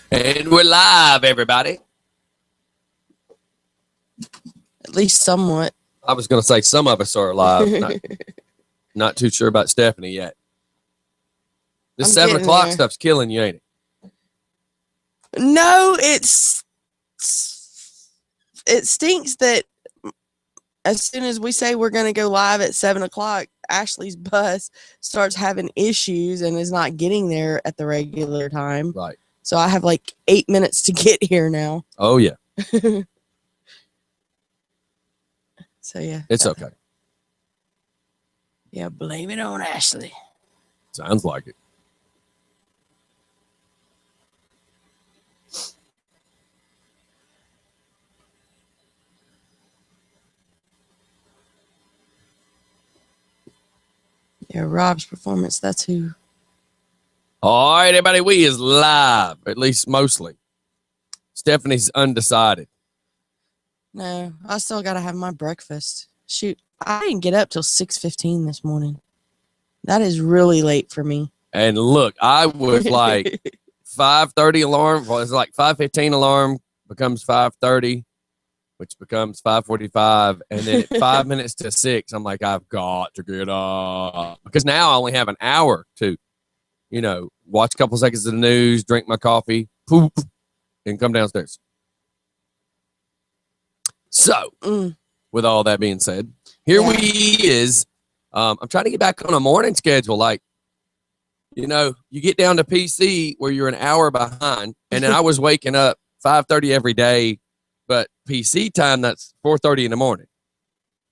And we're live, everybody. At least somewhat. I was going to say some of us are live. Not too sure about Stephanie yet. This I'm 7 getting o'clock there. stuff's killing you, ain't it? No, it stinks that as soon as we say we're going to go live at 7 o'clock, Ashley's bus starts having issues and is not getting there at the regular time. Right. So I have like 8 minutes to get here now. Oh, yeah. So, yeah. It's okay. Yeah, blame it on Ashley. Sounds like it. Yeah, Rob's performance, that's who. All right, everybody, we is live, at least mostly. Stephanie's undecided. No, I still got to have my breakfast. Shoot, I didn't get up till 6:15 this morning. That is really late for me. And look, I was like 5:30 alarm. Well, it's like 5:15 alarm becomes 5:30, which becomes 5:45. And then at 5 minutes to 6, I'm like, I've got to get up. Because now I only have an hour to, watch a couple seconds of the news, drink my coffee, poop, and come downstairs. So, with all that being said, here we is. I'm trying to get back on a morning schedule. Like, you get down to PC where you're an hour behind, and then I was waking up 5:30 every day, but PC time, that's 4:30 in the morning.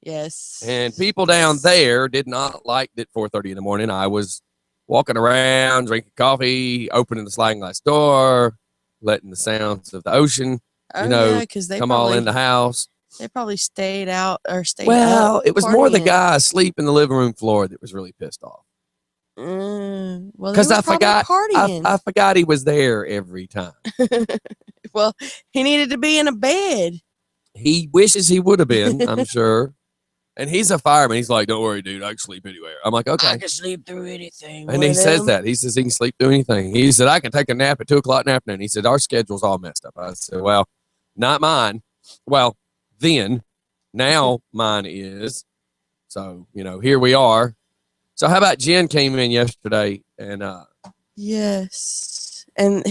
Yes. And people down there did not like that 4:30 in the morning. I was walking around, drinking coffee, opening the sliding glass door, letting the sounds of the ocean, they come all in the house. They probably stayed out or stayed Well, up it was more the partying. guy asleep in the living room floor that was really pissed off. Well, Because I forgot, partying. I forgot he was there every time. Well, he needed to be in a bed. He wishes he would have been, I'm sure. And he's a fireman. He's like, don't worry, dude. I can sleep anywhere. I'm like, okay. I can sleep through anything. And he says that. He says he can sleep through anything. He said, I can take a nap at 2 o'clock in the afternoon. He said, our schedule's all messed up. I said, well, not mine. Well, then, now mine is. So, here we are. So how about Jen came in yesterday and yes. And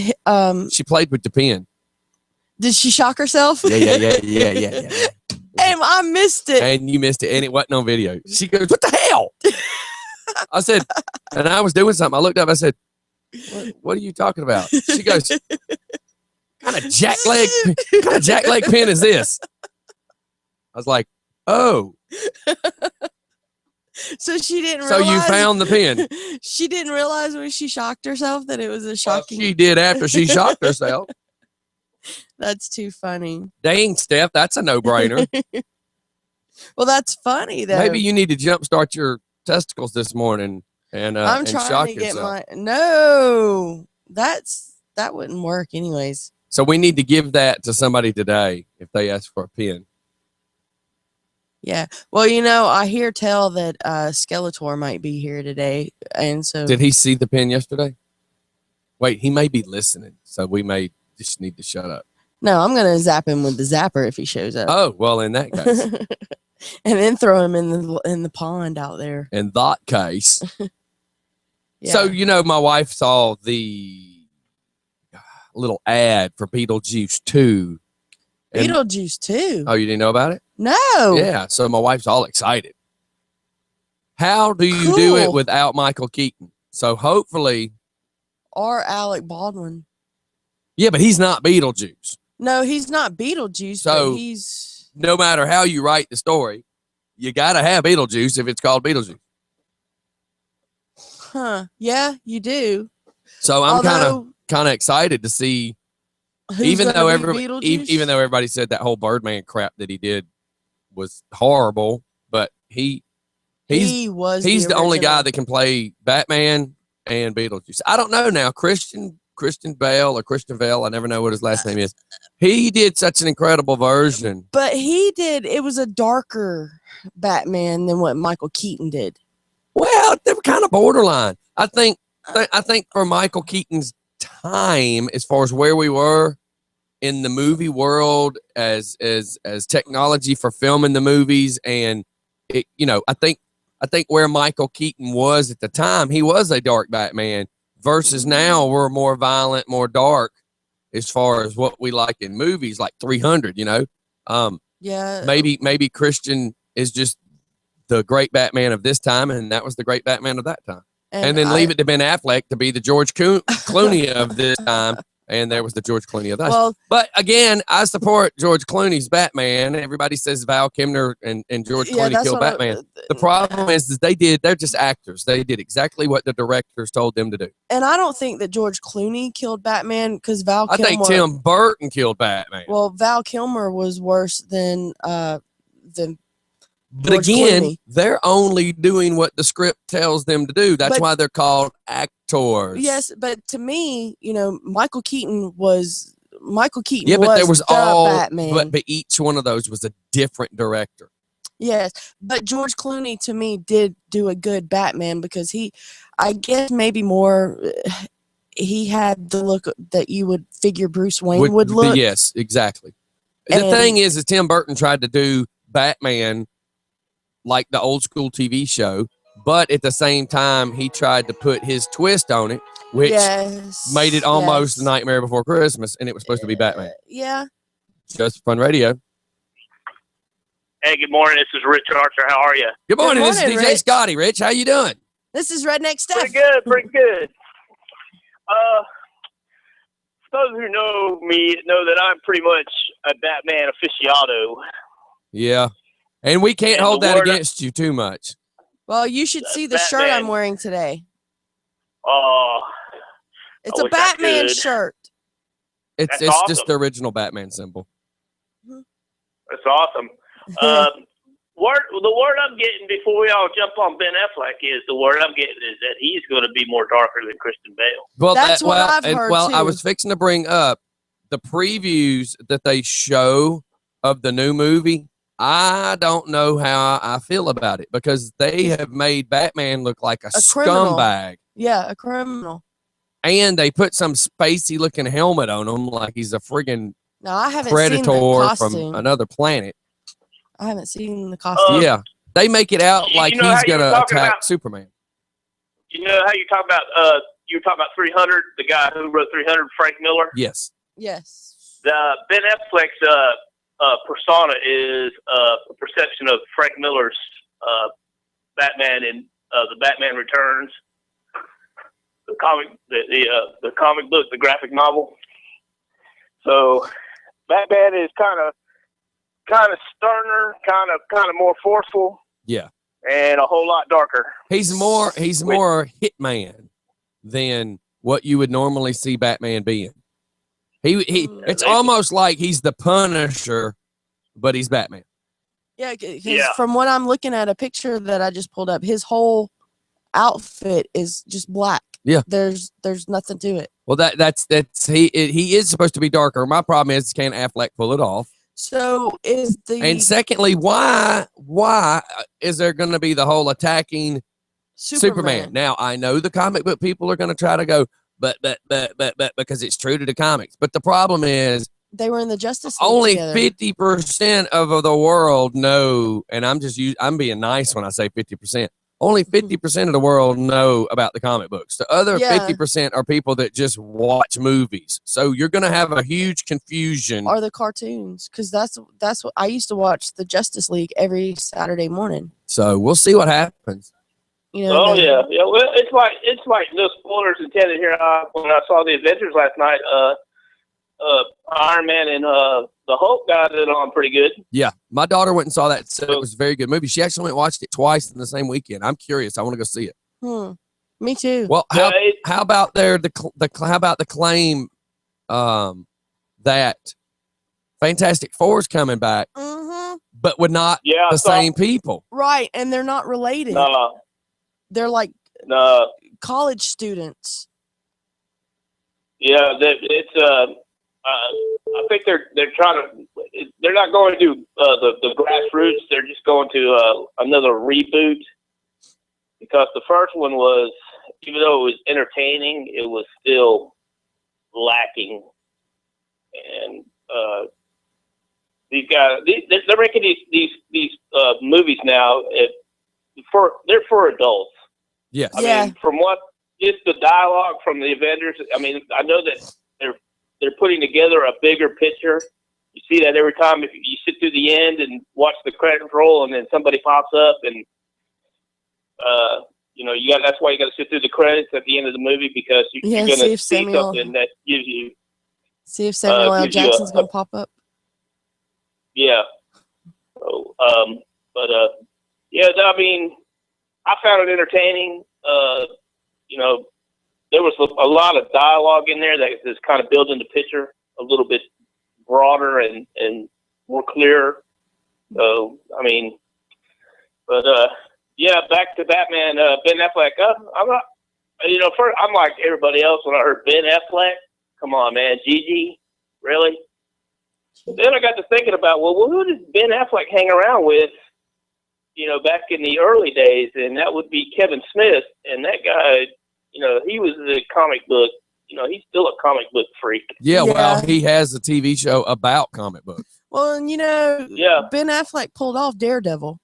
she played with the pen. did she shock herself? Yeah. And I missed it. And you missed it, and it wasn't on video. She goes, what the hell? I said, and I was doing something. I looked up, I said, what are you talking about? She goes, kind of jackleg pen is this? I was like, oh. So she didn't So realize. you found the pen. She didn't realize when she shocked herself that it was a shocking. Well, she did after she shocked herself. That's too funny. Dang, Steph, that's a no-brainer. Well, that's funny though. Maybe you need to jumpstart your testicles this morning and I'm trying shock to get yourself. that wouldn't work anyways. So we need to give that to somebody today if they ask for a pen. Yeah. Well, I hear tell that Skeletor might be here today, and so Did he see the pen yesterday? Wait, he may be listening, so we may just need to shut up. No, I'm gonna zap him with the zapper if he shows up. Oh, well, in that case. And then throw him in the pond out there. In that case. Yeah. So, my wife saw the little ad for Beetlejuice 2. Beetlejuice 2? Oh, you didn't know about it? No. Yeah, so my wife's all excited. How do you do it without Michael Keaton? So hopefully. Or Alec Baldwin. Yeah, but he's not Beetlejuice. No, he's not Beetlejuice, so but he's. No matter how you write the story, you got to have Beetlejuice if it's called Beetlejuice. Huh. Yeah, you do. So I'm kind of excited to see. Even though everybody said that whole Birdman crap that he did was horrible, but he's the only guy that can play Batman and Beetlejuice. I don't know now. Christian Bale or Christian Bale, I never know what his last name is. He did such an incredible version. But it was a darker Batman than what Michael Keaton did. Well, they were kind of borderline. I think for Michael Keaton's time as far as where we were in the movie world as technology for filming the movies, and it, I think where Michael Keaton was at the time, he was a dark Batman, versus now we're more violent, more dark as far as what we like in movies, like 300. Yeah. Maybe Christian is just the great Batman of this time, and that was the great Batman of that time. And then leave it to Ben Affleck to be the George Clooney of this time. And there was the George Clooney of that. Well, but again, I support George Clooney's Batman. Everybody says Val Kilmer and George Clooney killed Batman. The problem is they're just actors. They did exactly what the directors told them to do. And I don't think that George Clooney killed Batman, because Val Kilmer. I think Tim Burton killed Batman. Well, Val Kilmer was worse than But George again, Clooney. They're only doing what the script tells them to do. That's why they're called actors. Yes, but to me, Michael Keaton was Yeah, but there was all Batman. But each one of those was a different director. Yes, but George Clooney to me did do a good Batman, because I guess maybe more, he had the look that you would figure Bruce Wayne would look. Yes, exactly. The thing is Tim Burton tried to do Batman like the old school TV show, but at the same time, he tried to put his twist on it, which made it almost Nightmare Before Christmas, and it was supposed to be Batman. Yeah. Just Fun Radio. Hey, good morning. This is Rich Archer. How are you? Good morning. This is DJ Rich. Scotty. Rich, how you doing? This is Redneck Steph. Pretty good, pretty good. Those who know me know that I'm pretty much a Batman aficionado. Yeah. And we can't hold that against you too much. Well, you should see the shirt I'm wearing today. It's a Batman shirt. It's awesome. just the original Batman symbol. That's awesome. The word I'm getting before we all jump on Ben Affleck is that he's going to be more darker than Christian Bale. Well, that's what I've heard too. I was fixing to bring up the previews that they show of the new movie. I don't know how I feel about it, because they have made Batman look like a scumbag. Yeah, a criminal. And they put some spacey looking helmet on him like he's a friggin' I haven't predator seen the costume. from another planet. I haven't seen the costume. Yeah. They make it out like he's going to attack Superman. You know how you were talking about 300, the guy who wrote 300, Frank Miller? Yes. Yes. Ben Affleck's persona is a perception of Frank Miller's Batman in the Batman Returns, the comic book, the graphic novel. So Batman is kind of sterner, kind of more forceful. Yeah. And a whole lot darker. He's more Hitman than what you would normally see Batman being. It's almost like he's the Punisher, but he's Batman. Yeah, from what I'm looking at, a picture that I just pulled up, his whole outfit is just black. Yeah, there's nothing to it. Well, he is supposed to be darker. My problem is, can Affleck pull it off? So and secondly, why is there going to be the whole attacking Superman? Now I know the comic book people are going to try to go, but because it's true to the comics. But the problem is they were in the Justice League only together. 50% of the world know, and I'm being nice when I say 50%. Only 50% of the world know about the comic books. The other 50% are people that just watch movies. So you're going to have a huge confusion. Or the cartoons, because that's what I used to watch, the Justice League every Saturday morning. So we'll see what happens. Yeah. Well, it's like no spoilers intended here. When I saw the Avengers last night, Iron Man and the Hulk got it on pretty good. Yeah, my daughter went and saw that. So it was a very good movie. She actually went and watched it twice in the same weekend. I'm curious. I want to go see it. Me too. Well, how about the claim that Fantastic Four is coming back, but with not the same people, right? And they're not related. They're like college students. Yeah, it's I think they're trying to. They're not going to the grassroots. They're just going to another reboot, because the first one was, even though it was entertaining, it was still lacking. And these guys, they're making these movies now. They're for adults. Yes. I mean, from what just the dialogue from the Avengers. I mean, I know that they're putting together a bigger picture. You see that every time if you sit through the end and watch the credits roll, and then somebody pops up, and that's why you got to sit through the credits at the end of the movie, because you're going to see something that gives you. See if Samuel L. Jackson's going to pop up. Yeah. So, yeah. I mean, I found it entertaining. There was a lot of dialogue in there that is kind of building the picture a little bit broader and more clear. So, I mean, yeah, back to Batman. Ben Affleck. I'm not. I'm like everybody else when I heard Ben Affleck. Come on, man, Gigi, really? Then I got to thinking about, well, who did Ben Affleck hang around with? Back in the early days, and that would be Kevin Smith. And that guy, he was the comic book. He's still a comic book freak. Yeah, well, he has a TV show about comic books. Well, and Ben Affleck pulled off Daredevil.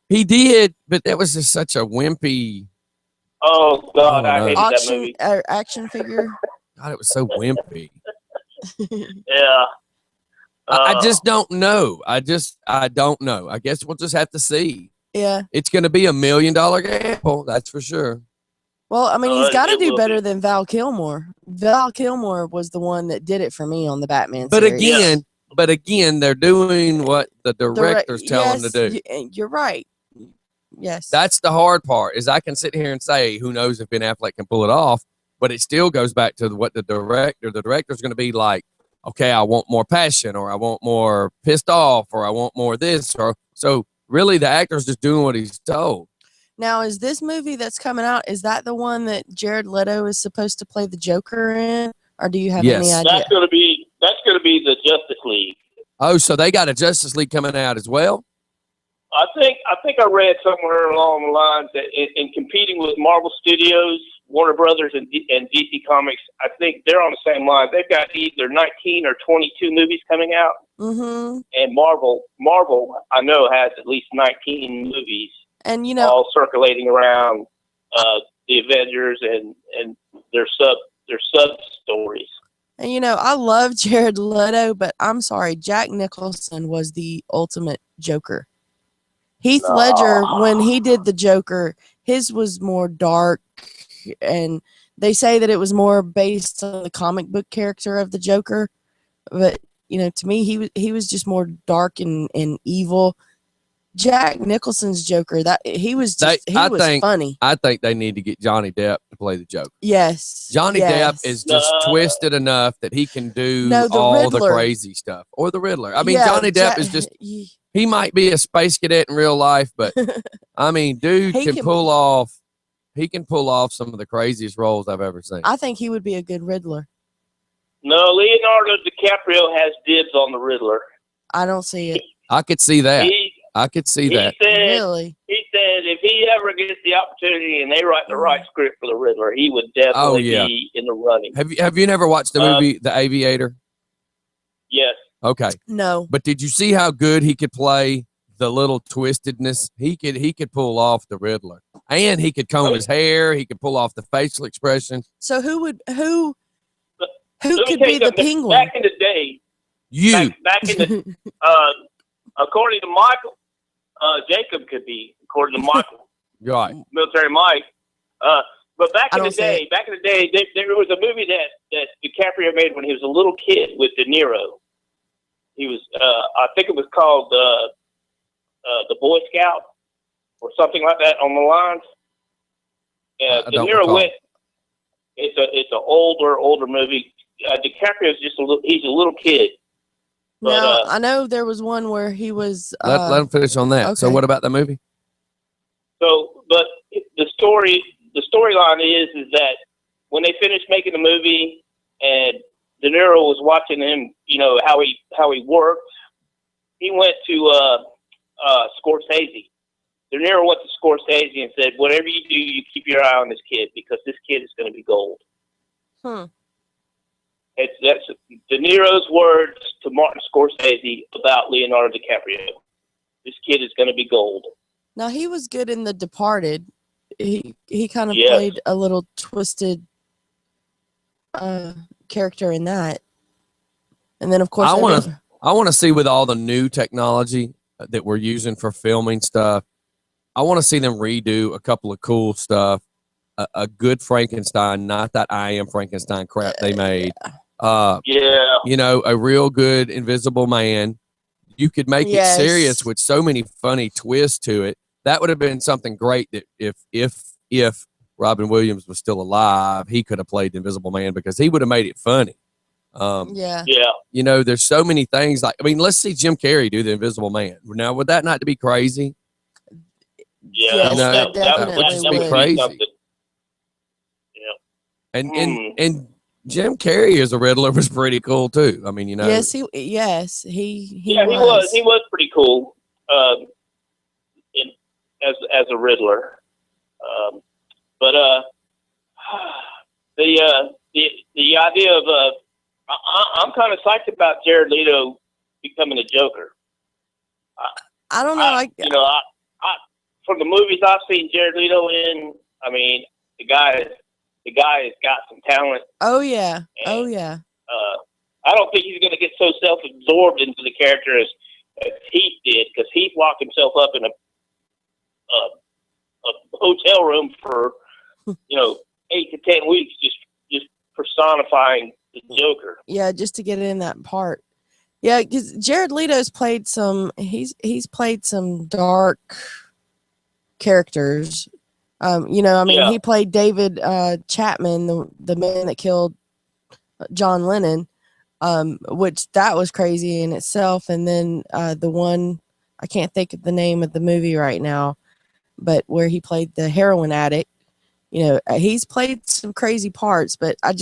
He did, but that was just such a wimpy. Oh God, I hated that movie. Action figure. God, it was so wimpy. Yeah. I just don't know. I don't know. I guess we'll just have to see. Yeah. It's going to be $1 million gamble, that's for sure. Well, I mean, he's got to do better than Val Kilmer. Val Kilmer was the one that did it for me on the Batman series. But again, they're doing what the director's telling them to do. You're right. Yes. That's the hard part, is I can sit here and say, who knows if Ben Affleck can pull it off, but it still goes back to what the director's going to be like, okay, I want more passion, or I want more pissed off, or I want more this, or so really the actor's just doing what he's told. Now, is this movie that's coming out, is that the one that Jared Leto is supposed to play the Joker in? Or do you have any idea? That's gonna be the Justice League. Oh, so they got a Justice League coming out as well? I think I read somewhere along the lines that in competing with Marvel Studios, Warner Brothers, and DC Comics, I think they're on the same line. They've got either 19 or 22 movies coming out. Mm-hmm. And Marvel, I know, has at least 19 movies. And all circulating around the Avengers and their sub stories. And I love Jared Leto, but I'm sorry, Jack Nicholson was the ultimate Joker. Heath Ledger, when he did the Joker, his was more dark, and they say that it was more based on the comic book character of the Joker. But to me, he was just more dark and evil. Jack Nicholson's Joker, he was funny. I think they need to get Johnny Depp to play the Joker. Yes. Johnny Depp is just twisted enough that he can do all the crazy stuff. Or the Riddler. I mean, Johnny Depp is just, he might be a space cadet in real life, but I mean, dude can pull off some of the craziest roles I've ever seen. I think he would be a good Riddler. No, Leonardo DiCaprio has dibs on the Riddler. I don't see it. I could see that. I could see that. Really? He said if he ever gets the opportunity and they write the right script for the Riddler, he would definitely be in the running. Have you never watched the movie The Aviator? Yes. Okay. No. But did you see how good he could play the little twistedness? He could pull off the Riddler. And he could comb his hair, he could pull off the facial expression. So who could be the Penguin? Back in the day. Back in the according to Michael, Jacob could be, according to Michael. Right. Military Mike. But back in the day, there was a movie that DiCaprio made when he was a little kid with De Niro. He was, I think it was called The Boy Scout or something like that on the lines. De Niro went. It's an older movie. DiCaprio's he's a little kid. But, now, I know there was one where he was. Let him finish on that. Okay. So, what about the movie? So, but the storyline is that when they finished making the movie, and De Niro was watching him, how he worked, he went to Scorsese. De Niro went to Scorsese and said, "Whatever you do, you keep your eye on this kid because this kid is going to be gold." Hmm. And that's De Niro's words to Martin Scorsese about Leonardo DiCaprio. This kid is going to be gold. Now he was good in The Departed. He kind of Yes. played a little twisted character in that. And then of course I want to see with all the new technology that we're using for filming stuff. I want to see them redo a couple of cool stuff. A good Frankenstein, not that I Am Frankenstein crap they made. Yeah. You know, a real good Invisible Man. You could make it serious with so many funny twists to it. That would have been something great that if Robin Williams was still alive, he could have played the Invisible Man because he would have made it funny. Yeah. You know, there's so many things like, I mean, let's see Jim Carrey do the Invisible Man. Now, would that not be crazy? Yeah. Yes, You know, that definitely would just be would. crazy. Yeah. And Jim Carrey as a Riddler was pretty cool too. I mean, you know. Yes, he He was pretty cool. As a Riddler. But the idea of I'm kind of psyched about Jared Leto becoming a Joker. I don't know. I from the movies I've seen Jared Leto in, I mean, the guy has got some talent. Oh yeah. I don't think he's going to get so self-absorbed into the character as Heath did, because Heath locked himself up in a hotel room for 8 to 10 weeks, just personifying the Joker. Yeah, just to get in that part. Yeah, because Jared Leto's played some. He's played some dark characters. He played David Chapman, the man that killed John Lennon, which that was crazy in itself. And then the one, I can't think of the name of the movie right now, but where he played the heroin addict. He's played some crazy parts, but I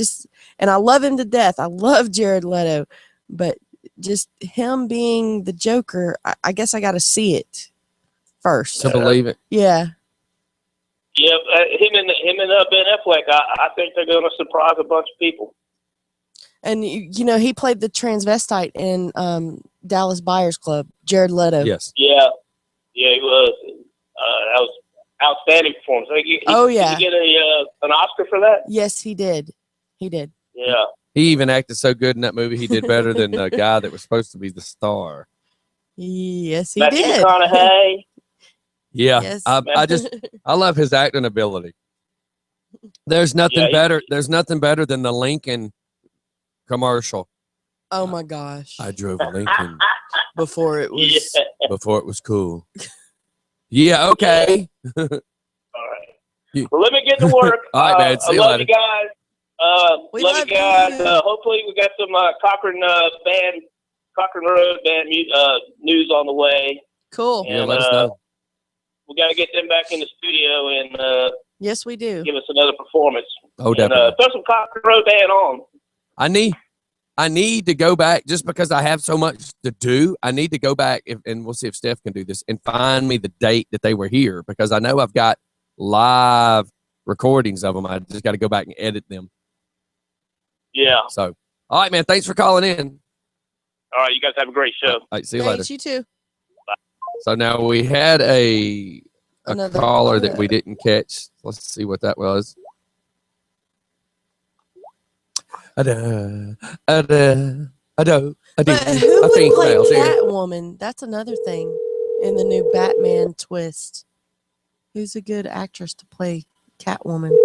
love him to death. I love Jared Leto, but just him being the Joker, I guess I got to see it first to believe it. Yeah. Yeah, him and Ben Affleck, I think they're going to surprise a bunch of people. And he played the transvestite in Dallas Buyers Club, Jared Leto. Yes. Yeah, he was. That was outstanding performance. Did he get an Oscar for that? Yes, he did. He did. Yeah. He even acted so good in that movie. He did better than the guy that was supposed to be the star. Yes, he Matthew did. McConaughey. Yeah, Yes. I love his acting ability. There's nothing better. There's nothing better than the Lincoln commercial. Oh my gosh! I drove a Lincoln before it was cool. Yeah. Okay. All right. Well, let me get to work. All right, man. See I you love later. you guys. Love you guys. Hopefully, we got some Cochrane Road band news on the way. Cool. And, let us know. We got to get them back in the studio and yes, we do. give us another performance. Oh, definitely. And, throw some Cochrane Road band on. I need to go back just because I have so much to do. I need to go back and we'll see if Steph can do this and find me the date that they were here, because I know I've got live recordings of them. I just got to go back and edit them. Yeah. So, all right, man. Thanks for calling in. All right. You guys have a great show. All right, see you Thanks, later. you too. So now we had a Another caller that we didn't catch. Let's see what that was. But who would play Catwoman? That's another thing in the new Batman twist. Who's a good actress to play Catwoman?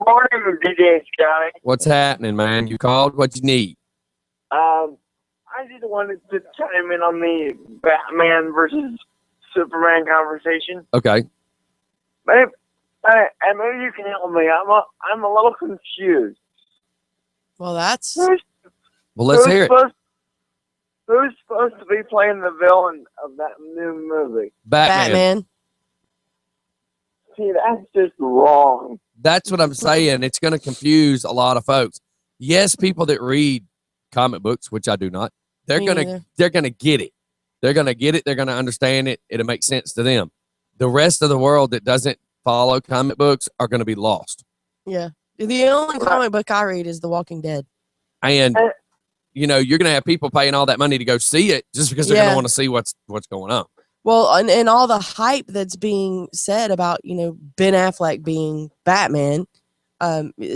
Morning, DJ Scotty. What's happening, man? You called? What you need? I just wanted to chime in on the Batman versus Superman conversation. Okay. Maybe you can help me. I'm a little confused. Well, that's Well, let's hear it. Who's supposed to be playing the villain of that new movie? Batman. See, that's just wrong. That's what I'm saying. It's going to confuse a lot of folks. Yes, people that read comic books, which I do not, they're Me going to neither. they're going to get it. They're going to get it. They're going to understand it. It'll make sense to them. The rest of the world that doesn't follow comic books are going to be lost. Yeah. The only comic book I read is The Walking Dead. And you know, you're gonna have people paying all that money to go see it just because they're gonna want to see what's going on. Well, and all the hype that's being said about, you know, Ben Affleck being Batman.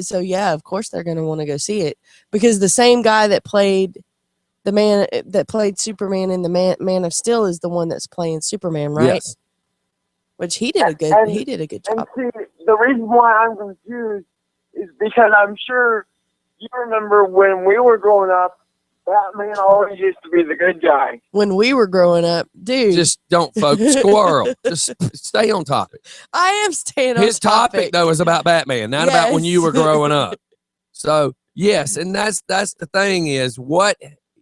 So yeah, of course they're gonna want to go see it because the same guy that played the man that played Superman in the Man of Steel is the one that's playing Superman, right? Yes. Which he did a good job. And see, the reason why I'm confused is because I'm sure you remember when we were growing up, Batman always used to be the good guy. When we were growing up, dude. Just don't focus, squirrel. Just stay on topic. I am staying on His topic though is about Batman, not about when you were growing up. So yes, and that's the thing is what,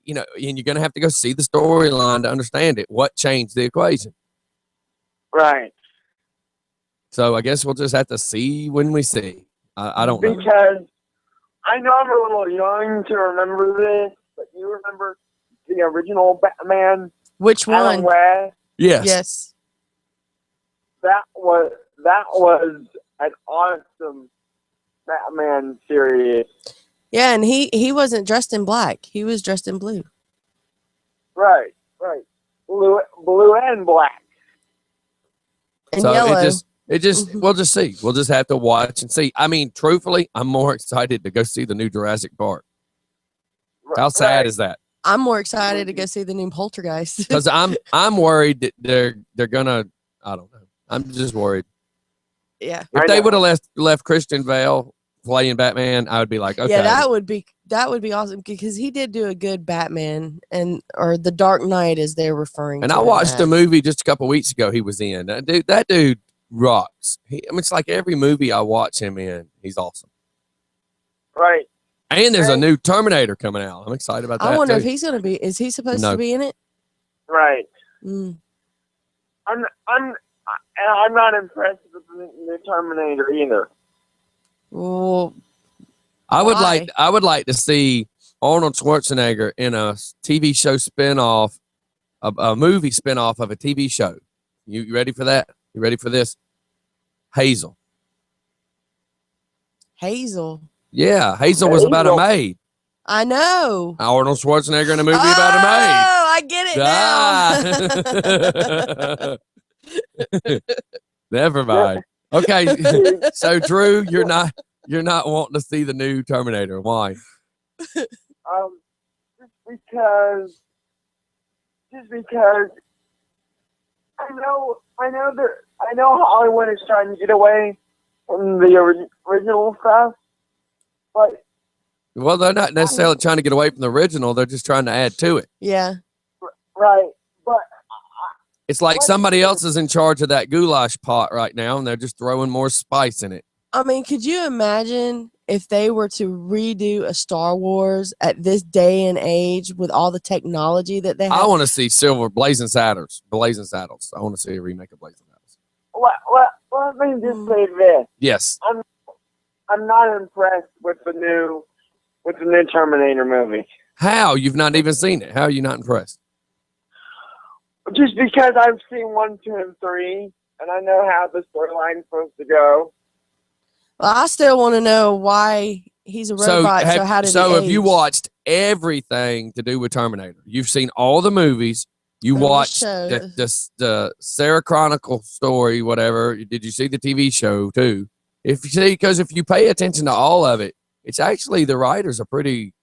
you know, and you're gonna have to go see the storyline to understand it. What changed the equation? Right. So I guess we'll just have to see when we see. I don't know. Because I know I'm a little young to remember this, but you remember the original Batman? Which one? Adam West? Yes. Yes. That was an awesome Batman series. Yeah, and he wasn't dressed in black. He was dressed in blue. Right. Blue and black. And so yellow. It just we'll just see. We'll just have to watch and see. I mean, truthfully, I'm more excited to go see the new Jurassic Park. How sad is that? I'm more excited to go see the new Poltergeist. Because I'm worried that they're gonna, I don't know. I'm just worried. Yeah. If they would have left Christian Bale playing Batman, I would be like, okay. Yeah, that would be awesome because he did do a good Batman or the Dark Knight as they're referring to. And I watched a movie just a couple weeks ago he was in. That dude rocks. It's like every movie I watch him in, he's awesome. Right. And there's a new Terminator coming out. I'm excited about that. I wonder if he's going to be. Is he supposed to be in it? Right. Mm. I'm not impressed with the Terminator either. Well, I would like to see Arnold Schwarzenegger in a TV show spinoff, a movie spinoff of a TV show. You ready for that? You ready for this? Hazel. Yeah, Hazel was about a maid. I know. Arnold Schwarzenegger in a movie about a maid. Oh, I get it now. Never mind. Okay, so Drew, you're not wanting to see the new Terminator. Why? Just because I know Hollywood is trying to get away from the original stuff, but well, they're not necessarily trying to get away from the original. They're just trying to add to it. Yeah. Right, but it's like somebody else is in charge of that goulash pot right now, and they're just throwing more spice in it. I mean, could you imagine if they were to redo a Star Wars at this day and age with all the technology that they have? I want to see Blazing Saddles. I want to see a remake of Blazing Saddles. Let me just say this. Yes. I'm not impressed with the new Terminator movie. How? You've not even seen it. How are you not impressed? Just because I've seen 1, 2, and 3, and I know how the storyline's supposed to go. Well, I still want to know why he's a robot. So have you watched everything to do with Terminator? You've seen all the movies. You watched the Sarah Chronicle story, whatever. Did you see the TV show too? Because if you pay attention to all of it, it's actually the writer's a pretty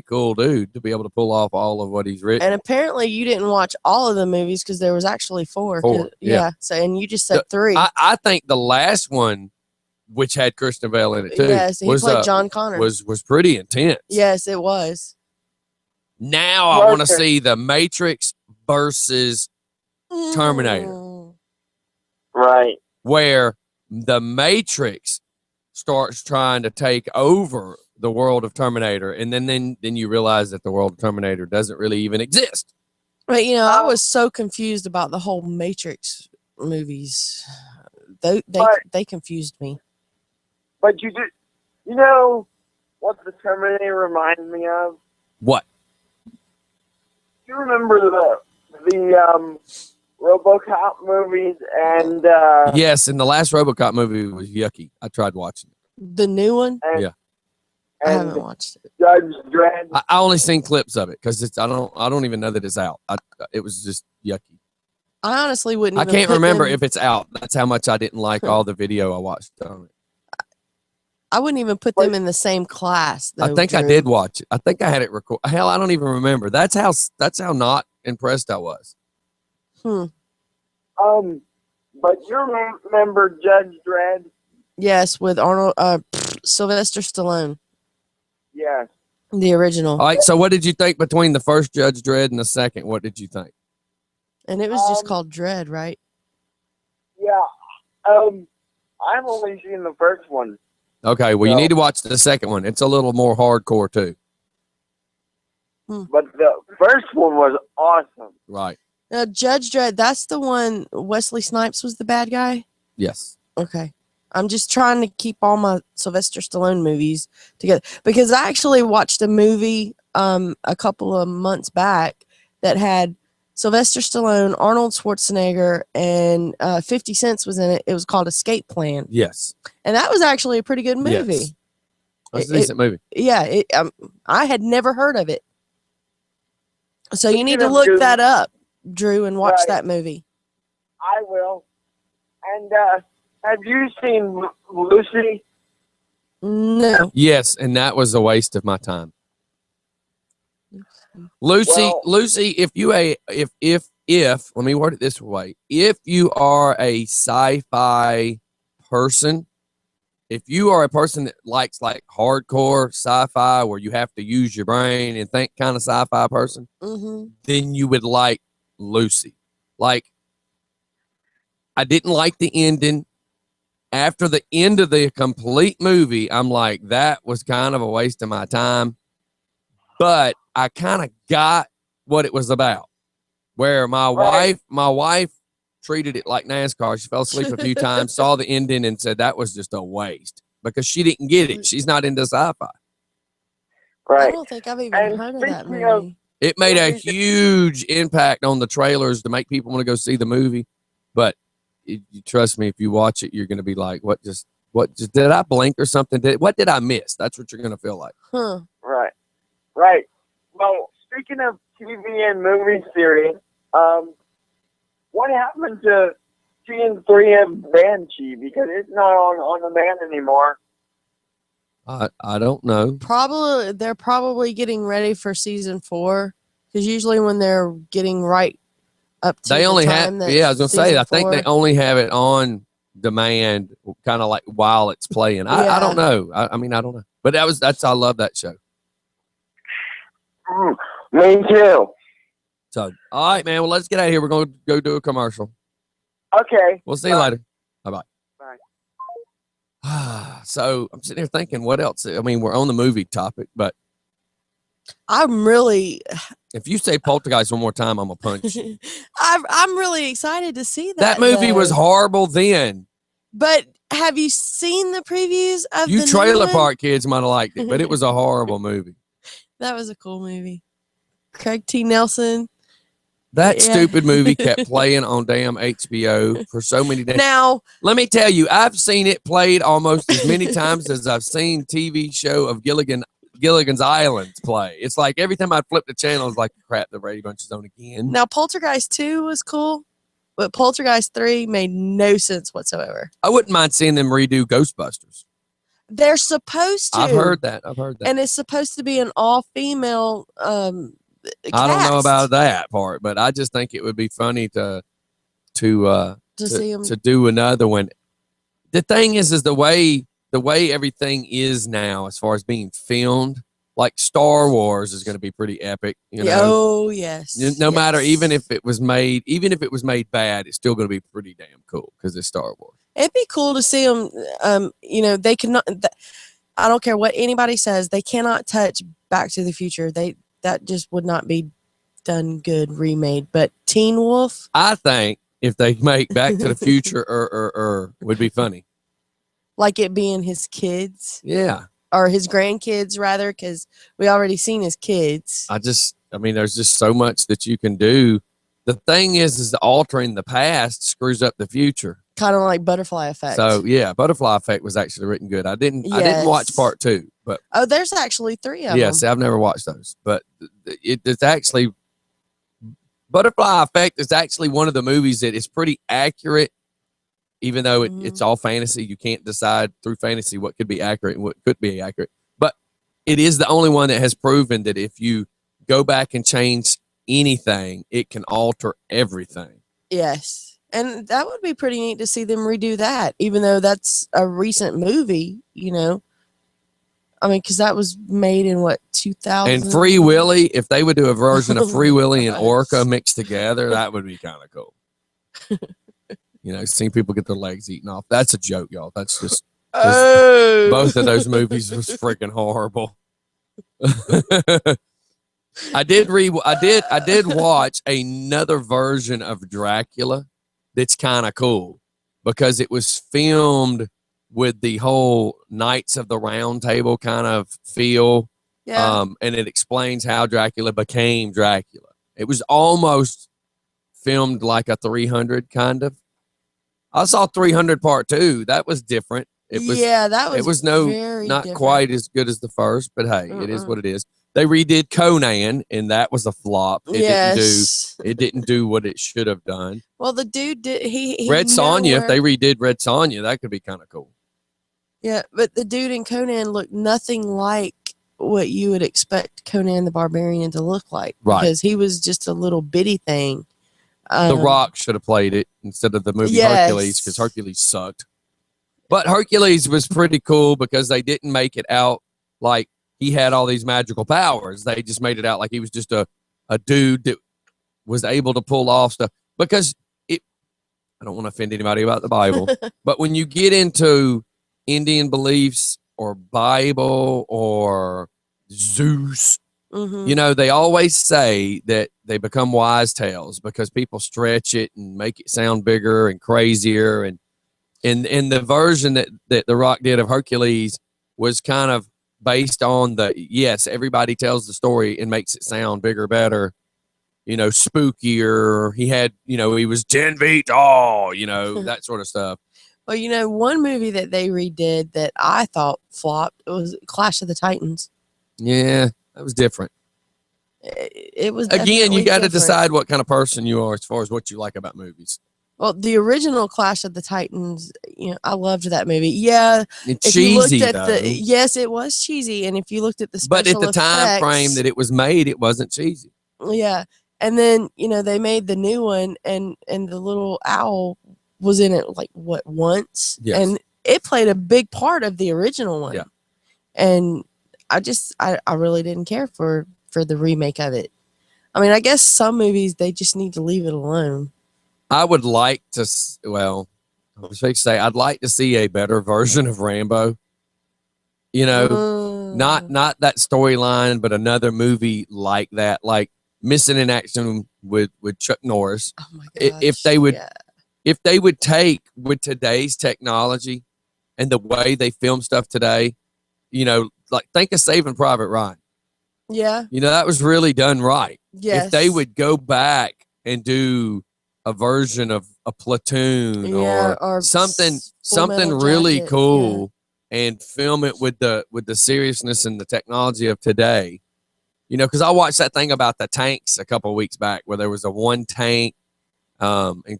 cool dude to be able to pull off all of what he's written. And apparently you didn't watch all of the movies because there was actually 4. Yeah. So, and you just said 3. I think the last one, which had Christian Bale in it too, yes, he played John Connor. Was pretty intense. Yes, it was. Now I want to see the Matrix versus Terminator. Right. Where the Matrix starts trying to take over the world of Terminator, and then you realize that the world of Terminator doesn't really even exist. But I was so confused about the whole Matrix movies. They confused me. But you know what the Terminator reminds me of? What? You remember the RoboCop movies and yes, and the last RoboCop movie was yucky. I tried watching it. The new one? And, Yeah. I and haven't watched it. Judge Dredd. I only seen clips of it because it's I don't even know that it's out. It was just yucky. I honestly wouldn't I even can't put remember them, if it's out. That's how much I didn't like all the video I watched on it. I wouldn't even put them in the same class, though, I think I Drew. did watch it. I think I had it record. Hell, I don't even remember. That's how not impressed I was. Hmm. But you remember Judge Dredd? Yes, with Arnold, Sylvester Stallone, Yes. the original. All right. So, what did you think between the first Judge Dredd and the second? What did you think? And it was just called Dredd, right? Yeah. I've only seen the first one. Okay. Well, you need to watch the second one. It's a little more hardcore too. But the first one was awesome. Right. Now, Judge Dredd, that's the one Wesley Snipes was the bad guy? Yes. Okay. I'm just trying to keep all my Sylvester Stallone movies together because I actually watched a movie a couple of months back that had Sylvester Stallone, Arnold Schwarzenegger, and 50 Cent was in it. It was called Escape Plan. Yes. And that was actually a pretty good movie. Yes. It's a decent movie. Yeah. I had never heard of it. So you need to Speaking of look Drew- that up, Drew, and watch Right. that movie. I will. And have you seen Lucy? No. Yes, and that was a waste of my time. Lucy, Well- Lucy, if let me word it this way. If you are a sci-fi person, if you are a person that likes like hardcore sci-fi where you have to use your brain and think kind of sci-fi person, Mm-hmm. then you would like Lucy. Like, I didn't like the ending. After the end of the complete movie, I'm like, that was kind of a waste of my time. But I kind of got what it was about. Where my wife treated it like NASCAR. She fell asleep a few times, saw the ending, and said that was just a waste because she didn't get it. She's not into sci-fi. I Right. don't think I've even And heard of that speaking of- movie. It made a huge impact on the trailers to make people want to go see the movie. But you trust me, if you watch it, you're going to be like, what just did I blink or something? What did I miss? That's what you're going to feel like. Huh. Right. Right. Well, speaking of TV and movie series, what happened to season 3 of Banshee? Because it's not on demand anymore. I don't know. They're probably getting ready for season 4 because usually when they're getting right up to They only the have, time that I was going to say, season I think they 4 only have it on demand, kind of like while it's playing. I don't know. I mean, I don't know. But I love that show. Me too. So, all right, man. Well, let's get out of here. We're going to go do a commercial. Okay. We'll see you later. Bye-bye. Bye. So I'm sitting here thinking, what else? I mean, we're on the movie topic, but I'm really if you say Poltergeist one more time, I'm going to punch you. I'm really excited to see that. That movie was though. horrible then. But have you seen the previews of You the new Trailer one? Park kids might have liked it, but it was a horrible movie. That was a cool movie. Craig T. Nelson. That Yeah. stupid movie kept playing on damn HBO for so many days. Now, Let me tell you, I've seen it played almost as many times as I've seen TV show of Gilligan's Island play. It's like every time I flip the channel, it's like, crap, the Brady Bunch is on again. now Poltergeist 2 was cool, but Poltergeist 3 made no sense whatsoever. I wouldn't mind seeing them redo Ghostbusters. They're supposed to. I've heard that. And it's supposed to be an all-female I don't know cast about that part, but I just think it would be funny to see 'em. to do another one. The thing is the way everything is now, as far as being filmed, like Star Wars is going to be pretty epic. You know, Oh yes. no matter, yes. even if it was made bad, it's still going to be pretty damn cool because it's Star Wars. It'd be cool to see them. They cannot. I don't care what anybody says. They cannot touch Back to the Future. That just would not be done good remade. But Teen Wolf. I think if they make Back to the Future would be funny. Like it being his kids Yeah. or his grandkids rather, because we already seen his kids. I mean, there's just so much that you can do. The thing is altering the past screws up the future. Kind of like Butterfly Effect. So yeah, Butterfly Effect was actually written good. I didn't watch part 2, but there's actually 3 of them. yes, I've never watched those, but it's actually Butterfly Effect is actually one of the movies that is pretty accurate, even though it's all fantasy. You can't decide through fantasy what could be accurate and what could be accurate, but it is the only one that has proven that if you go back and change anything, it can alter everything. Yes. And that would be pretty neat to see them redo that, even though that's a recent movie, you know. I mean, because that was made in, 2000? And Free Willy, if they would do a version of Free Willy and Orca mixed together, that would be kind of cool. You know, seeing people get their legs eaten off. That's a joke, y'all. That's just... both of those movies was freaking horrible. I did watch another version of Dracula that's kind of cool because it was filmed with the whole Knights of the Round Table kind of feel. Yeah. And it explains how Dracula became Dracula. It was almost filmed like a 300 kind of. I saw 300 Part 2. That was different. It was not different. quite as good as the first, but hey, it is what it is. They redid Conan, and that was a flop. It didn't do what it should have done. Well, the dude did. He Red Sonja. If they redid Red Sonja, that could be kind of cool. Yeah, but the dude in Conan looked nothing like what you would expect Conan the Barbarian to look like. Right. Because he was just a little bitty thing. The Rock should have played it instead of the movie Hercules, because Hercules sucked. But Hercules was pretty cool because they didn't make it out like he had all these magical powers. They just made it out like he was just a dude that was able to pull off stuff. Because I don't want to offend anybody about the Bible, but when you get into Indian beliefs or Bible or Zeus, you know, they always say that they become wise tales because people stretch it and make it sound bigger and crazier. And in the version that The Rock did of Hercules was kind of based on everybody tells the story and makes it sound bigger, better, you know, spookier. He had, you know, he was 10 feet tall, you know, that sort of stuff. Well, you know, one movie that they redid that I thought flopped was Clash of the Titans. Yeah, that was different. It was again, you got to decide what kind of person you are as far as what you like about movies. Well, the original Clash of the Titans, you know, I loved that movie. Yeah, it's cheesy though. Yes, it was cheesy, and if you looked at the special but at the time frame that it was made, it wasn't cheesy. Yeah, and then you know they made the new one, and the little owl was in it once, and it played a big part of the original one. Yeah, and I really didn't care for the remake of it. I mean, I guess some movies they just need to leave it alone. I would like to, I'd like to see a better version of Rambo. You know, not that storyline, but another movie like that, like Missing in Action with Chuck Norris. Oh my gosh, if they would take with today's technology and the way they film stuff today, you know, like think of Saving Private Ryan. Yeah. You know, that was really done right. Yes. If they would go back and do a version of a Platoon or something really cool and film it with the seriousness and the technology of today, you know, because I watched that thing about the tanks a couple of weeks back where there was a one tank and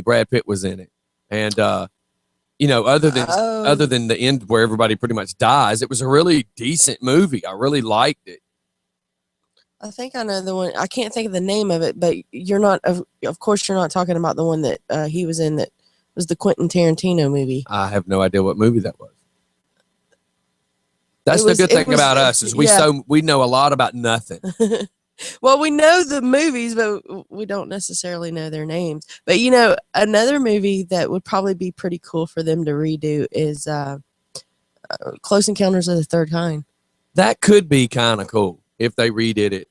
Brad Pitt was in it. And, you know, other than the end where everybody pretty much dies, it was a really decent movie. I really liked it. I think I know the one. I can't think of the name of it, but you're not. Of course, you're not talking about the one that he was in. That was the Quentin Tarantino movie. I have no idea what movie that was. That's the good thing about us is we know a lot about nothing. Well, we know the movies, but we don't necessarily know their names. But you know, another movie that would probably be pretty cool for them to redo is Close Encounters of the Third Kind. That could be kind of cool if they redid it.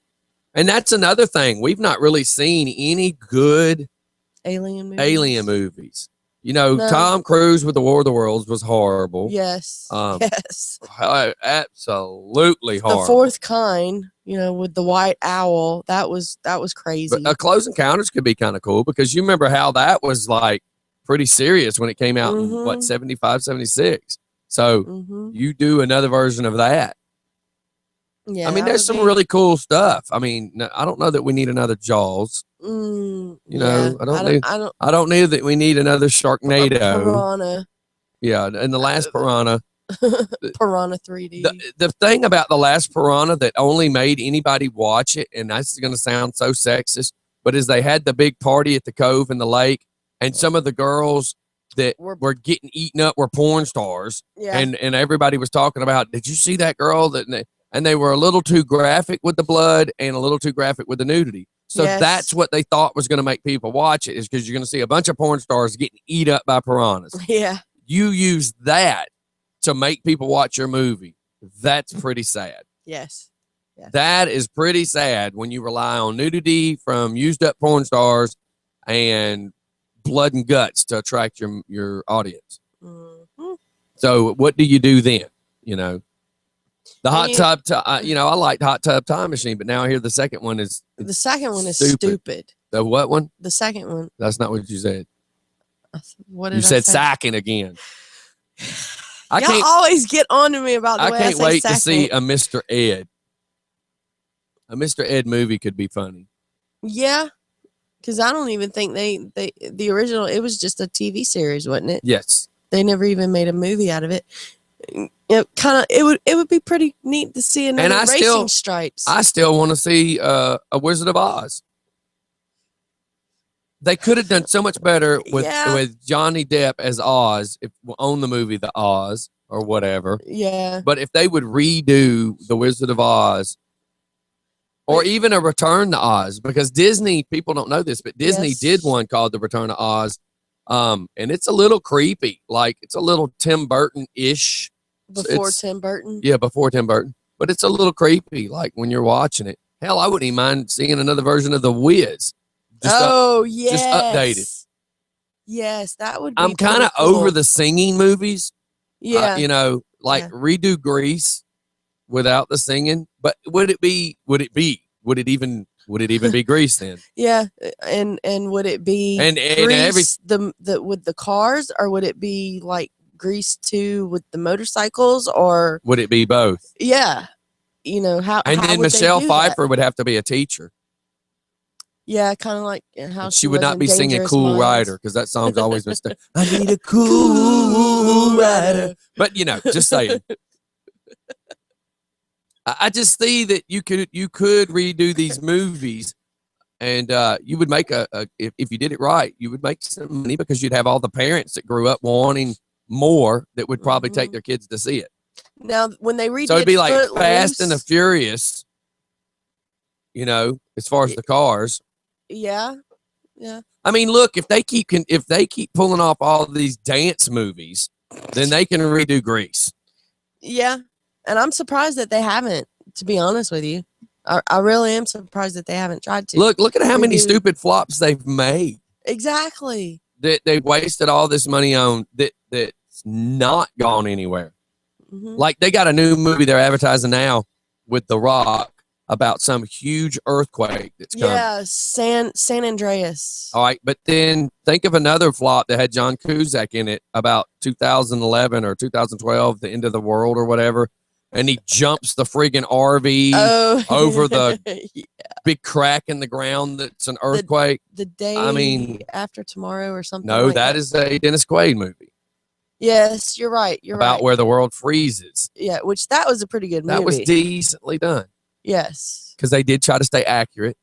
And that's another thing. We've not really seen any good alien movies. You know, no. Tom Cruise with the War of the Worlds was horrible. Yes. Yes. Absolutely horrible. The Fourth Kind, you know, with the white owl, that was crazy. But Close Encounters could be kind of cool because you remember how that was like pretty serious when it came out in, Mhm. what, 75, 76. So Mm-hmm. you do another version of that. Yeah. I mean, that there's would some be- really cool stuff. I mean, I don't know that we need another Jaws. You know, I don't I don't need that we need another Sharknado. Piranha. Yeah, and the last Piranha. Piranha 3D. The thing about the last Piranha that only made anybody watch it, and this is going to sound so sexist, but is they had the big party at the Cove in the lake, and some of the girls that were getting eaten up were porn stars, Yeah. and everybody was talking about, did you see that girl? And they were a little too graphic with the blood and a little too graphic with the nudity. So Yes. that's what they thought was going to make people watch it, is because you're going to see a bunch of porn stars getting eat up by piranhas. Yeah. You use that to make people watch your movie. That's pretty sad. Yes. Yeah. That is pretty sad when you rely on nudity from used up porn stars and blood and guts to attract your audience. Mm-hmm. So what do you do then? You know, the hot you- tub, you know, I liked Hot Tub Time Machine, but now I hear the second one is The second one is stupid. stupid. The what one? The second one. That's not what you said. What did You I said say? sacking again. I Y'all can't. always get on to me about the I way can't I say wait to second. see a Mr. Ed. A Mr. Ed movie could be funny. Yeah. Because I don't even think the original, it was just a TV series, wasn't it? Yes. They never even made a movie out of it. It would be pretty neat to see another I Racing still- Stripes. I still want to see a Wizard of Oz. They could have done so much better with Johnny Depp as Oz on the movie The Oz or whatever. Yeah. But if they would redo the Wizard of Oz, or even a Return to Oz, because Disney, people don't know this, but Disney Yes. did one called The Return to Oz. And it's a little creepy. Like, it's a little Tim Burton-ish. Before It's- Tim Burton. Yeah, before Tim Burton. But it's a little creepy, like, when you're watching it. Hell, I wouldn't even mind seeing another version of The Wiz. Yes. updated. Yes, that would be I'm kind of pretty cool. over the singing movies. Yeah. You know, like Yeah. redo Grease without the singing. But would it even be Grease then? Yeah. And would it be And Grease the with the cars, or would it be like Grease 2 with the motorcycles, or Would it be both? yeah. You know, how And how then would they Michelle do that? Pfeiffer would have to be a teacher. Yeah, kind of like how And she would was not in be singing Dangerous Cool Minds. Rider, because that song's always been stuck. I need a cool rider. But, you know, just saying. I just see that you could redo these movies, and you would make if you did it right, you would make some money, because you'd have all the parents that grew up wanting more that would probably take their kids to see it. Now, when they redid So it'd be like Footloose, Fast and the Furious, you know, as far as the cars. yeah. I mean, look, if they keep pulling off all of these dance movies, then they can redo Grease. Yeah. And I'm surprised that they haven't, to be honest with you. I really am surprised that they haven't tried to. Look at how many Redo. stupid flops they've made. Exactly. That they wasted all this money on that's not gone anywhere. Mhm. Like, they got a new movie they're advertising now with The Rock about some huge earthquake that's coming. Yeah, San Andreas. All right, but then think of another flop that had John Cusack in it about 2011 or 2012, the end of the world or whatever, and he jumps the friggin' RV over the big crack in the ground that's an earthquake. the day I mean, after tomorrow or something. No, like that is a Dennis Quaid movie Yes, you're right. You're about right. where the world freezes. Yeah, which that was a pretty good movie. That was decently done, Yes. because they did try to stay accurate.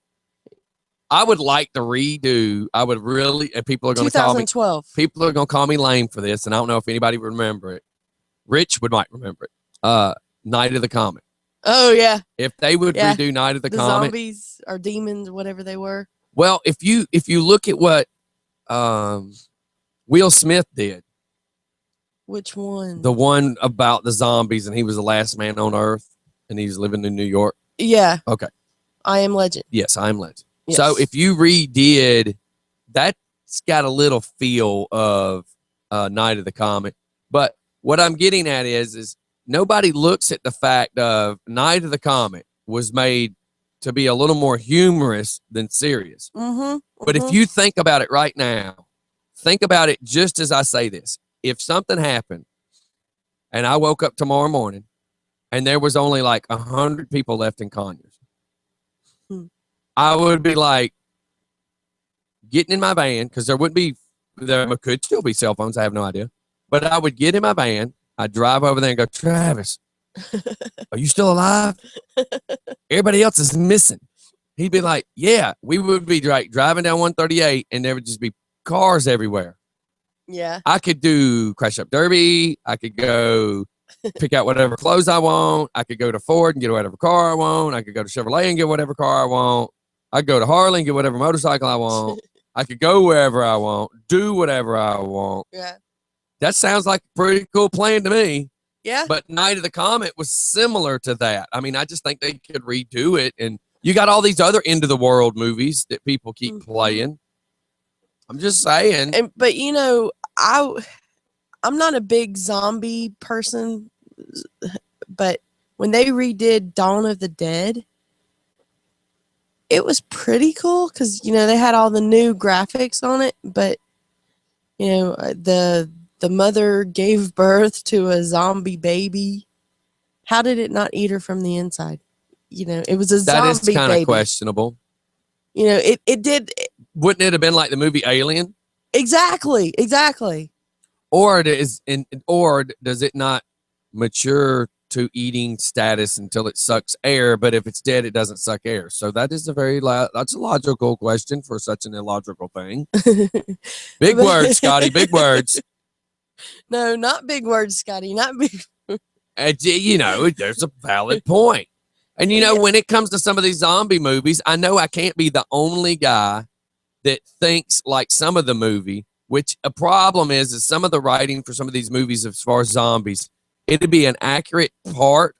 I would like to redo. I would really, and people are going to call me. 2012. People are going to call me lame for this, and I don't know if anybody would remember it. Rich might remember it. Night of the Comet. Oh yeah. If they would Yeah. redo Night of the The Comet, zombies or demons, whatever they were. well, if you look at what Will Smith did, Which one? the one about the zombies, and he was the last man on Earth, and he's living in New York. Yeah. Okay. I Am Legend. Yes, I'm Legend. Yes. So if you redid, that's got a little feel of Night of the Comet. But what I'm getting at is nobody looks at the fact of Night of the Comet was made to be a little more humorous than serious. Mm-hmm. But if you think about it right now, think about it just as I say this. If something happened and I woke up tomorrow morning and there was only like 100 people left in Conyers, I would be like getting in my van, because there could still be cell phones. I have no idea. But I would get in my van. I'd drive over there and go, Travis, are you still alive? Everybody else is missing. He'd be like, yeah. We would be driving down 138 and there would just be cars everywhere. Yeah. I could do Crash Up Derby. I could go pick out whatever clothes I want. I could go to Ford and get whatever car I want. I could go to Chevrolet and get whatever car I want. I could go to Harley and get whatever motorcycle I want. I could go wherever I want, do whatever I want. Yeah. That sounds like a pretty cool plan to me. Yeah. But Night of the Comet was similar to that. I mean, I just think they could redo it. And you got all these other end of the world movies that people keep playing. I'm just saying. But you know, I'm not a big zombie person, but when they redid Dawn of the Dead, it was pretty cool because, you know, they had all the new graphics on it, but, you know, the mother gave birth to a zombie baby. How did it not eat her from the inside? You know, it was a zombie baby. That is kind of questionable. You know, it did. Wouldn't it have been like the movie Alien? Exactly. Or does it not mature to eating status until it sucks air? But if it's dead, it doesn't suck air. So that is that's a logical question for such an illogical thing. Big words, Scotty. Big words. No, not big words, Scotty. Not big. You know, there's a valid point. And you know, when it comes to some of these zombie movies, I know I can't be the only guy that thinks like some of the movie. Which a problem is some of the writing for some of these movies as far as zombies, it'd be an accurate part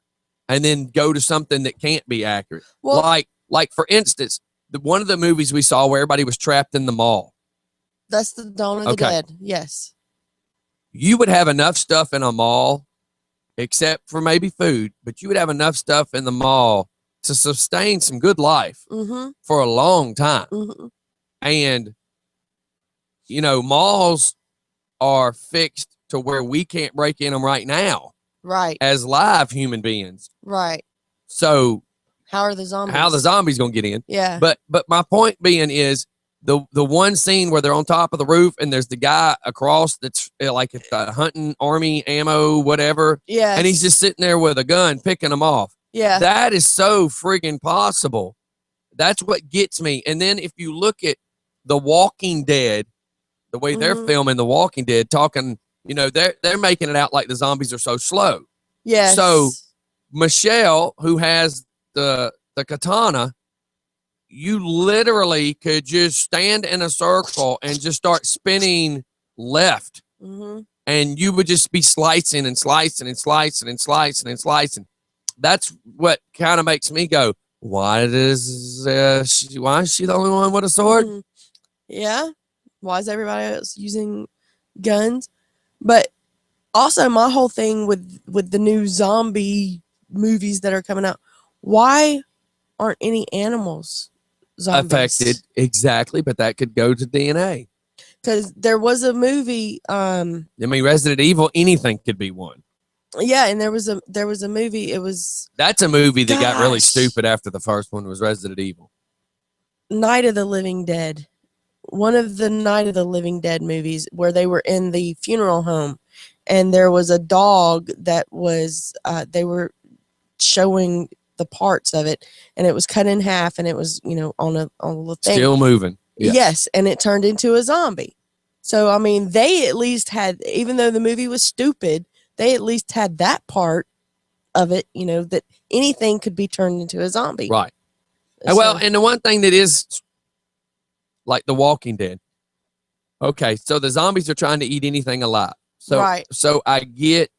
and then go to something that can't be accurate. Well, like for instance, one of the movies we saw where everybody was trapped in the mall. That's the Dawn of the Dead. Yes. You would have enough stuff in a mall, except for maybe food, but you would have enough stuff in the mall to sustain some good life for a long time. And you know, malls are fixed to where we can't break in them right now. Right. As live human beings. Right. So how are the zombies? How the zombies gonna get in? Yeah. But my point being is the one scene where they're on top of the roof and there's the guy across that's like hunting army ammo, whatever. Yeah. And he's just sitting there with a gun picking them off. Yeah. That is so friggin' possible. That's what gets me. And then if you look at The Walking Dead, the way they're filming The Walking Dead, talking, you know, they're making it out like the zombies are so slow. Yeah. So Michelle, who has the katana, you literally could just stand in a circle and just start spinning left. And you would just be slicing and slicing and slicing and slicing and slicing. That's what kind of makes me go, why is she the only one with a sword? Yeah. Why is everybody else using guns? But also my whole thing with the new zombie movies that are coming out, why aren't any animals zombies? Affected? Exactly, but that could go to DNA. Because there was a movie. I mean, Resident Evil, anything could be one. Yeah, and there was a movie. That's a movie that got really stupid after the first one was Resident Evil. Night of the Living Dead. One of the Night of the Living Dead movies where they were in the funeral home and there was a dog that was they were showing the parts of it and it was cut in half and it was, you know, on a thing. Still moving. Yes, and it turned into a zombie. So I mean, they at least had, even though the movie was stupid, they at least had that part of it, you know, that anything could be turned into a zombie. Right. So, Well, and the one thing that is like The Walking Dead. Okay, so the zombies are trying to eat anything alive. So, right. So I get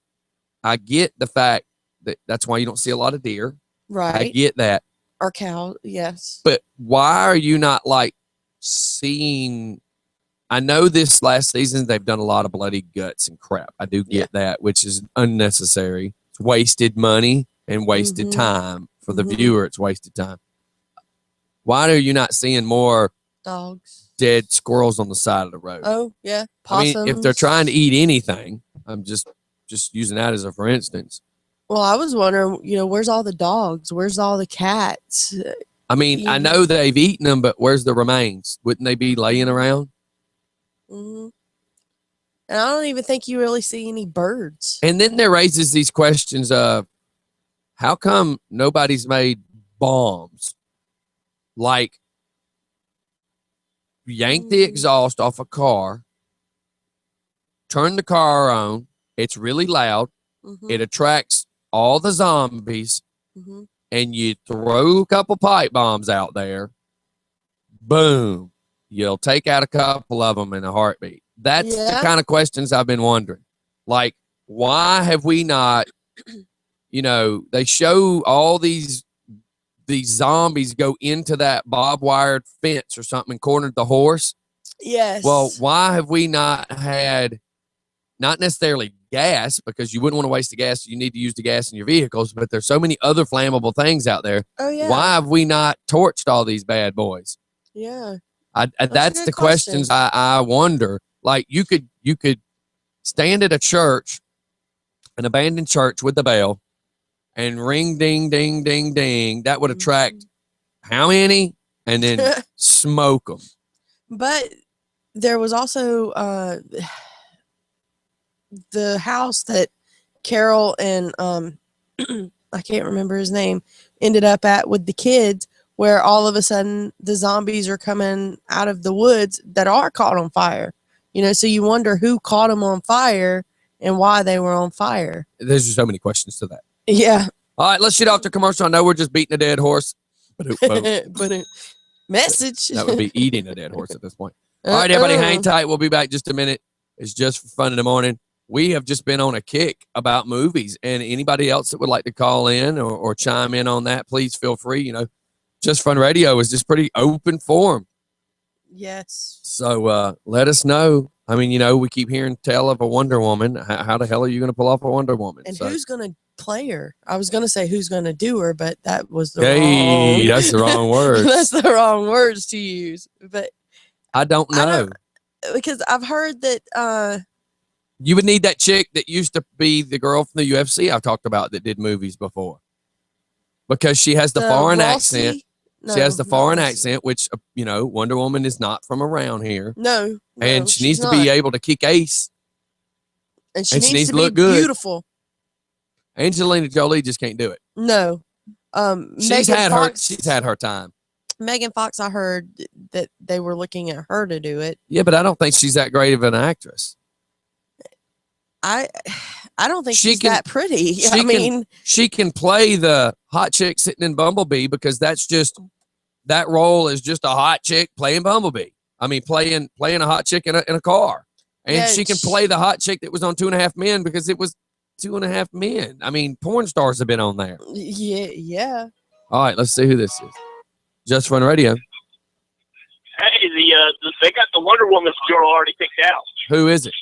the fact that that's why you don't see a lot of deer. Right. I get that. Or cow, yes. But why are you not like seeing? I know this last season they've done a lot of bloody guts and crap. I do get that, which is unnecessary. It's wasted money and wasted time for the viewer. It's wasted time. Why are you not seeing more dogs? dead squirrels on the side of the road. Oh yeah, I possums. mean, if they're trying to eat anything, I'm just using that as a for instance. Well, I was wondering, where's all the dogs? Where's all the cats? I mean, I know they've eaten them, but where's the remains? Wouldn't they be laying around? Mm-hmm. And I don't even think you really see any birds. And then there raises these questions of how come nobody's made bombs? Like, yank the exhaust off a car, turn the car on, it's really loud, it attracts all the zombies, and you throw a couple pipe bombs out there, boom, you'll take out a couple of them in a heartbeat. That's the kind of questions I've been wondering. Like, why have we not, they show all these zombies go into that barbed wire fence or something and cornered the horse. Yes. Well, why have we not had, not necessarily gas, because you wouldn't want to waste the gas. You need to use the gas in your vehicles, but there's so many other flammable things out there. Oh, yeah. Why have we not torched all these bad boys? Yeah. That's the questions I wonder. Like, you could stand at a church, an abandoned church with the bell, and ring, ding, ding, ding, ding. That would attract how many? And then smoke them. But there was also the house that Carol and I can't remember his name ended up at with the kids, where all of a sudden the zombies are coming out of the woods that are caught on fire. So you wonder who caught them on fire and why they were on fire. There's just so many questions to that. Yeah. All right, let's shoot off the commercial. I know we're just beating a dead horse. But message. That would be eating a dead horse at this point. All right, everybody, hang tight. We'll be back just a minute. It's just for fun in the morning. We have just been on a kick about movies, and anybody else that would like to call in or chime in on that, please feel free. Just Fun Radio is just pretty open forum. Yes. So let us know. I mean, we keep hearing tell of a Wonder Woman. How the hell are you going to pull off a Wonder Woman? And who's going to play her? I was going to say who's going to do her, but that was the wrong. That's the wrong words. That's the wrong words to use. But I don't know. Because I've heard that you would need that chick that used to be the girl from the UFC I've talked about that did movies before. Because she has the foreign accent. No, she has the foreign accent, which, Wonder Woman is not from around here. No. And she needs to be able to kick ace. And she needs to look good. Beautiful. Angelina Jolie just can't do it. No. She's had her time. Megan Fox, I heard that they were looking at her to do it. Yeah, but I don't think she's that great of an actress. I don't think she's that pretty. She can play the hot chick sitting in Bumblebee, because that role is just a hot chick playing Bumblebee. I mean, playing a hot chick in a car. And she can play the hot chick that was on 2.5 Men, because it was 2.5 Men. I mean, porn stars have been on there. Yeah. All right, let's see who this is. Just Fun Radio. Hey, they got the Wonder Woman girl already picked out. Who is it?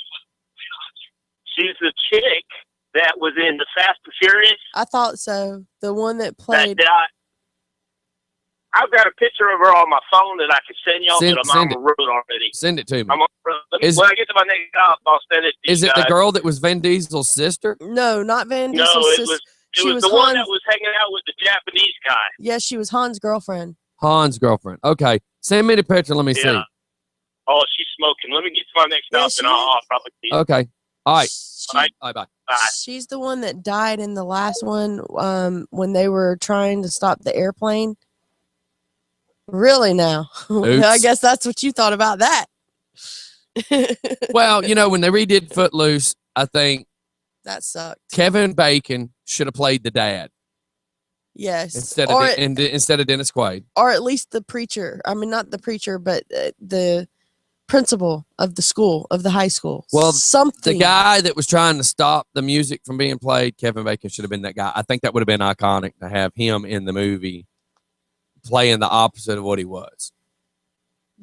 She's the chick that was in the Fast and Furious. I thought so. The one that played. I've got a picture of her on my phone that I can send y'all, but I'm on the road already. Send it to me. When I get to my next stop, I'll send it to you. Is it the girl that was Vin Diesel's sister? No, not Vin Diesel's sister. It was the one that was hanging out with the Japanese guy. Yeah, she was Han's girlfriend. Han's girlfriend. Okay. Send me the picture. Let me see. Oh, she's smoking. Let me get to my next stop, and I'll probably see you. Okay. All right. Bye. She's the one that died in the last one when they were trying to stop the airplane. Really now? I guess that's what you thought about that. Well, when they redid Footloose, I think that sucked. Kevin Bacon should have played the dad. Yes. Instead of Dennis Quaid. Or at least the preacher. I mean, not the preacher, but the principal of the school, of the high school. Well, something. The guy that was trying to stop the music from being played, Kevin Bacon should have been that guy. I think that would have been iconic to have him in the movie playing the opposite of what he was.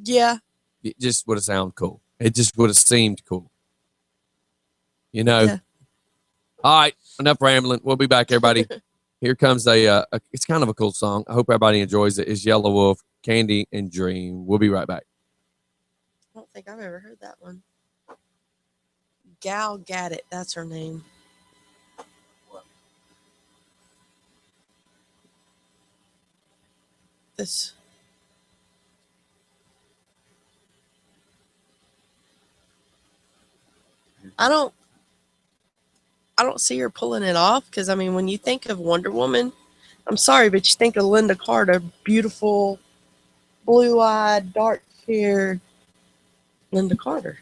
Yeah. It just would have sounded cool. It just would have seemed cool. Yeah. All right, enough rambling. We'll be back, everybody. Here comes it's kind of a cool song. I hope everybody enjoys it. It's Yellow Wolf, Candy and Dream. We'll be right back. don't think I've ever heard that one. Gal Gadot, that's her name. What? This. I don't see her pulling it off because I mean when you think of Wonder Woman, I'm sorry, but you think of Linda Carter, beautiful, blue-eyed, dark-haired Linda Carter.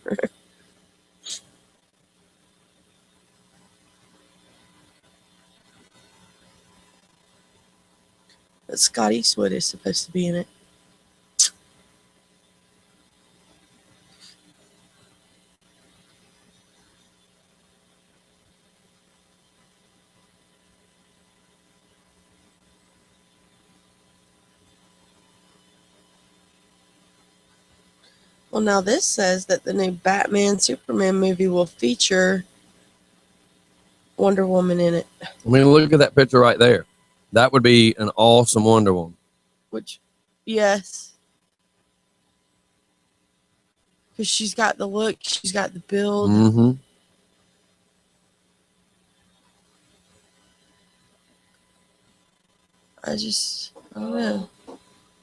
But Scott Eastwood is supposed to be in it. Well, now this says that the new Batman Superman movie will feature Wonder Woman in it. I mean, look at that picture right there. That would be an awesome Wonder Woman. Which, yes. Because she's got the look, she's got the build. Mm-hmm. I don't know.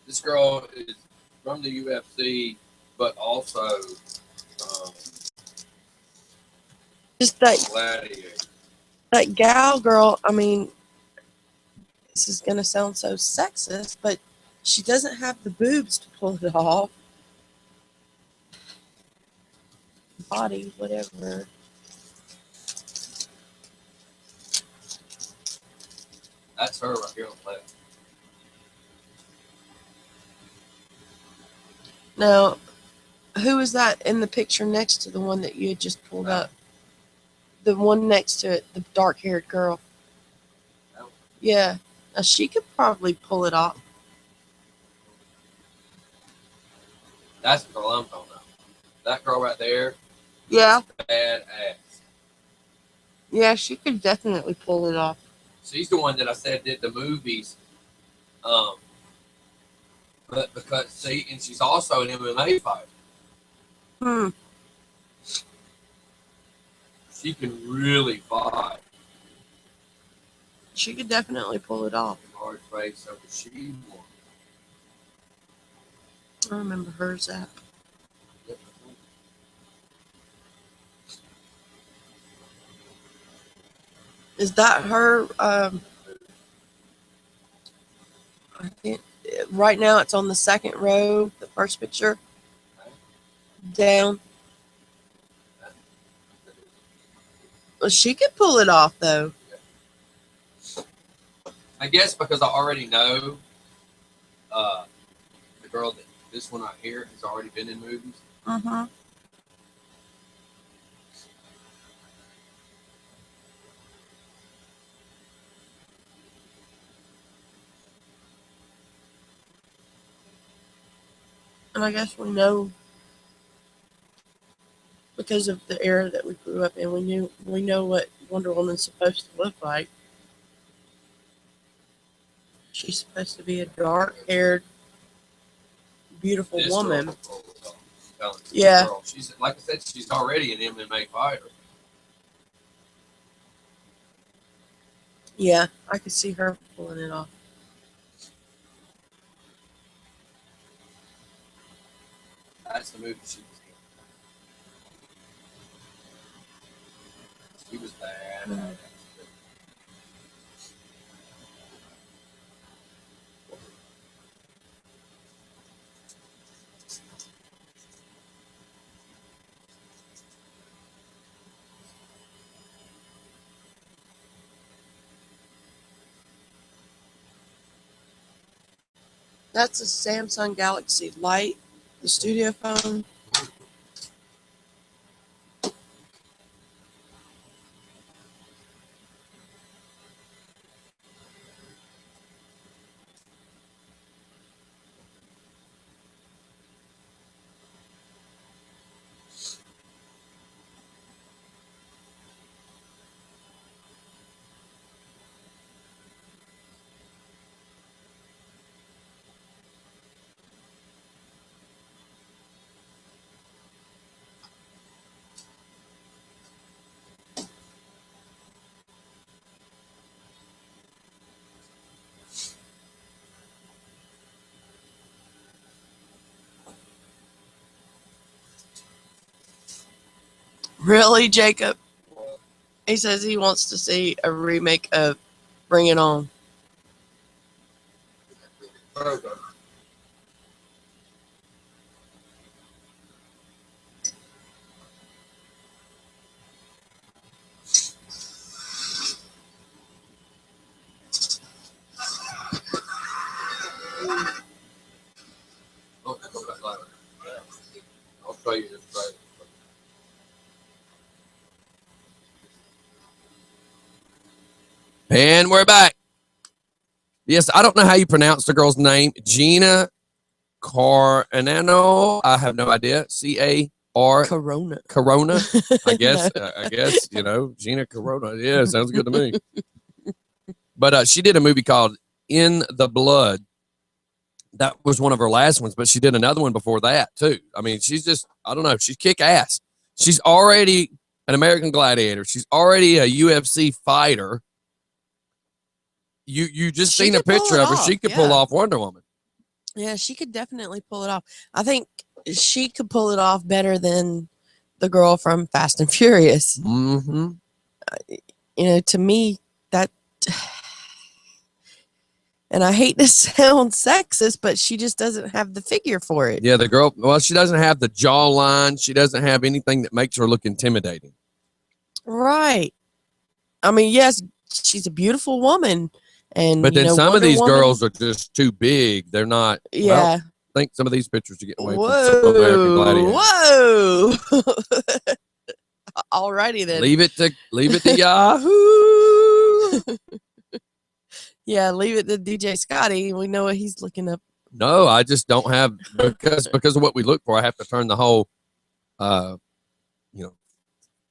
This girl is from the UFC, but also Just that gladiator. that gal girl, I mean, this is going to sound so sexist, but she doesn't have the boobs to pull it off. Body, whatever. That's her right here on the left. Now, who is that in the picture next to the one that you had just pulled up? The one next to it, the dark-haired girl. No. Yeah. Now, she could probably pull it off. That's the girl I'm talking about. That girl right there. Yeah. Badass. Yeah, she could definitely pull it off. She's the one that I said did the movies. But because and she's also an MMA fighter. She can really fight. She could definitely pull it off. Hard face over she won. I remember hers at. Is that her? I can't. Right now, it's on the second row, the first picture. Down. Well, she could pull it off, though. I guess because I already know the girl that this one right here has already been in movies. Mm-hmm. And I guess we know because of the era that we grew up in, we know what Wonder Woman's supposed to look like. She's supposed to be a dark-haired, beautiful woman. Yeah. Girl. She's like I said, she's already an MMA fighter. Yeah, I could see her pulling it off. That's the movie she was in. She was bad. Mm-hmm. That's a Samsung Galaxy Light, the studio phone. Really, Jacob? He says he wants to see a remake of Bring It On. I'll show you this right. And we're back. Yes, I don't know how you pronounce the girl's name. Gina Carano. I have no idea. C-A-R. Corona. Corona. I guess. No. I guess, Gina Corona. Yeah, sounds good to me. But she did a movie called In the Blood. That was one of her last ones, but she did another one before that, too. I mean, she's just, I don't know. She's kick ass. She's already an American Gladiator. She's already a UFC fighter. You just seen a picture of her. She could pull off Wonder Woman. Yeah, she could definitely pull it off. I think she could pull it off better than the girl from Fast and Furious. Mm-hmm. To me, that, and I hate to sound sexist, but she just doesn't have the figure for it. Yeah, the girl, well, she doesn't have the jawline. She doesn't have anything that makes her look intimidating. Right. I mean, yes, she's a beautiful woman. But then some of these girls are just too big. They're not. Yeah. Well, I think some of these pictures are getting away from some American Gladiators. Whoa. Alrighty then. Leave it to Yahoo. Yeah, leave it to DJ Scotty. We know what he's looking up. No, I just don't have because of what we look for. I have to turn the whole,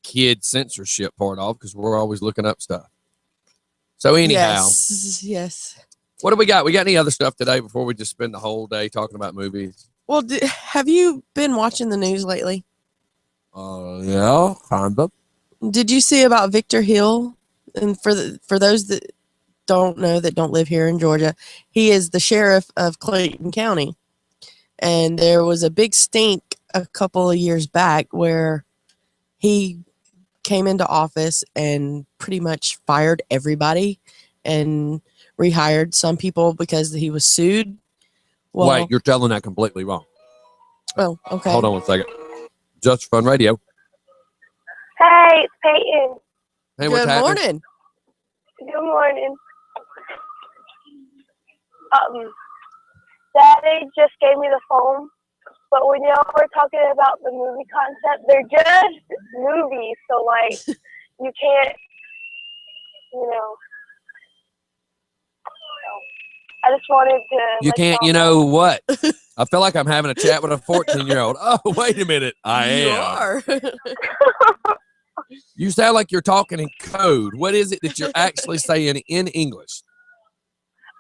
kid censorship part off because we're always looking up stuff. So anyhow, yes. What do we got? We got any other stuff today before we just spend the whole day talking about movies? Well, have you been watching the news lately? Yeah, kind of. Did you see about Victor Hill? And for those that don't know, that don't live here in Georgia, he is the sheriff of Clayton County. And there was a big stink a couple of years back where he came into office and pretty much fired everybody and rehired some people because he was sued. Well, wait, you're telling that completely wrong. Oh, okay. Hold on 1 second. Just Fun Radio. Hey, it's Peyton. Hey, what's happening? Morning. Good morning. Daddy just gave me the phone, but when y'all were talking about the movie concept, they're just movies, so like you can't, I just wanted to. You can't, what? I feel like I'm having a chat with a 14-year-old. Oh, wait a minute. I am. You are. You sound like you're talking in code. What is it that you're actually saying in English?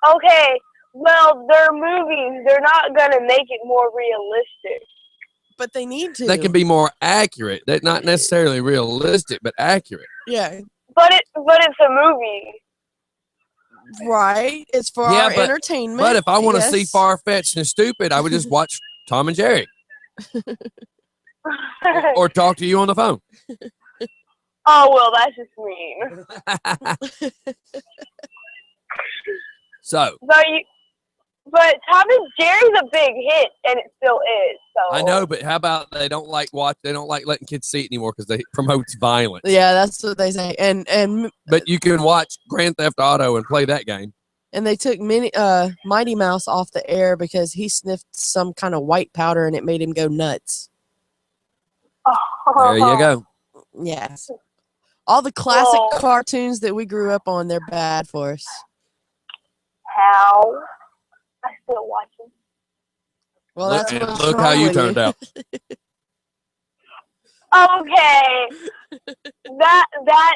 Okay, well, they're movies. They're not going to make it more realistic. But they need to. They can be more accurate. They're not necessarily realistic, but accurate. Yeah. But it's a movie. Right. It's for our entertainment. But if I want to see far-fetched and stupid, I would just watch Tom and Jerry. or talk to you on the phone. Oh, well, that's just mean. But Tom and Jerry's a big hit, and it still is. So I know, but how about they don't like letting kids see it anymore because they promotes violence. Yeah, that's what they say. But you can watch Grand Theft Auto and play that game. And they took Mighty Mouse off the air because he sniffed some kind of white powder and it made him go nuts. There you go. Yes. All the classic cartoons that we grew up on, they're bad for us. How? I still watch them. Well, look how you turned out. Okay. That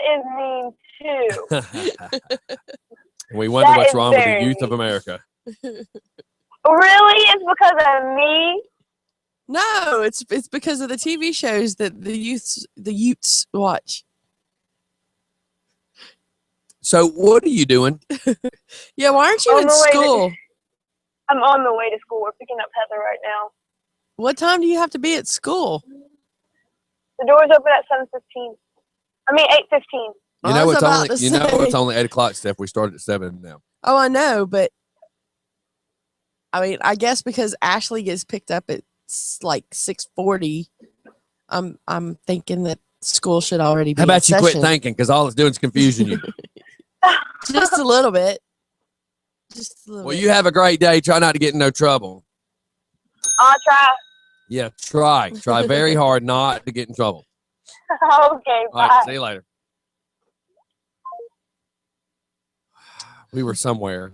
is mean too. We wonder what's wrong with the youth of America. Really? It's because of me? No, it's because of the TV shows that the youths watch. So what are you doing? Yeah, why aren't you in school? I'm on the way to school. We're picking up Heather right now. What time do you have to be at school? The doors open at 7:15. I mean 8:15. You know it's only 8 o'clock, Steph. We started at 7 now. Oh, I know, but I mean, I guess because Ashley gets picked up at like 6:40, I'm thinking that school should already be. How about in you quit session. thinking? Because all it's doing is confusing you. Just a little bit. Just a little Well, bit. you have a great day. Try not to get in no trouble. I'll try. Yeah, try. Try very hard not to get in trouble. Okay, All bye. right, see you later. We were somewhere.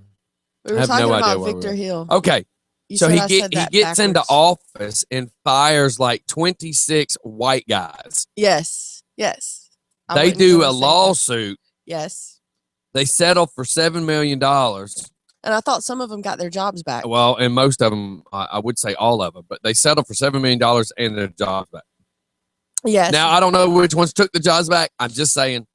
We I were have talking no idea about where we Victor were. Hill. Okay, You so said he I said that gets into backwards. office and fires like 26 white guys. Yes. I They wasn't do gonna a say that. lawsuit. Yes. They settled for $7 million. And I thought some of them got their jobs back. Well, and most of them, I would say all of them, but they settled for $7 million and their jobs back. Yes. Now, I don't know which ones took the jobs back. I'm just saying,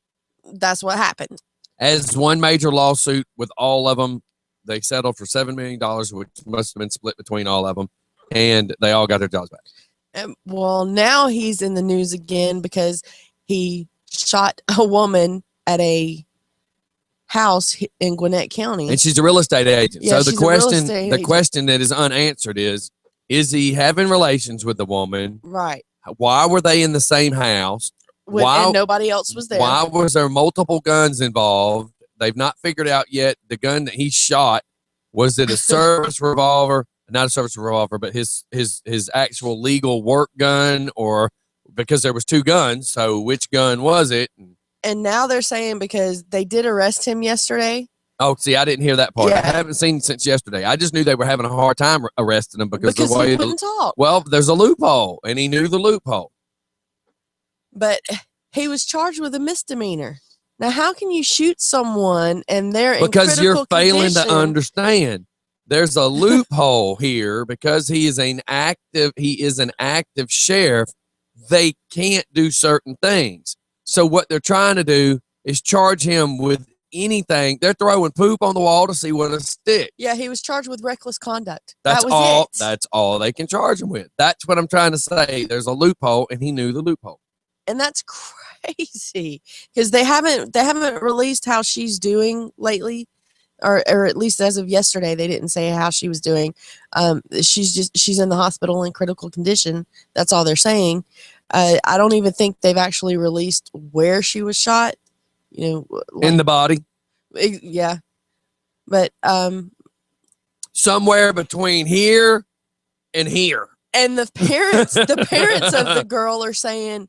That's what happened. as one major lawsuit with all of them, they settled for $7 million, which must have been split between all of them, and they all got their jobs back. Well, now he's in the news again because he shot a woman at a house in Gwinnett County. And she's a real estate agent. Yeah, So the she's a real estate question, agent. that is unanswered is he having relations with the woman? Right. Why were they in the same house? And nobody else was there. Why was there multiple guns involved? They've not figured out yet the gun that he shot. Was it a service revolver? Not a service revolver, but his actual legal work gun, or because there was two guns, so which gun was it? And now they're saying because they did arrest him yesterday. Oh, see, I didn't hear that part. I Yeah. haven't seen since yesterday. I just knew they were having a hard time arresting him because the way he couldn't talk. well, there's a loophole, and he knew the loophole. But he was charged with a misdemeanor. Now, how can you shoot someone and they're in Because you're critical failing to condition? understand. There's a loophole here because he is an active sheriff. They can't do certain things. So what they're trying to do is charge him with anything. They're throwing poop on the wall to see what'll stick. Yeah, he was charged with reckless conduct. That's that was all. it. That's all they can charge him with. That's what I'm trying to say. There's a loophole, and he knew the loophole. And that's crazy because they haven't released how she's doing lately, or at least as of yesterday, they didn't say how she was doing. She's in the hospital in critical condition. That's all they're saying. I don't even think they've actually released where she was shot. You know, In the body, yeah, but somewhere between here and here. and the parents of the girl are saying,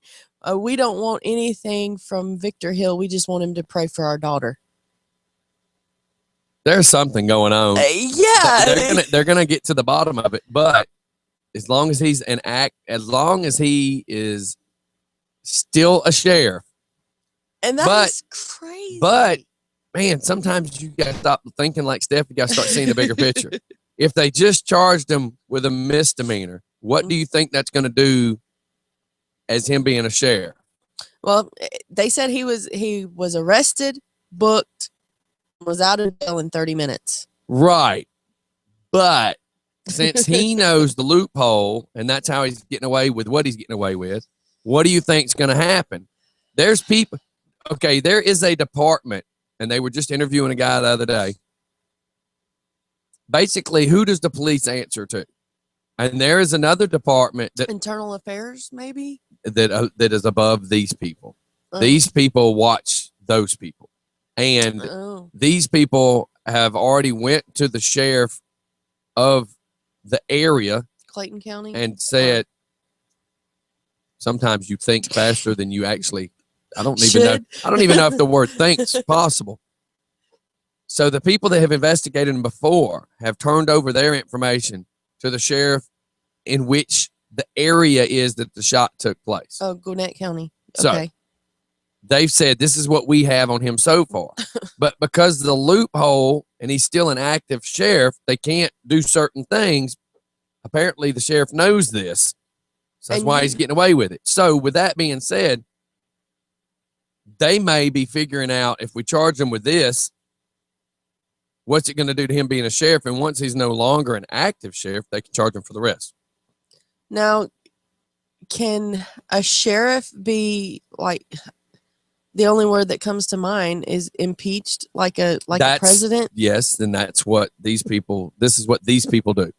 we don't want anything from Victor Hill. We just want him to pray for our daughter. There's something going on. Yeah. They're gonna get to the bottom of it. But as long as as long as he is still a sheriff. And that's crazy. But man, sometimes you gotta stop thinking like Steph. You gotta start seeing the bigger picture. If they just charged him with a misdemeanor, what do you think that's gonna do as him being a sheriff? Well, they said he was arrested, booked, was out of jail in 30 minutes. Right. But since he knows the loophole and that's how he's getting away with what he's getting away with, what do you think's going to happen? There's people. Okay, there is a department, and they were just interviewing a guy the other day. Basically, who does the police answer to? And there is another department that Internal Affairs, maybe? that is above these people. Oh. These people watch those people. And Oh. these people have already went to the sheriff of the area Clayton County? and said, sometimes you think faster than you actually, I don't even know if the word think's possible. So the people that have investigated him before have turned over their information to the sheriff in which the area is that the shot took place. Oh, Gwinnett County. So, Okay. they've said this is what we have on him so far. But because of the loophole and he's still an active sheriff, they can't do certain things. Apparently the sheriff knows this. So that's And why he's getting away with it. So with that being said, they may be figuring out if we charge him with this, what's it going to do to him being a sheriff? And once he's no longer an active sheriff, they can charge him for the rest. Now, can a sheriff be like, the only word that comes to mind is impeached like a president? Yes, then that's what these people, this is what these people do.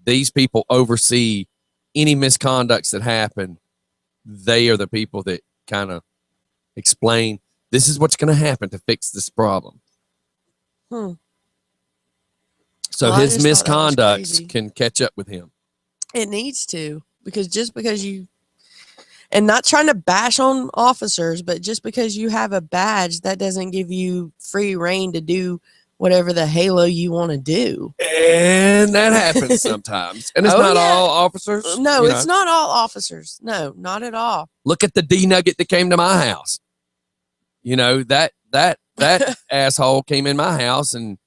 These people oversee any misconducts that happen. They are the people that kind of explain, this is what's going to happen to fix this problem. So his misconducts can catch up with him. It needs to, because just because you, and not trying to bash on officers, but just because you have a badge, that doesn't give you free reign to do whatever the halo you want to do. And that happens sometimes. And it's not all officers. No, it's not all officers. No, not at all. Look at the D-nugget that came to my house. You know, that asshole came in my house and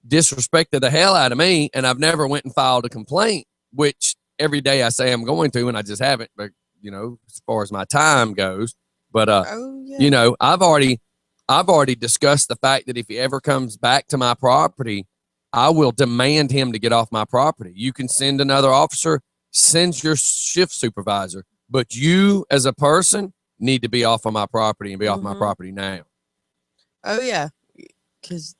disrespected the hell out of me, and I've never went and filed a complaint, which every day I say I'm going to, and I just haven't, but you know, as far as my time goes. But you know, I've already discussed the fact that if he ever comes back to my property, I will demand him to get off my property. You can send another officer, send your shift supervisor, but you as a person need to be off of my property and be off my property now. Oh yeah, because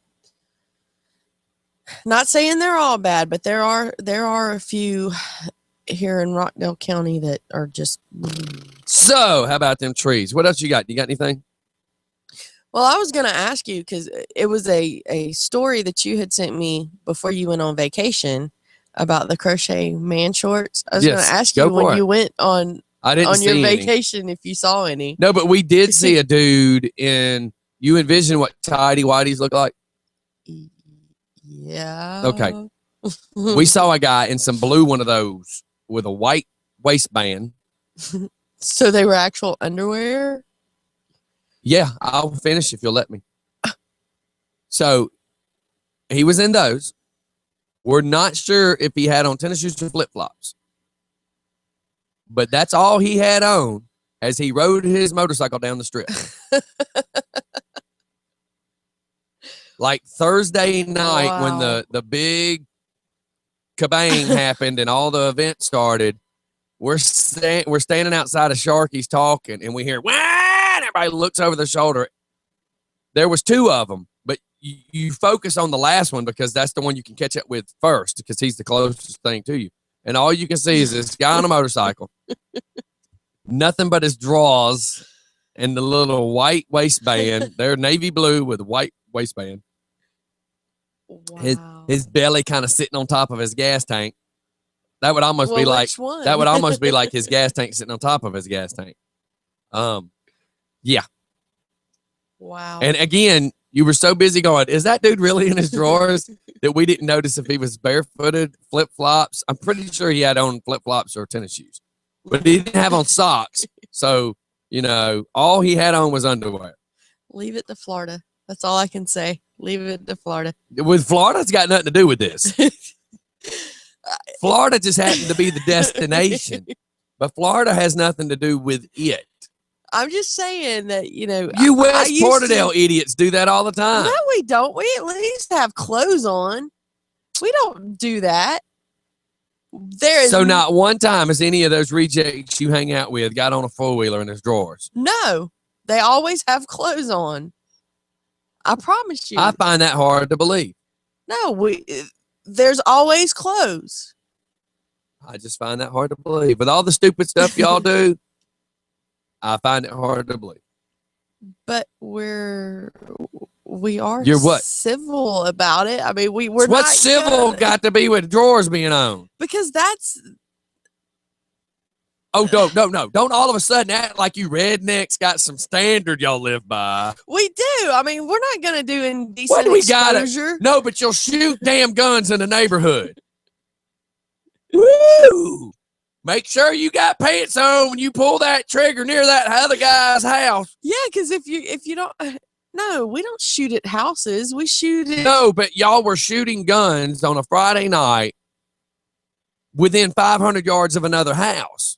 not saying they're all bad, but there are a few here in Rockdale County that are just. So how about them trees? What else you got? You got anything? Well, I was going to ask you, because it was a story that you had sent me before you went on vacation about the crochet man shorts. I was going to ask you when you went on your vacation if you saw any. No, but we did see a dude in. You envision what tidy whities look like? Yeah. Okay. We saw a guy in some blue one of those with a white waistband. So they were actual underwear? Yeah, I'll finish if you'll let me. So he was in those. We're not sure if he had on tennis shoes or flip-flops. But that's all he had on as he rode his motorcycle down the strip. Like Thursday night when the big kabang happened and all the events started, we're standing outside of Sharky's talking, and we hear, "Wah!" And everybody looks over their shoulder. There was two of them, but you focus on the last one because that's the one you can catch up with first because he's the closest thing to you. And all you can see is this guy on a motorcycle, nothing but his drawers and the little white waistband. They're navy blue with a white waistband. Wow. His belly kind of sitting on top of his gas tank. That would almost be like that would almost be like his gas tank sitting on top of his gas tank. Yeah. Wow. And again, you were so busy going, is that dude really in his drawers that we didn't notice if he was barefooted, flip-flops. I'm pretty sure he had on flip-flops or tennis shoes, but he didn't have on socks. So, you know, all he had on was underwear. Leave it to Florida. That's all I can say. Leave it to Florida. With Florida, it's got nothing to do with this. Florida just happened to be the destination, but Florida has nothing to do with it. I'm just saying that, you know. You West Porterdale idiots do that all the time. No, we don't. We at least have clothes on. We don't do that. So not one time has any of those rejects you hang out with got on a four-wheeler in his drawers? No. They always have clothes on. I promise you. I find that hard to believe. No, there's always clothes. I just find that hard to believe. With all the stupid stuff y'all do, I find it hard to believe. But we are You're what? Civil about it. I mean, we're what's not civil got to be with drawers being on? Because that's. Oh, no. Don't all of a sudden act like you rednecks got some standard y'all live by. We do. I mean, we're not going to do indecent exposure. No, but you'll shoot damn guns in the neighborhood. Woo! Make sure you got pants on when you pull that trigger near that other guy's house. Yeah, because if you don't, no, we don't shoot at houses. We shoot at. No, but y'all were shooting guns on a Friday night within 500 yards of another house.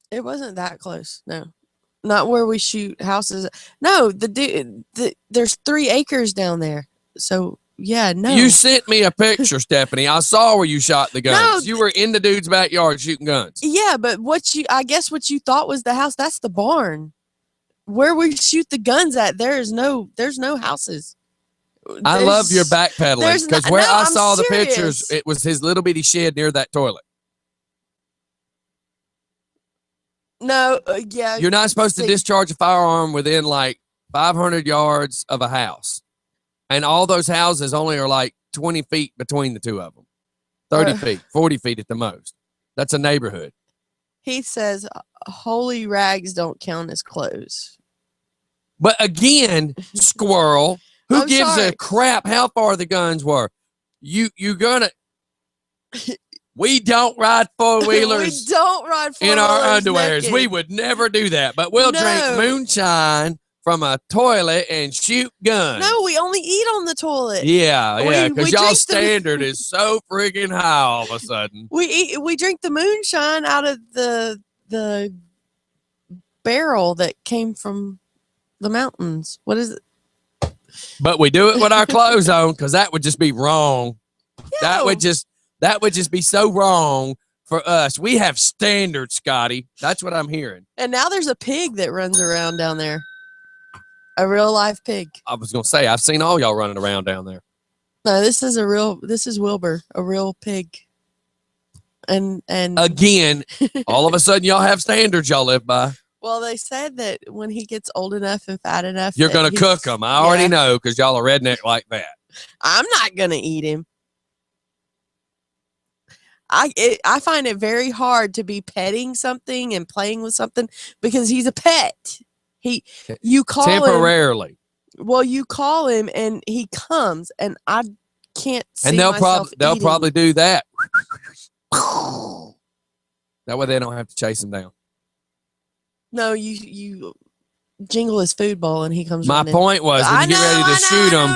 It wasn't that close. No, not where we shoot houses. No, there's 3 acres down there. So Yeah, no. You sent me a picture, Stephanie. I saw where you shot the guns. No. You were in the dude's backyard shooting guns. Yeah, but I guess what you thought was the house, that's the barn. Where we shoot the guns at, there's no houses. I love your backpedaling because where I saw the serious. pictures, it was his little bitty shed near that toilet. No, yeah. You're not supposed to discharge a firearm within like 500 yards of a house. And all those houses only are like 20 feet between the two of them. 30 feet, 40 feet at the most. That's a neighborhood. He says holy rags don't count as clothes. But again, squirrel, who I'm gives sorry. a crap how far the guns were? You gonna... We don't ride four-wheelers We don't ride in our four-wheelers underwears. naked. We would never do that. But we'll drink No. moonshine from a toilet and shoot guns. No, we only eat on the toilet. Yeah, We because drink y'all the- standard is so friggin' high all of a sudden. We drink the moonshine out of the barrel that came from the mountains. What is it? But we do it with our clothes on because that would just be wrong. That No. would just be so wrong for us. We have standards, Scotty. That's what I'm hearing. And now there's a pig that runs around down there. A real live pig. I was gonna say I've seen all y'all running around down there. No, this is Wilbur, a real pig. And Again, all of a sudden y'all have standards y'all live by. well, they said that when he gets old enough and fat enough, You're that gonna he's- cook them. I already yeah. know because y'all are redneck like that. I'm not gonna eat him. I find it very hard to be petting something and playing with something because he's a pet. You call him. Temporarily. Well, you call him and he comes, and I can't see And they'll myself eating. probably do that. That way they don't have to chase him down. No, you jingle his food bowl and he comes. My running. point was when you get ready to shoot him,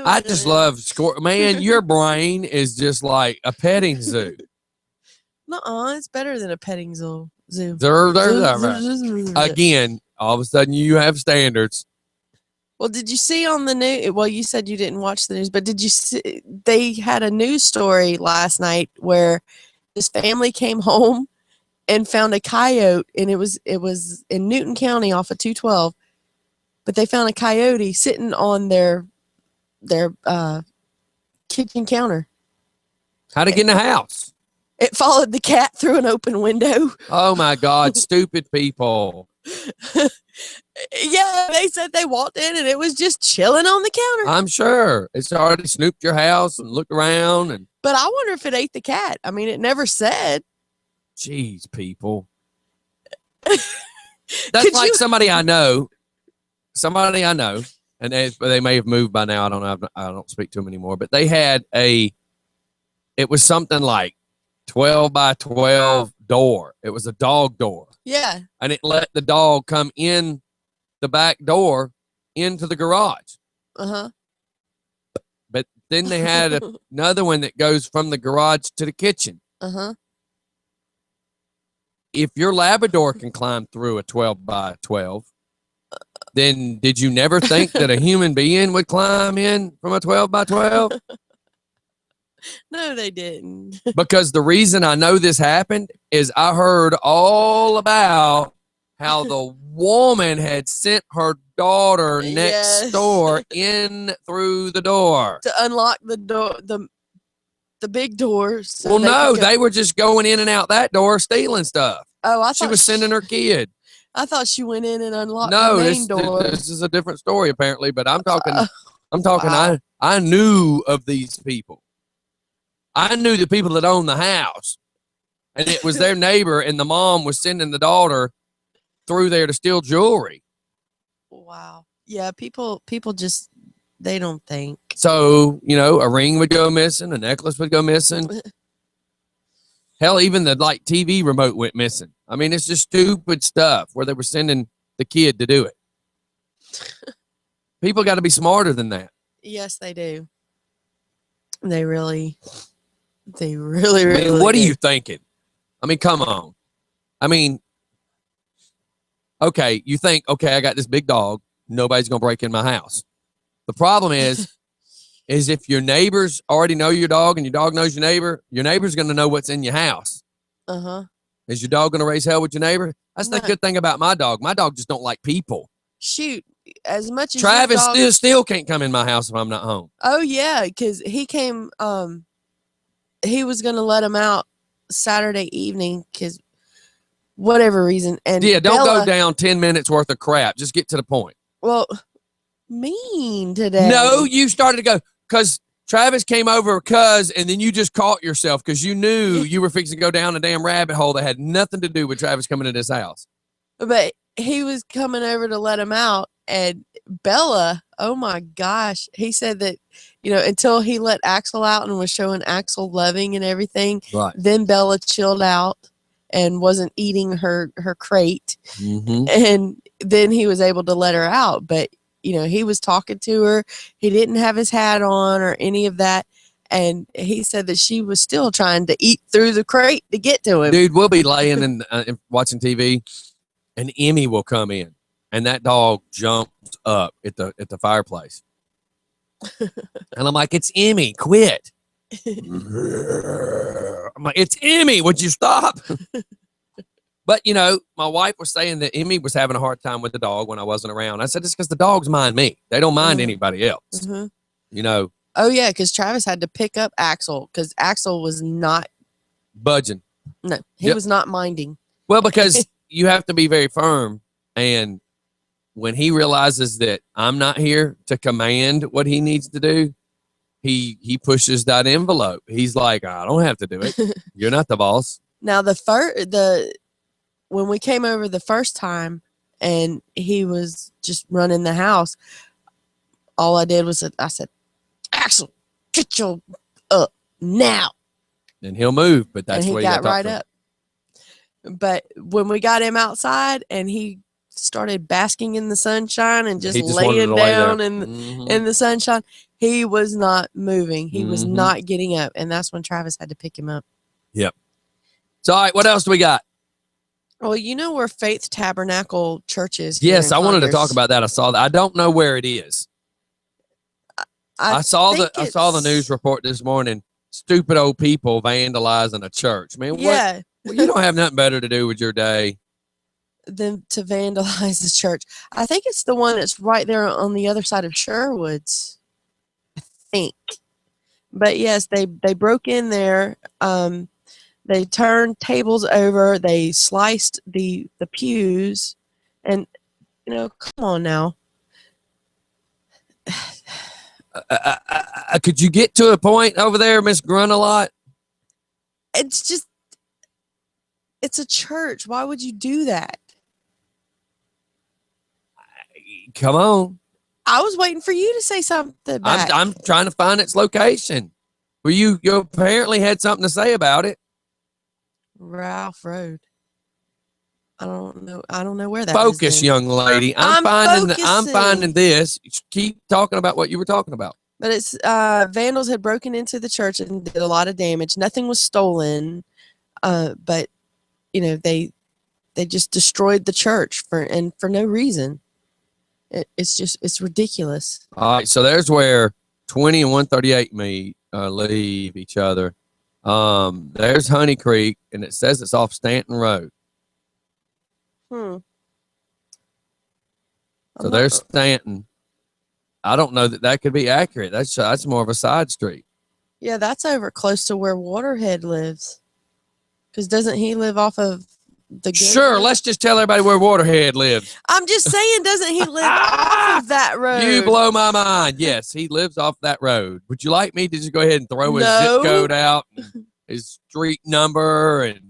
I just know. love score. Man, your brain is just like a petting zoo. Nuh-uh, it's better than a petting zoo. Again, all of a sudden you have standards. Well, did you see on the news? Well, you said you didn't watch the news, but did you see? They had a news story last night where this family came home and found a coyote, and it was in Newton County off of 212. But they found a coyote sitting on their kitchen counter. How'd it get in the house? It followed the cat through an open window. Oh my God, stupid people. Yeah, they said they walked in and it was just chilling on the counter. I'm sure it's already snooped your house and looked around and But I wonder if it ate the cat. I mean, it never said. geez, people. Could That's like you- somebody I know, and they may have moved by now. I don't know. I don't speak to them anymore. But they had it was something like 12 by 12 door. It was a dog door. Yeah. And it let the dog come in the back door into the garage. Uh-huh. But then they had another one that goes from the garage to the kitchen. Uh-huh. If your Labrador can climb through a 12 by 12, then did you never think that a human being would climb in from a 12 by 12? No, they didn't. Because the reason I know this happened is I heard all about how the woman had sent her daughter next Yes. door in through the door. To unlock the door, the big door. So Well, no, could go- they were just going in and out that door stealing stuff. Oh, I She thought was sending her kid. I thought she went in and unlocked No, the this, main door. this is a different story apparently, but I'm talking. Wow. I knew of these people. I knew the people that owned the house, and it was their neighbor, and the mom was sending the daughter through there to steal jewelry. Wow. Yeah, people just they don't think. So, a ring would go missing, a necklace would go missing. Hell, even the TV remote went missing. I mean, it's just stupid stuff where they were sending the kid to do it. People got to be smarter than that. Yes, they do. They really really I mean, what do. are you thinking? I mean, come on. I mean, okay, you think, okay, I got this big dog. Nobody's going to break in my house. The problem is is if your neighbors already know your dog and your dog knows your neighbor's going to know what's in your house. Uh-huh. Is your dog going to raise hell with your neighbor? That's the No. good thing about my dog. My dog just don't like people. Shoot, as much as Travis your dog, still can't come in my house if I'm not home. oh yeah, because he came. He was gonna let him out Saturday evening because whatever reason. And Yeah, don't Bella, go down 10 minutes worth of crap. Just get to the point. Well, mean today. No, you started to go because Travis came over and then you just caught yourself because you knew you were fixing to go down a damn rabbit hole that had nothing to do with Travis coming to this house. But he was coming over to let him out, and Bella, oh my gosh, he said that, until he let Axel out and was showing Axel loving and everything, Right. then Bella chilled out and wasn't eating her crate, and then he was able to let her out. But he was talking to her. He didn't have his hat on or any of that. And he said that she was still trying to eat through the crate to get to him. Dude, we'll be laying and watching TV, and Emmy will come in, and that dog jumps up at the fireplace. And I'm like, it's Emmy, quit. I'm like, it's Emmy, would you stop? But, my wife was saying that Emmy was having a hard time with the dog when I wasn't around. I said, it's because the dogs mind me. They don't mind anybody else. Oh, yeah, because Travis had to pick up Axel because Axel was not budging. No, he was not minding. Well, because you have to be very firm. And when he realizes that I'm not here to command what he needs to do, he pushes that envelope. He's like, I don't have to do it. You're not the boss. Now, when we came over the first time and he was just running the house, all I did was I said, Axel, get your up now. And he'll move, but that's and where he you got right up. But when we got him outside and he started basking in the sunshine and just laying down in the sunshine, he was not moving. He was not getting up. And that's when Travis had to pick him up. Yep. So, all right, what else do we got? Well, where Faith Tabernacle Church is. Yes, I wanted to talk about that. I saw that. I don't know where it is. I saw the news report this morning. Stupid old people vandalizing a church. Man, yeah. Well, you don't have nothing better to do with your day than to vandalize the church. I think it's the one that's right there on the other side of Sherwood's. I think. But yes, they broke in there. They turned tables over. They sliced the pews, and come on now. Could you get to a point over there, Miss Grunalot? It's a church. Why would you do that? Come on. I was waiting for you to say something back. I'm trying to find its location. Well, you apparently had something to say about it. Ralph Road. I don't know where that Focus, is. Young lady. I'm finding this. Keep talking about what you were talking about. But it's vandals had broken into the church and did a lot of damage. Nothing was stolen, but they just destroyed the church for no reason. It's ridiculous. All right, so there's where 20 and 138 leave each other. There's Honey Creek, and it says it's off Stanton Road. So there's Stanton. I don't know that could be accurate. That's more of a side street. Yeah, that's over close to where Waterhead lives. Because doesn't he live off of the? Sure, let's just tell everybody where Waterhead lives. I'm just saying, doesn't he live off of that road? You blow my mind. Yes, he lives off that road. Would you like me to just go ahead and throw his zip code out, and his street number, and?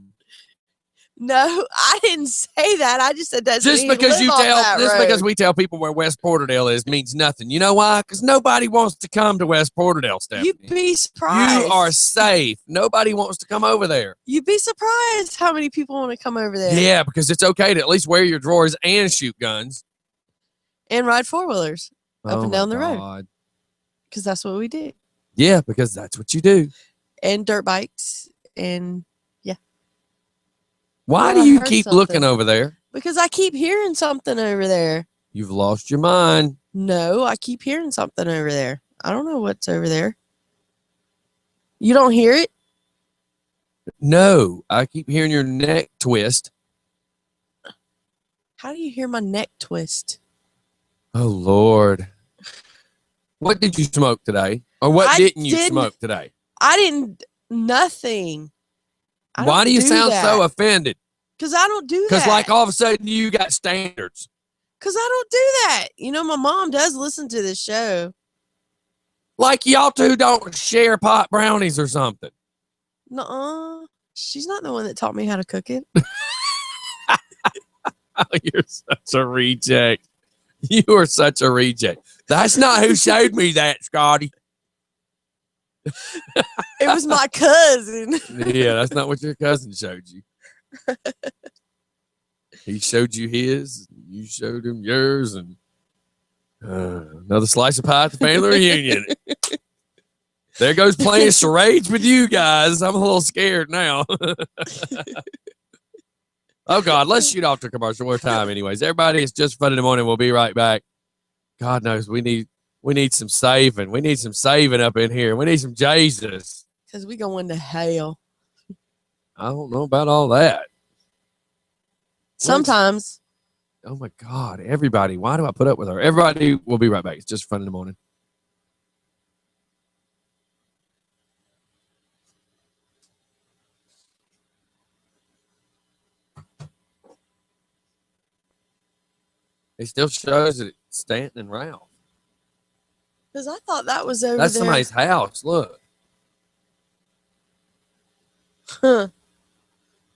No, I didn't say that. I just said that. Just because we tell people where West Porterdale is means nothing. You know why? Because nobody wants to come to West Porterdale, Stephanie. You'd be surprised. You are safe. Nobody wants to come over there. You'd be surprised how many people want to come over there. Yeah, because it's okay to at least wear your drawers and shoot guns. And ride four-wheelers up and down the road. Because that's what we do. Yeah, because that's what you do. And dirt bikes and... Why do you keep looking over there? Because I keep hearing something over there. You've lost your mind. No, I keep hearing something over there. I don't know what's over there. You don't hear it? No, I keep hearing your neck twist. How do you hear my neck twist? Oh, Lord. What did you smoke today? Or what didn't you smoke today? I didn't, nothing. Why do you sound so offended? Because I don't do that. Because like all of a sudden you got standards. Because I don't do that. You know, my mom does listen to this show. Like y'all two don't share pot brownies or something. Nuh-uh. She's not the one that taught me how to cook it. Oh, you're such a reject. You are such a reject. That's not who showed me that, Scotty. It was my cousin. Yeah, that's not what your cousin showed you. He showed you his, you showed him yours, and another slice of pie at the family reunion. There goes playing charades with you guys. I'm a little scared now. Oh, God, let's shoot off to commercial. More time, anyways. Everybody, it's Just Fun in the Morning. We'll be right back. God knows we need some saving. We need some saving up in here. We need some Jesus. Because we going to hell. I don't know about all that. Sometimes. Oh, my God. Everybody, why do I put up with her? Everybody, we'll be right back. It's Just Fun in the Morning. It still shows that it's Stanton and Ralph. Because I thought that was over That's there. somebody's house. Look. Huh.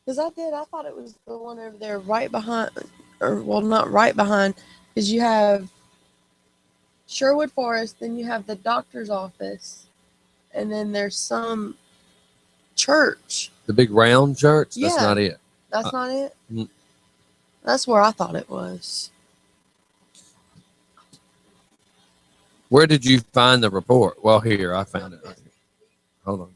Because I thought it was the one over there right behind, or well, not right behind, because you have Sherwood Forest, then you have the doctor's office, and then there's some church. The big round church? Yeah. That's not it. That's not it? Mm. That's where I thought it was. Where did you find the report? Well, here, I found it. Right here. Hold on.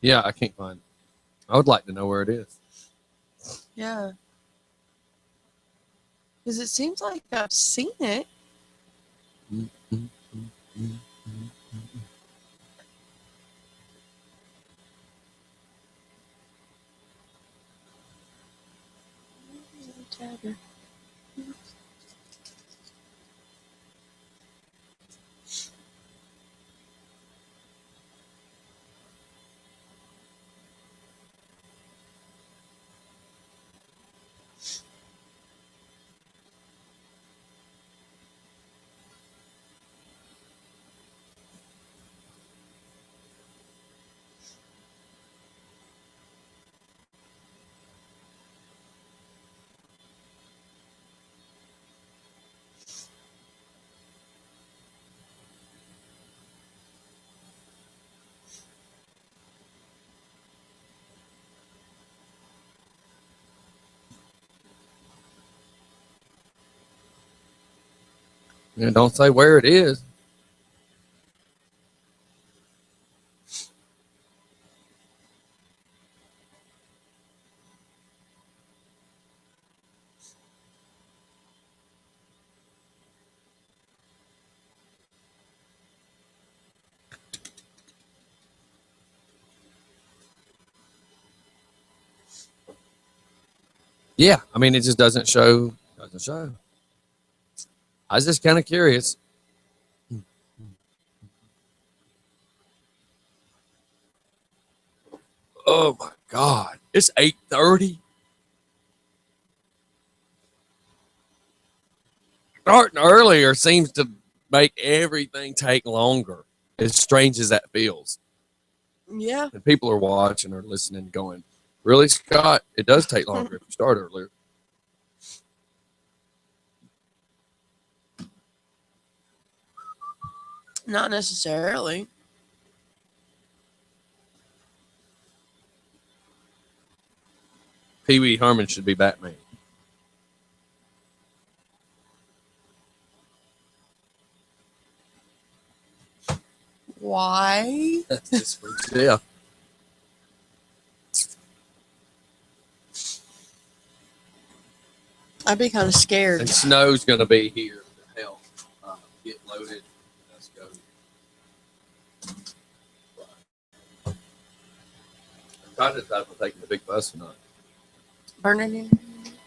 Yeah, I can't find it. I would like to know where it is. Yeah. Because it seems like I've seen it. Yeah, don't say where it is. Yeah, I mean, it just doesn't show. Doesn't show. I was just kind of curious. Oh my God! It's 8:30. Starting earlier seems to make everything take longer. As strange as that feels. Yeah. And people are watching or listening, going, "Really, Scott? It does take longer if you start earlier." Not necessarily. Pee Wee Herman should be Batman. Why? That's just yeah. I'd be kind of scared. And snow's going to be here to help get loaded. Let's go. I'm trying to decide if I'm taking the big bus or not, Burning.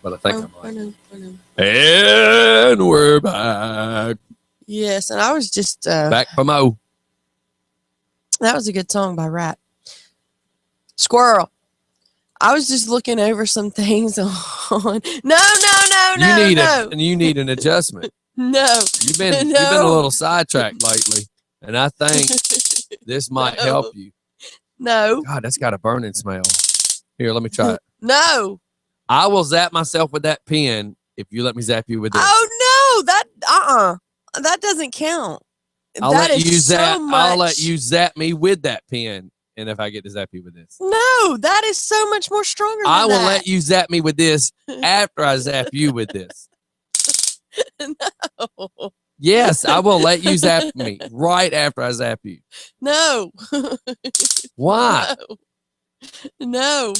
but I think Oh, I I might. know. And we're back. Yes, and I was just Back from O. that was a good song by Rat. Squirrel. I was just looking over some things on. You need an adjustment. No. You've been a No. little sidetracked lately, and I think this might No. help you. No. God, that's got a burning smell. Here, let me try it. No. I will zap myself with that pen if you let me zap you with this. Oh no. That doesn't count. I'll That let is you so zap. much. I'll let you zap me with that pen, and if I get to zap you with this, No, that is so much more stronger than I will that. let you zap me with this after I zap you with this. No. Yes, I will let you zap me right after I zap you. No. Why? No.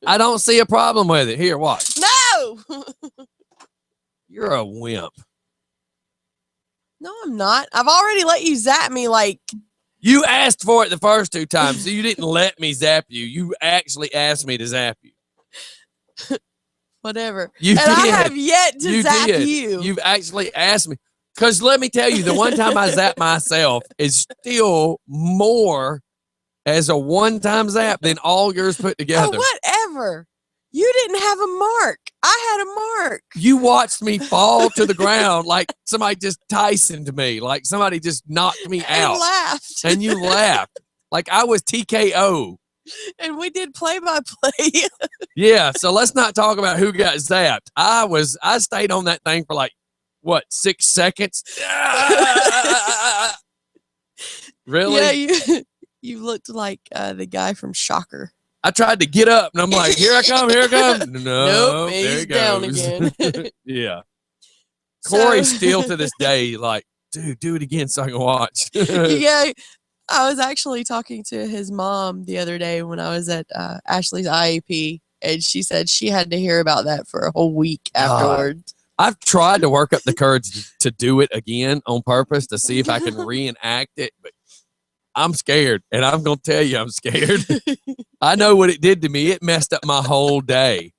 I don't see a problem with it. Here, watch. No. You're a wimp. No, I'm not. I've already let you zap me like You asked for it the first two times, so you didn't let me zap you. You actually asked me to zap you. whatever. You And I did. have yet to You zap did. you. You've actually asked me. Because let me tell you, the one time I zap myself is still more as a one-time zap than all yours put together. Oh, whatever. You didn't have a mark. I had a mark. You watched me fall to the ground like somebody just Tysoned me, like somebody just knocked me And out. laughed. And you laughed. Like I was TKO. And we did play by play. Yeah, so let's not talk about who got zapped. I stayed on that thing for like, what, 6 seconds? Really? Yeah, you looked like the guy from Shocker. I tried to get up and I'm like, here I come, here I come. No, Nope, there he's he down goes. again. Yeah. So- Corey still to this day, like, dude, do it again so I can watch. Yeah, I was actually talking to his mom the other day when I was at Ashley's IEP, and she said she had to hear about that for a whole week afterwards. I've tried to work up the courage to do it again on purpose to see if I can reenact it, but I'm scared, and I'm going to tell you I'm scared. I know what it did to me. It messed up my whole day.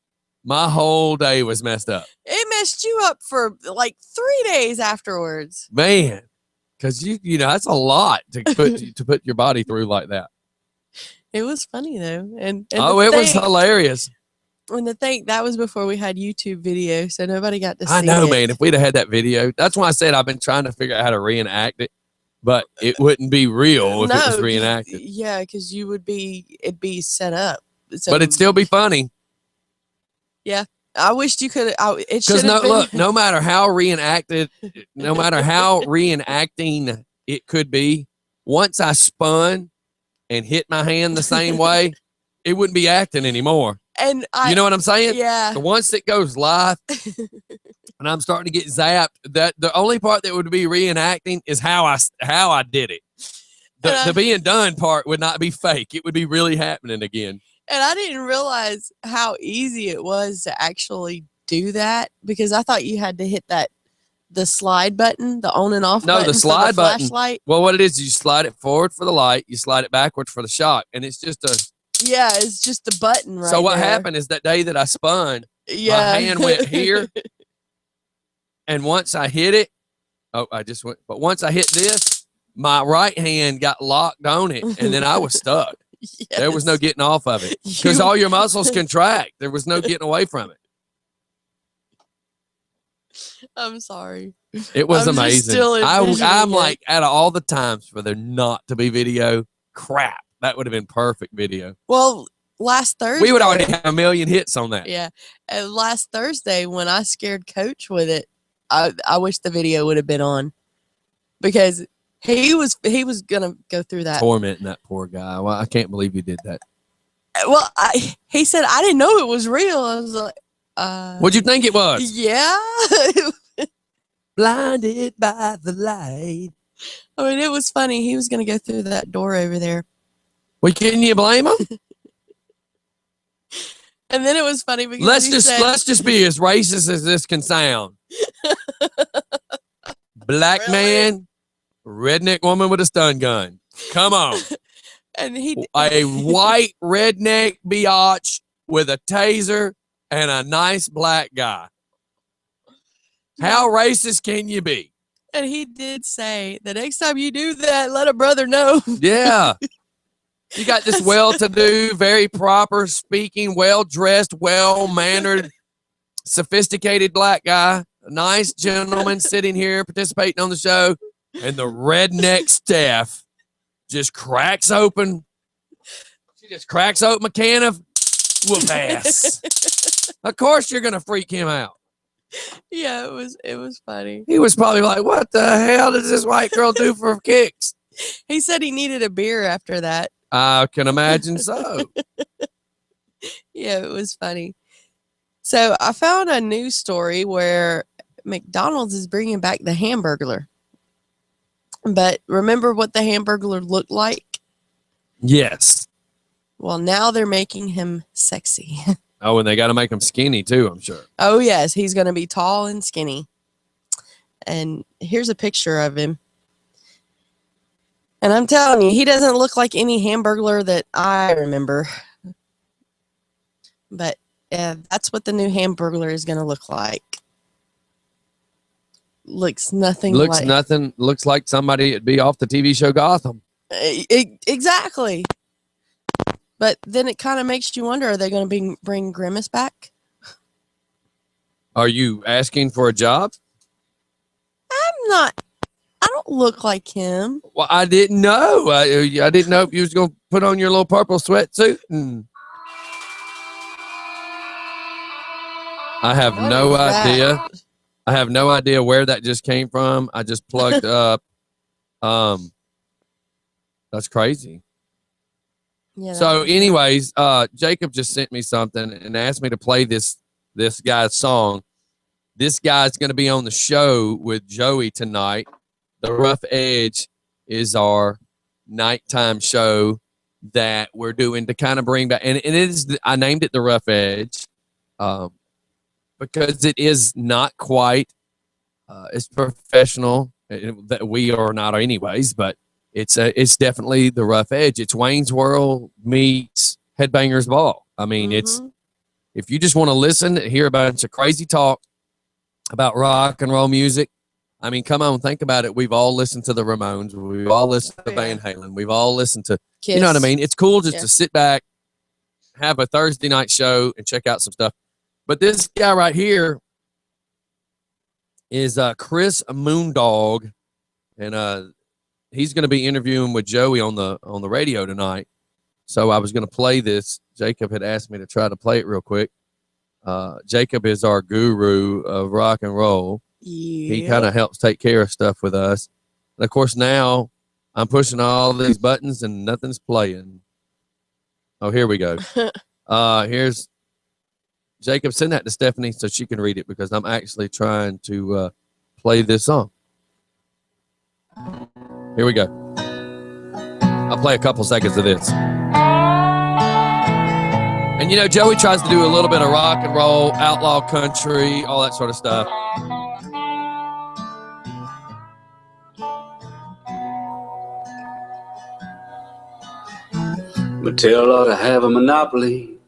My whole day was messed up. It messed you up for like 3 days afterwards. Man, because you know, that's a lot to put your body through like that. It was funny though, and Oh, it was hilarious. And to think that was before we had YouTube video, so nobody got to see I know, it. man. If we'd have had that video, that's why I said I've been trying to figure out how to reenact it, but it wouldn't be real if it was reenacted. Yeah, because it'd be set up. So, But it'd still be funny. I wished you could. It should Because have been. look, no matter how reenacted, no matter how reenacting it could be, once I spun and hit my hand the same way, it wouldn't be acting anymore. And You know what I'm saying? yeah. So once it goes live and I'm starting to get zapped, that the only part that would be reenacting is how I did it. The being done part would not be fake. It would be really happening again. And I didn't realize how easy it was to actually do that because I thought you had to hit the slide button, the on and off No, button the slide for the button. flashlight. Well, what it is, you slide it forward for the light, you slide it backwards for the shot, and it's just a. Yeah, it's just the button right So what there. happened is that day that I spun, Yeah. My hand went here. And once I hit it, but once I hit this, my right hand got locked on it, and then I was stuck. Yes. There was no getting off of it because all your muscles contract. There was no getting away from it. I'm sorry. It was I'm just amazing. still I'm envisioning it. like, out of all the times for there not to be video, crap, that would have been perfect video. Well, last Thursday. We would already have a million hits on that. Yeah. And last Thursday, when I scared Coach with it, I wish the video would have been on because he was gonna go through that. Tormenting that poor guy. Well, I can't believe you did that. Well, he said I didn't know it was real. I was like, What'd you think it was? yeah. Blinded by the light. I mean, it was funny. He was gonna go through that door over there. Well, can you blame him? And then it was funny because Let's just be as racist as this can sound. Black Really? man, redneck woman with a stun gun. Come on. and A white redneck biatch with a taser and a nice black guy. How racist can you be? And he did say the next time you do that, let a brother know. Yeah. You got this well-to-do, very proper speaking, well-dressed, well-mannered, sophisticated black guy, a nice gentleman sitting here participating on the show, and the redneck staff just cracks open. She just cracks open a can of whoop ass. Of course you're going to freak him out. Yeah, it was funny. He was probably like, what the hell does this white girl do for kicks? He said he needed a beer after that. I can imagine so. Yeah, it was funny. So I found a news story where McDonald's is bringing back the Hamburglar. But remember what the Hamburglar looked like? Yes. Well, now they're making him sexy. Oh, and they got to make him skinny too, I'm sure. Oh, yes. He's going to be tall and skinny. And here's a picture of him. And I'm telling you, he doesn't look like any Hamburglar that I remember. But that's what the new Hamburglar is going to look like. Looks like somebody that'd be off the TV show Gotham. Exactly. But then it kind of makes you wonder, are they going to bring Grimace back? Are you asking for a job? I'm not. I don't look like him. Well, I didn't know. I didn't know if you was going to put on your little purple sweatsuit. And I have no idea. I have no idea where that just came from. I just plugged up. That's crazy. Yeah. So anyways, Jacob just sent me something and asked me to play this guy's song. This guy's going to be on the show with Joey tonight. The Rough Edge is our nighttime show that we're doing to kind of bring back. And it is, I named it The Rough Edge because it is not quite as professional that we are not anyways, but it's definitely the rough edge. It's Wayne's World meets Headbangers Ball. I mean, it's, if you just want to listen, hear a bunch of crazy talk about rock and roll music. I mean, come on, think about it. We've all listened to the Ramones. We've all listened to Van Halen. We've all listened to, Kiss. You know what I mean? It's cool just to sit back, have a Thursday night show, and check out some stuff. But this guy right here is Chris Moondog, and he's going to be interviewing with Joey on the radio tonight. So I was going to play this. Jacob had asked me to try to play it real quick. Jacob is our guru of rock and roll. Yeah. He kind of helps take care of stuff with us. And of course, now I'm pushing all these buttons and nothing's playing. Oh, here we go. Here's Jacob. Send that to Stephanie so she can read it because I'm actually trying to play this song. Here we go. I'll play a couple seconds of this. And you know, Joey tries to do a little bit of rock and roll, outlaw country, all that sort of stuff. Mattel ought to have a monopoly.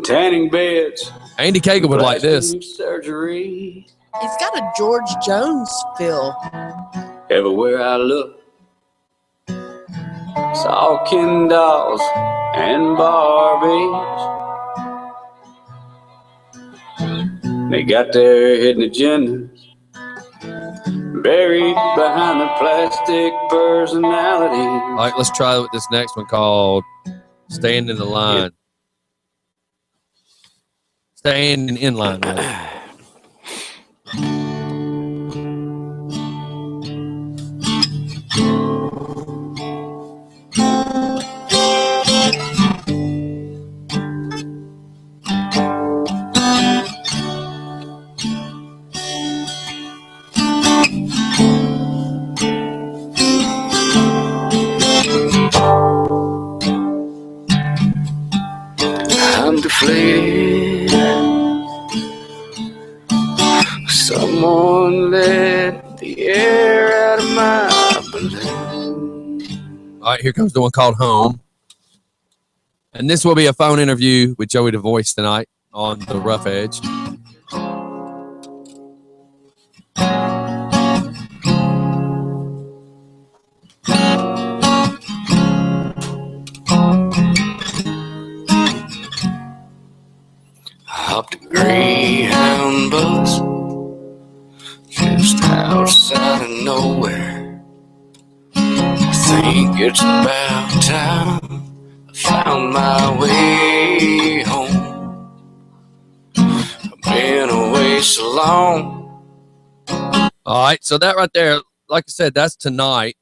Tanning beds, Andy Cagle would like this. Surgery. He's got a George Jones feel. Everywhere I look, saw Ken dolls and Barbies. They got their hidden agendas buried behind the plastic personality. All right, let's try with this next one called Staying in the Line. Staying in line. Right? I'm deflated. Someone let the air out of my balloon. All right, here comes the one called Home. And this will be a phone interview with Joey DeVoice tonight on the Rough Edge. Hopped a Greyhound bus just outside of nowhere. I think it's about time I found my way home. I've been away so long. All right, so that right there, like I said, that's tonight.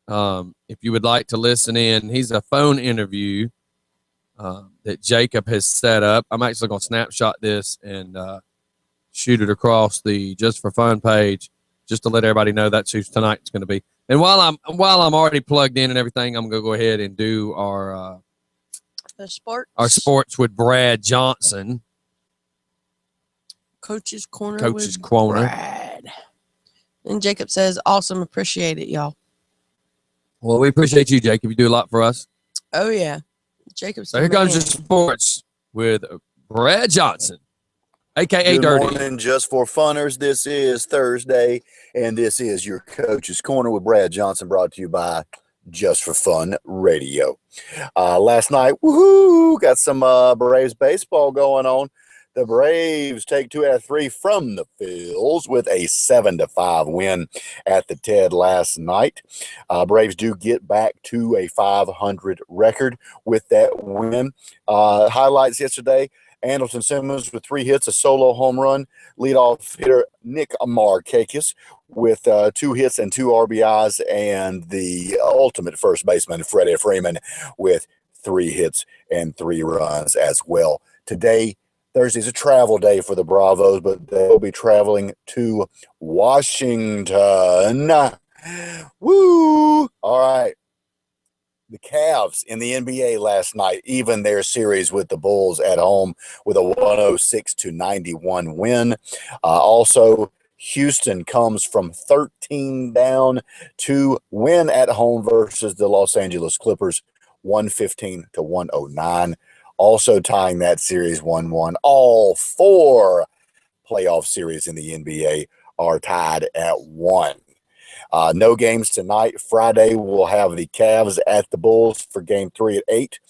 If you would like to listen in, he's a phone interview that Jacob has set up. I'm actually going to snapshot this and shoot it across the Just for Fun page, just to let everybody know that's who tonight's going to be. And while I'm already plugged in and everything, I'm going to go ahead and do our sports with Brad Johnson, Coach's Corner. Coach's with Corner. Brad. And Jacob says, "Awesome, appreciate it, y'all." Well, we appreciate you, Jacob. You do a lot for us. Oh yeah, Jacob's. So here comes the sports with Brad Johnson, aka Good Dirty. morning, Just for Funners. This is Thursday, and this is your Coach's Corner with Brad Johnson, brought to you by Just for Fun Radio. Last night, woohoo, got some Braves baseball going on. The Braves take 2 out of 3 from the Phils with a 7-5 win at the TED last night. Braves do get back to a 500 record with that win. Highlights yesterday: Andrelton Simmons with 3 hits, a solo home run. Leadoff hitter Nick Markakis with 2 hits and 2 RBIs, and the ultimate first baseman Freddie Freeman with 3 hits and 3 runs as well. Today, Thursday's a travel day for the Bravos, but they'll be traveling to Washington. Woo! All right. The Cavs in the NBA last night even their series with the Bulls at home with a 106-91 win. Also, Houston comes from 13 down to win at home versus the Los Angeles Clippers, 115-109. Also tying that series 1-1. All 4 playoff series in the NBA are tied at 1. No games tonight. Friday, we'll have the Cavs at the Bulls for Game 3 at 8.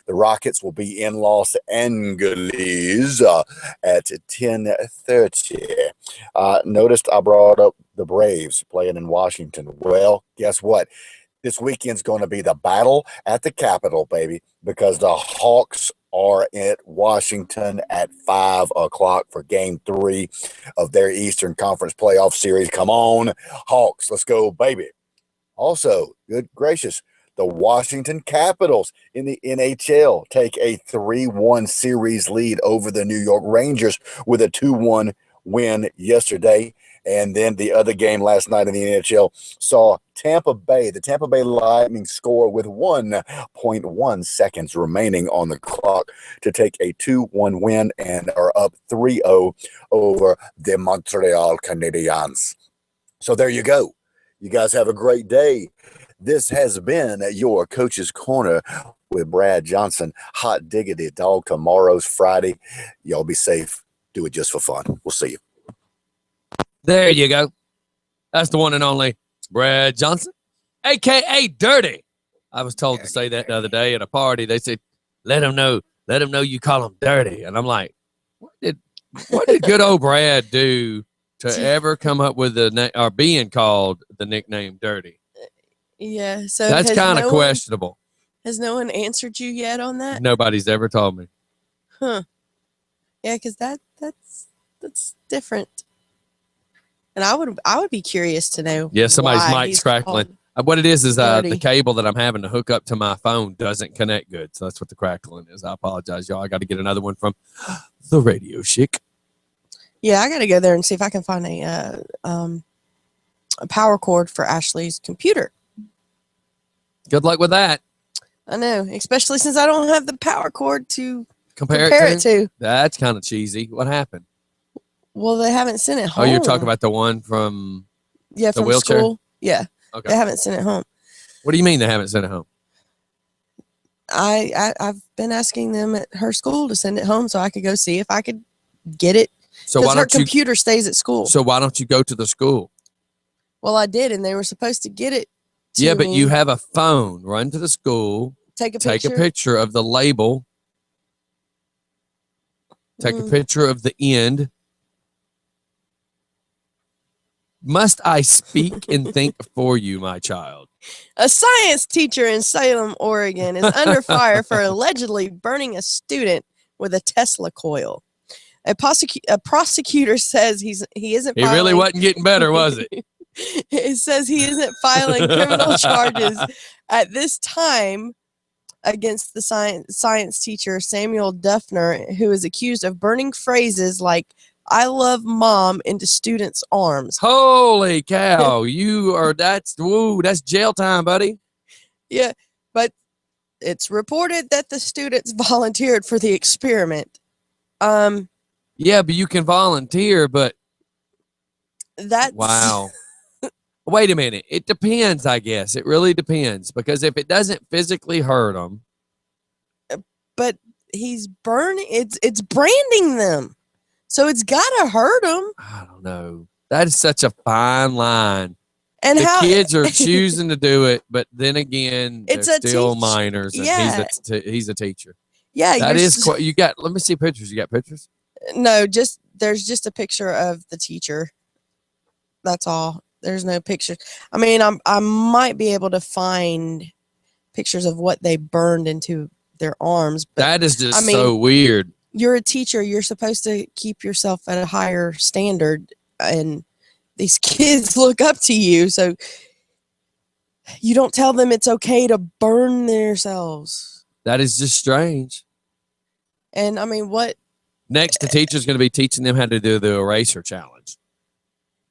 The Rockets will be in Los Angeles at 10:30. Noticed I brought up the Braves playing in Washington. Well, guess what? This weekend's going to be the battle at the Capitol, baby, because the Hawks are at Washington at 5 o'clock for Game 3 of their Eastern Conference playoff series. Come on, Hawks, let's go, baby. Also, good gracious, the Washington Capitals in the NHL take a 3-1 series lead over the New York Rangers with a 2-1 win yesterday. And then the other game last night in the NHL saw the Tampa Bay Lightning score with 1.1 seconds remaining on the clock to take a 2-1 win and are up 3-0 over the Montreal Canadiens. So there you go. You guys have a great day. This has been your Coach's Corner with Brad Johnson. Hot diggity, dog. Tomorrow's Friday. Y'all be safe. Do it just for fun. We'll see you. There you go. That's the one and only Brad Johnson, a.k.a. Dirty. I was told to say that the other day at a party. They said, let him know you call him Dirty. And I'm like, what did good old Brad do to ever come up with or being called the nickname Dirty? Yeah, so that's kind of questionable. Has no one answered you yet on that? Nobody's ever told me. Huh. Yeah, because that's different. And I would be curious to know. Yeah, somebody's mic's crackling. What it is the cable that I'm having to hook up to my phone doesn't connect good. So that's what the crackling is. I apologize, y'all. I got to get another one from the Radio Chick. Yeah, I got to go there and see if I can find a power cord for Ashley's computer. Good luck with that. I know, especially since I don't have the power cord to compare it to. That's kind of cheesy. What happened? Well, they haven't sent it home. Oh, you're talking about the one from the from wheelchair? School. Yeah. Okay. They haven't sent it home. What do you mean they haven't sent it home? I've been asking them at her school to send it home so I could go see if I could get it. So why her computer stays at school. So why don't you go to the school? Well, I did, and they were supposed to get it. Yeah, but you have a phone. Run to the school. Take a picture of the label. Take a picture of the end. Must I speak and think for you, my child? A science teacher in Salem, Oregon is under fire for allegedly burning a student with a Tesla coil. A prosecutor says he isn't filing. He really wasn't getting better, was it? It says he isn't filing criminal charges at this time against the science teacher Samuel Duffner, who is accused of burning phrases like "I love mom" into students' arms. Holy cow! That's jail time, buddy. Yeah, but it's reported that the students volunteered for the experiment. Yeah, but you can volunteer, but that's wow. Wait a minute. It depends, I guess. It really depends, because if it doesn't physically hurt them, but he's burning. It's branding them. So it's got to hurt them. I don't know. That is such a fine line. And the kids are choosing to do it, but then again, they're still minors, and he's a teacher. Yeah, that is quite. You got? Let me see pictures. You got pictures? No, there's just a picture of the teacher. That's all. There's no picture. I mean, I might be able to find pictures of what they burned into their arms. But that is just so weird. You're a teacher. You're supposed to keep yourself at a higher standard, and these kids look up to you. So you don't tell them it's okay to burn themselves. That is just strange. And I mean, what? Next, the teacher's going to be teaching them how to do the eraser challenge.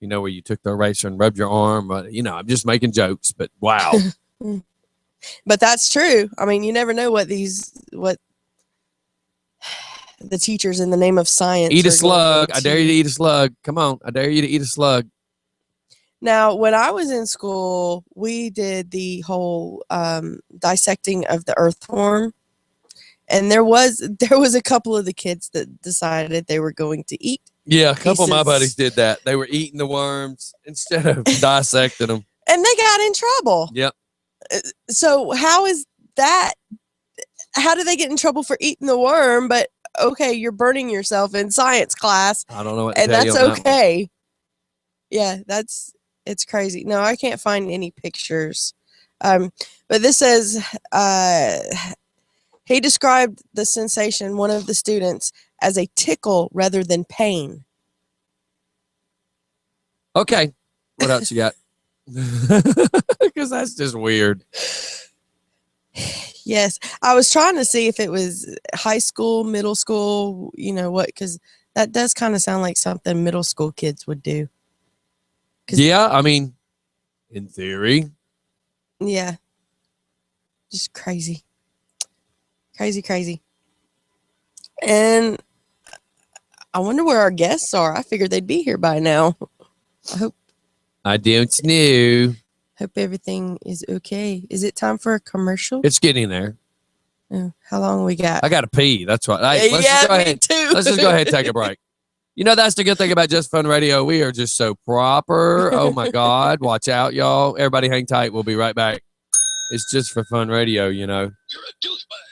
You know, where you took the eraser and rubbed your arm. I'm just making jokes, but wow. But that's true. I mean, you never know what the teachers in the name of science. Eat a slug. I dare you to eat a slug. Come on. I dare you to eat a slug. Now, when I was in school, we did the whole dissecting of the earthworm. And there was a couple of the kids that decided they were going to eat. Yeah, a couple of my buddies did that. They were eating the worms instead of dissecting them. And they got in trouble. Yep. So how is that? How do they get in trouble for eating the worm? But okay, you're burning yourself in science class. I don't know what to and tell that's you on okay. Yeah, it's crazy. No, I can't find any pictures. But this says he described the sensation, one of the students, as a tickle rather than pain. Okay. What else you got? Because that's just weird. Yes. I was trying to see if it was high school, middle school, what, because that does kind of sound like something middle school kids would do. Yeah, I mean, in theory. Yeah. Just crazy. Crazy. And I wonder where our guests are. I figured they'd be here by now. I don't know. Hope everything is okay. Is it time for a commercial? It's getting there. Yeah. How long we got? I got to pee. That's right. Hey, let's just go me ahead. too. Let's just go ahead and take a break. You know, that's the good thing about Just Fun Radio. We are just so proper. Oh, my God. Watch out, y'all. Everybody hang tight. We'll be right back. It's Just for Fun Radio, you know. You're a douchebag.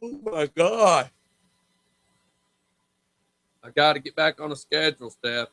Oh, my God. I got to get back on the schedule, Steph.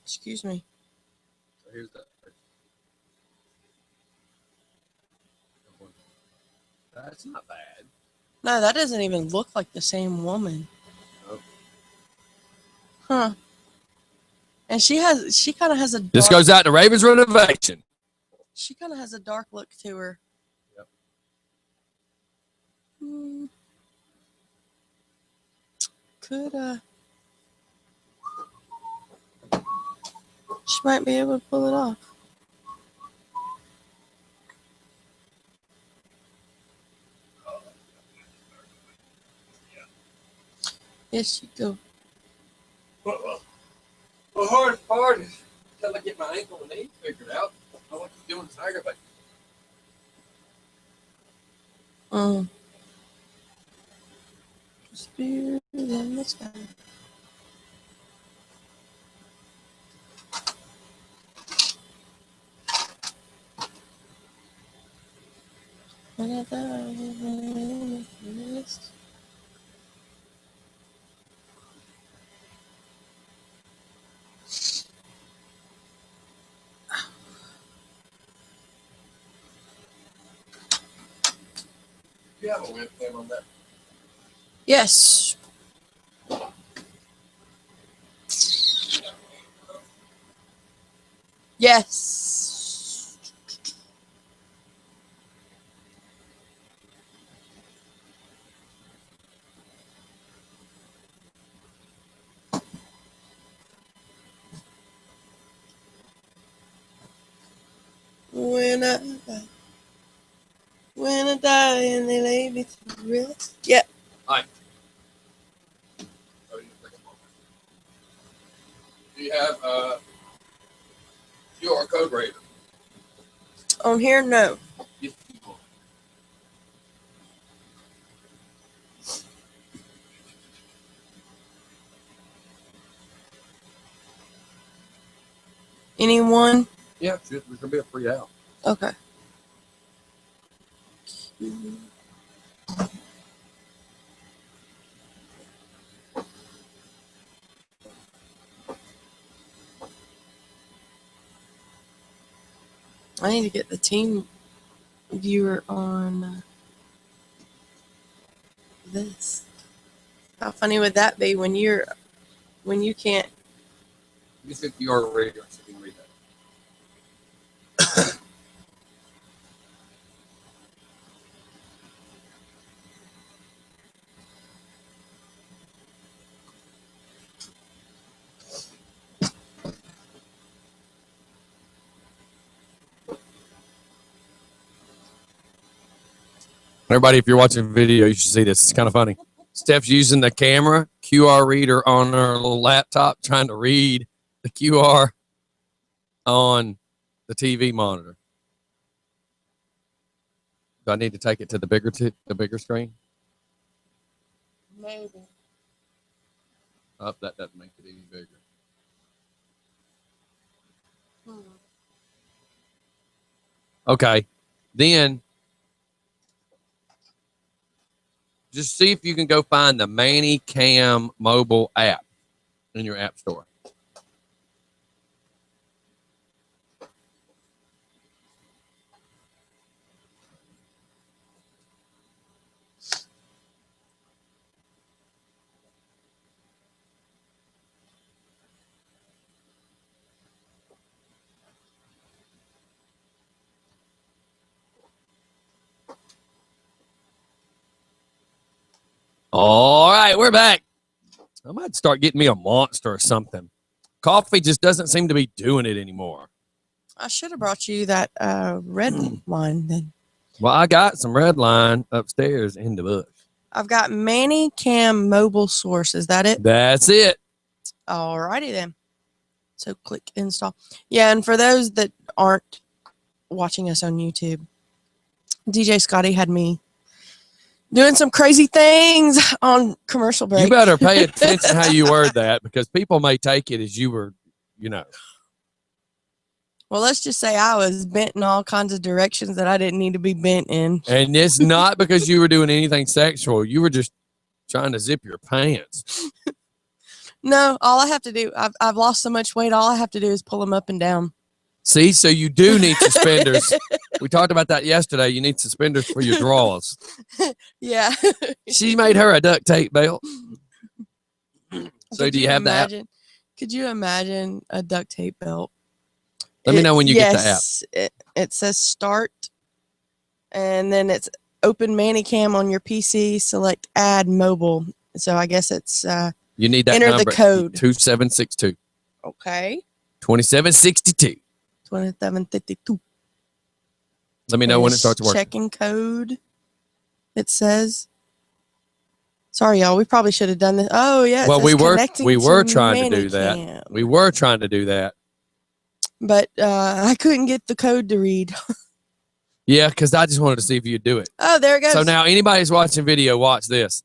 Excuse me. Here's that. That's not bad. No, that doesn't even look like the same woman. Nope. Huh. And she kind of has a dark, This goes out to Ravens Renovation. she kind of has a dark look to her. Yep. Could she might be able to pull it off. Yes, you do. Well, the hardest part is until I get my ankle and knee figured out. I want to doing this aggravating. Spirit in the sky. When I die, Do you have a webcam on that? yes. Yes. When I die and they lay me to rest. Yep. Hi. Do you have QR code reader? On here, no. Anyone? Yeah, there's going to be a free out. Okay. I need to get the team viewer on this. How funny would that be when you can't? You said you are radio, so you can read that. Everybody, if you're watching video, you should see this. It's kind of funny. Steph's using the camera QR reader on her little laptop, trying to read the QR on the TV monitor. Do I need to take it to the bigger screen? Maybe. Oh, that doesn't make it any bigger. Okay, then just see if you can go find the Manny Cam mobile app in your app store. All right, we're back. I might start getting me a Monster or something. Coffee just doesn't seem to be doing it anymore. I should have brought you that red wine then. Well, I got some red line upstairs in the bush. I've got Manny Cam mobile source. Is that it? That's it. Alrighty then. So click install. Yeah, and for those that aren't watching us on YouTube, DJ Scotty had me doing some crazy things on commercial break. You better pay attention how you word that, because people may take it as you were, you know. Well, let's just say I was bent in all kinds of directions that I didn't need to be bent in. And it's not because you were doing anything sexual. You were just trying to zip your pants. No, all I have to do, I've lost so much weight, all I have to do is pull them up and down. See, so you do need suspenders. We talked about that yesterday. You need suspenders for your drawers. Yeah. She made her a duct tape belt. So do you have that? Could you imagine a duct tape belt? Let me know when you get the app. It says start, and then it's open Manny Cam on your PC, select add mobile. So I guess it's you need that enter number, the code 2762. Okay. 2762. 2752. Let me know when it starts working. Checking code. It says. Sorry, y'all. We probably should have done this. Oh yeah. Well, we were trying to do that. We were trying to do that. But I couldn't get the code to read. Yeah, because I just wanted to see if you'd do it. Oh, there it goes. So now anybody who's watching video, watch this.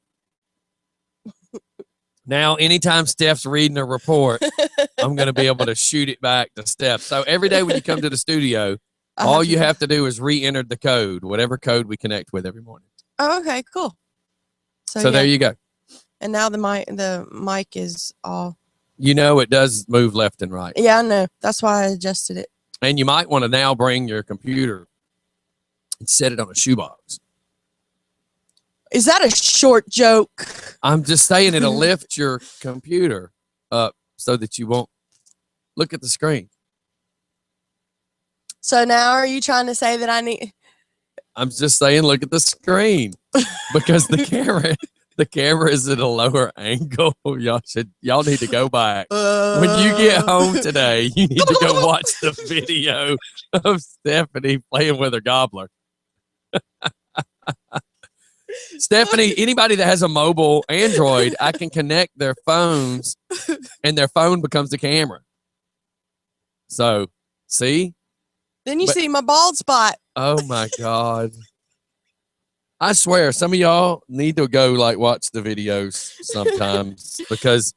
Now, anytime Steph's reading a report, I'm going to be able to shoot it back to Steph. So every day when you come to the studio, all you have to do is re-enter the code, whatever code we connect with every morning. Oh, okay, cool. So yeah. There you go. And now the mic is all. You know it does move left and right. Yeah, I know. That's why I adjusted it. And you might want to now bring your computer and set it on a shoebox. Is that a short joke? I'm just saying it'll lift your computer up so that you won't look at the screen. So now are you trying to say that I need... I'm just saying look at the screen because the camera is at a lower angle. Y'all need to go back. When you get home today, you need to go watch the video of Stephanie playing with her gobbler. Stephanie, anybody that has a mobile Android, I can connect their phones and their phone becomes the camera. So, see? Then you But- see my bald spot. Oh my God. I swear, some of y'all need to go like watch the videos sometimes because,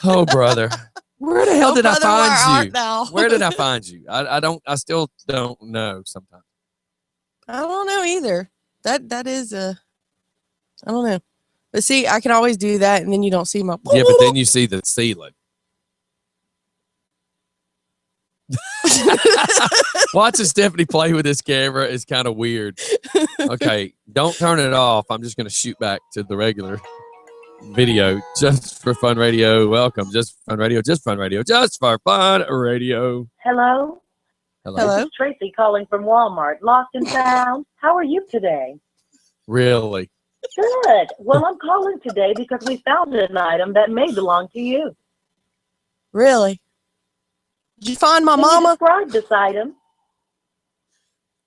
oh brother, where the hell Oh, did I brother, where find art you? thou? Where did I find you? I still don't know sometimes. I don't know either. That is a, I don't know. But see, I can always do that, and then you don't see my. Yeah, but then you see the ceiling. Watching Stephanie play with this camera is kind of weird. Okay, don't turn it off. I'm just going to shoot back to the regular video. Just for Fun Radio. Welcome. Just for Fun Radio. Just Fun Radio. Just for Fun Radio. Hello, Hello. Hello? this is Tracy calling from Walmart. Lost and found. How are you today? Really? Good. Well, I'm calling today because we found an item that may belong to you. Really? Did you find my Can you mama? describe this item?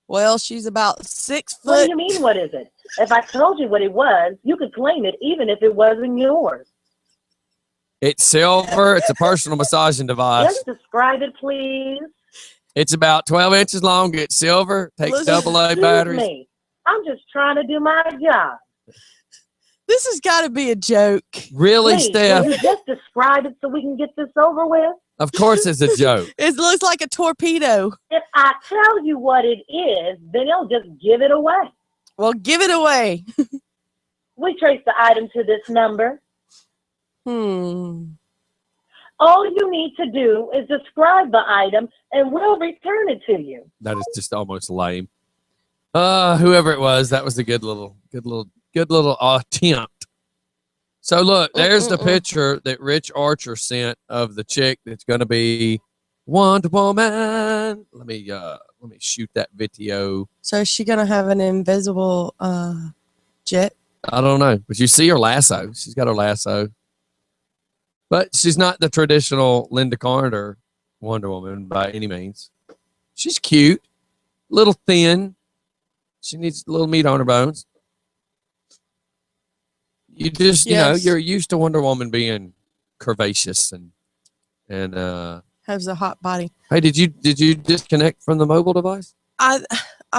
Well, she's about 6 What do foot. you mean, what is it? If I told you what it was, you could claim it even if it wasn't yours. It's silver. It's a personal massaging device. Just describe it, please. It's about 12 inches long. It's silver. Takes Listen, AA Excuse batteries. me. I'm just trying to do my job. This has got to be a joke. Really, Please, Steph? will you just describe it so we can get this over with? Of course it's a joke. It looks like a torpedo. If I tell you what it is, then you'll just give it away. Well, give it away. We trace the item to this number. Hmm. All you need to do is describe the item and we'll return it to you. That is just almost lame. Whoever it was, that was a good little attempt. So look, there's the picture that Rich Archer sent of the chick that's gonna be Wonder Woman. Let me shoot that video. So is she gonna have an invisible jet? I don't know, but you see her lasso. She's got her lasso, but she's not the traditional Linda Carter Wonder Woman by any means. She's cute, little thin. She needs a little meat on her bones. You just, Yes. you're used to Wonder Woman being curvaceous and Has a hot body. hey, did you disconnect from the mobile device? I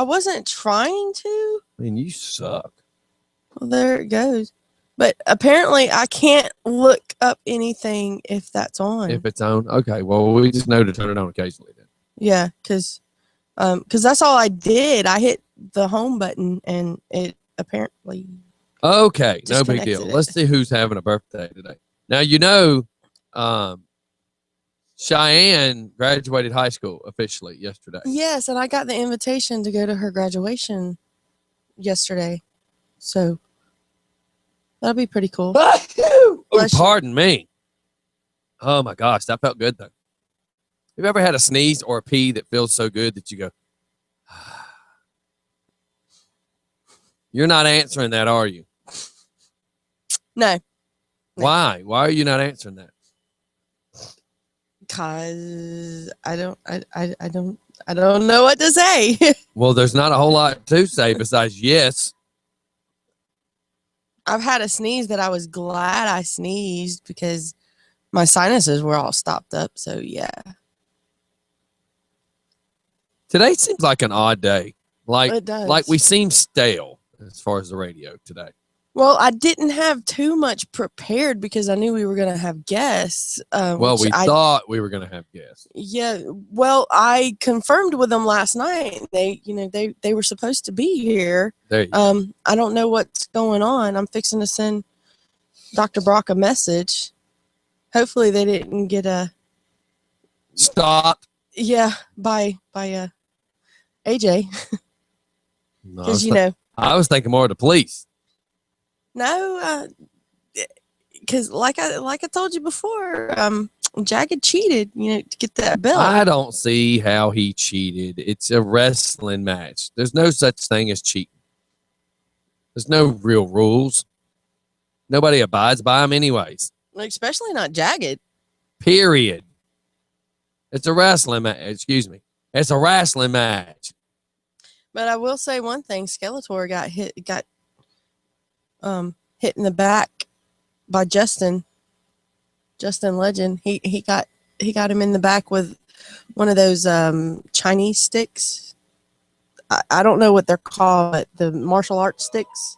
wasn't trying to. I mean, you suck. Well, there it goes. But apparently, I can't look up anything if that's on. If it's on, okay. Well, we just know to turn it on occasionally. Then Yeah, because that's all I did. I hit the home button and it apparently. okay, no big Disconnected deal. it. Let's see who's having a birthday today. Now Cheyenne graduated high school officially yesterday. Yes, and I got the invitation to go to her graduation yesterday, so that'll be pretty cool. Oh, Bless you. pardon me. Oh my gosh, that felt good though. Have you ever had a sneeze or a pee that feels so good that you go, you're not answering that, are you? No, No. Why? Why are you not answering that? because I don't know what to say. Well, there's not a whole lot to say besides yes. I've had a sneeze that I was glad I sneezed because my sinuses were all stopped up. So yeah. Today seems like an odd day. It does. Like we seem stale as far as the radio today. Well, I didn't have too much prepared because I knew we were going to have guests. Well, we thought we were going to have guests. Yeah. Well, I confirmed with them last night. They were supposed to be here. There you go. I don't know what's going on. I'm fixing to send Dr. Brock a message. Hopefully they didn't get Stop. by AJ No, because I was thinking more of the police. no, because like I told you before, Jagged cheated, to get that belt. I don't see how he cheated. It's a wrestling match. There's no such thing as cheating. There's no real rules. Nobody abides by them anyways. Especially not Jagged. Period. It's a wrestling match. Excuse me. It's a wrestling match. But I will say one thing: Skeletor got hit in the back by Justin Legend. He got him in the back with one of those Chinese sticks. I don't know what they're called, but the martial arts sticks.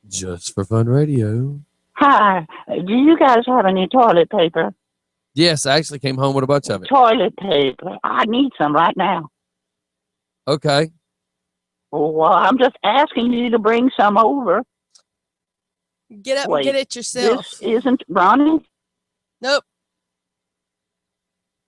Just for Fun Radio. Hi. Do you guys have any toilet paper? Yes, I actually came home with a bunch of it. Toilet paper. I need some right now. Okay. Well, I'm just asking you to bring some over. Get up Wait, and get it yourself. This isn't Ronnie? Nope.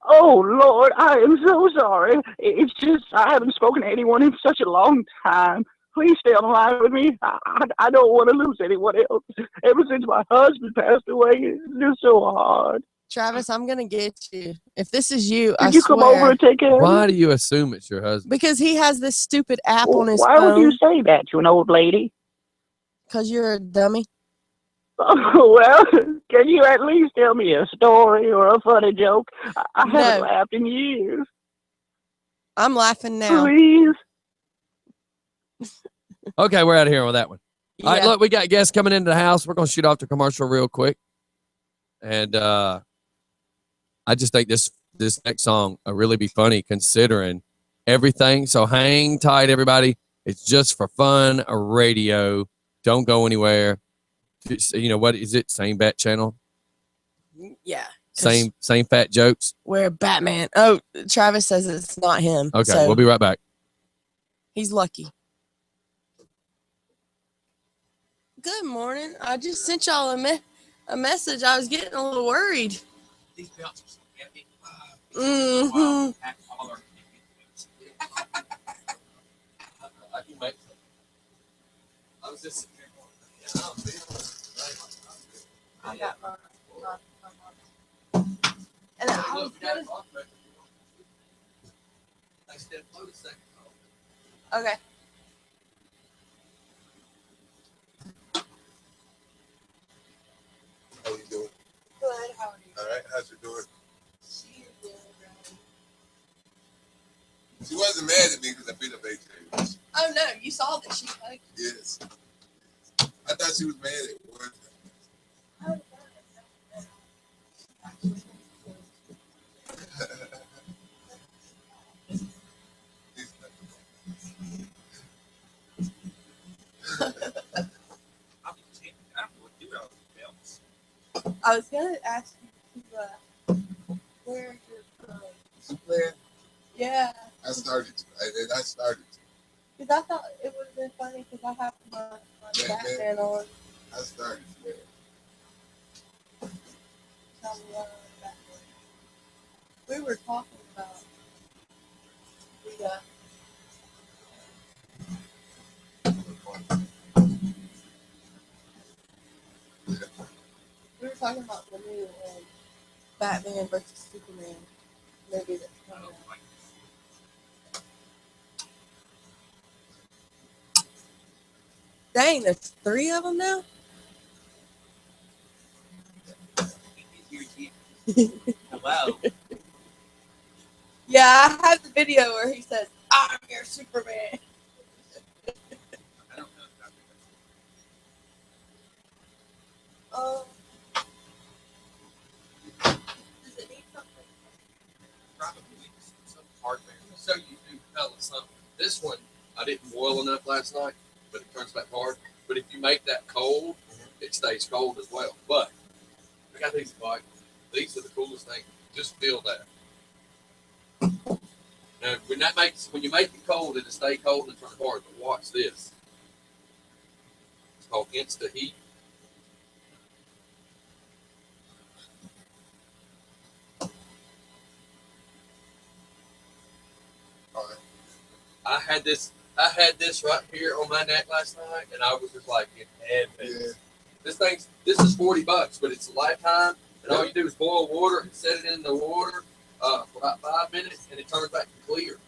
Oh, Lord, I am so sorry. It's just I haven't spoken to anyone in such a long time. Please stay on the line with me. I don't want to lose anyone else. Ever since my husband passed away, it's just so hard. Travis, I'm going to get you. If this is you, Could you come over and take care of Why me? do you assume it's your husband? Because he has this stupid app on his Why phone. would you say that to an old lady? Because you're a dummy. Oh, well, can you at least tell me a story or a funny joke? I haven't laughed in years. I'm laughing now. Please. Okay, we're out of here with that one. All right, Yeah. look, we got guests coming into the house. We're going to shoot off the commercial real quick. And I just think this next song will really be funny considering everything. So hang tight, everybody. It's Just for Fun Radio. Don't go anywhere. You know, what is it? Same bat channel? Yeah. Same fat jokes? Where Batman. Oh, Travis says it's not him. Okay, so we'll be right back. he's lucky. Good morning. I just sent y'all a message. I was getting a little worried. These belts are so heavy. Mm-hmm. I was just I got mine. And I was gonna... Okay. How you doing? Good. How are you? All right. How's you doing? She is doing great. She wasn't mad at me because I beat up AJ. Oh no! You saw that she hugged you. Yes. I thought she was mad at one. I was gonna ask you to wear your clothes. Where? Yeah. I started to. I started to. Because I thought it would have been funny because I have my Batman on. I started to. Tell me why I'm Batman. We were talking about the we were talking about the new Batman versus Superman movie that's coming out. Dang, there's 3 of them now? Hello. Yeah, I have the video where he says, I'm your Superman. Does it need something? Probably some hardware. So you do tell us something. This one, I didn't boil enough last night, but it turns back hard. But if you make that cold, it stays cold as well. But I got these bike. These are the coolest thing. Just feel that. Now, when you make it cold, it'll stay cold and turn hard. But watch this. It's called Insta Heat. I had this right here on my neck last night, and I was just like in heaven. Yeah. This is $40, but it's a lifetime, and all you do is boil water and set it in the water for about 5 minutes, and it turns back to clear.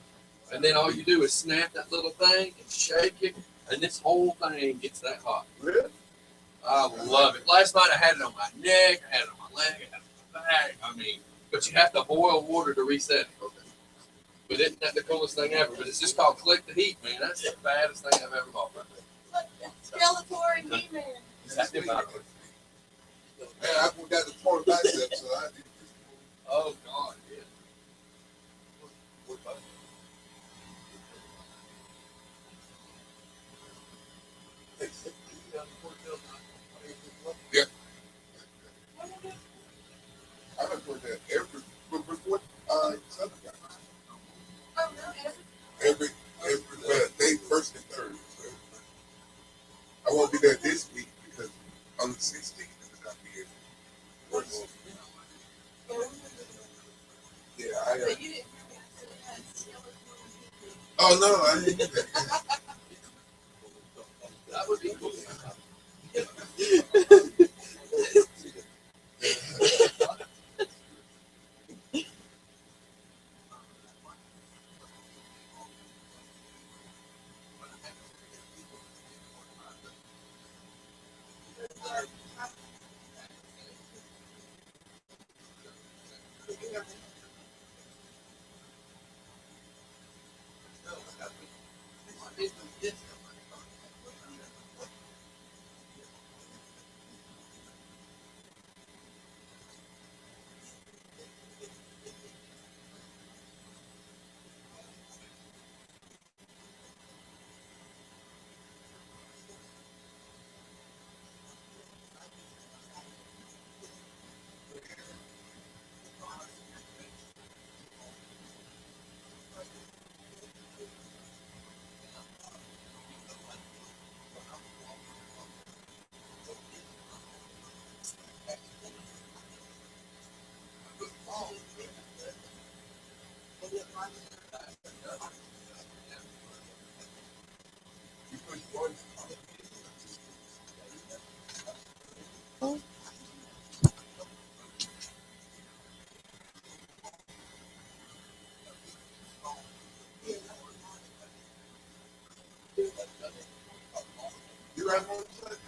And then all you do is snap that little thing and shake it, and this whole thing gets that hot. Really? I love it. Last night I had it on my neck, I had it on my leg, I had it on my back. I mean, but you have to boil water to reset it. Okay. But isn't that the coolest thing ever? But it's just called Click the Heat, man. That's the baddest thing I've ever bought. Skeletor and He-Man. Exactly. Man, I got the torn bicep, so I did. Oh, God, yeah. That would be cool. You right on the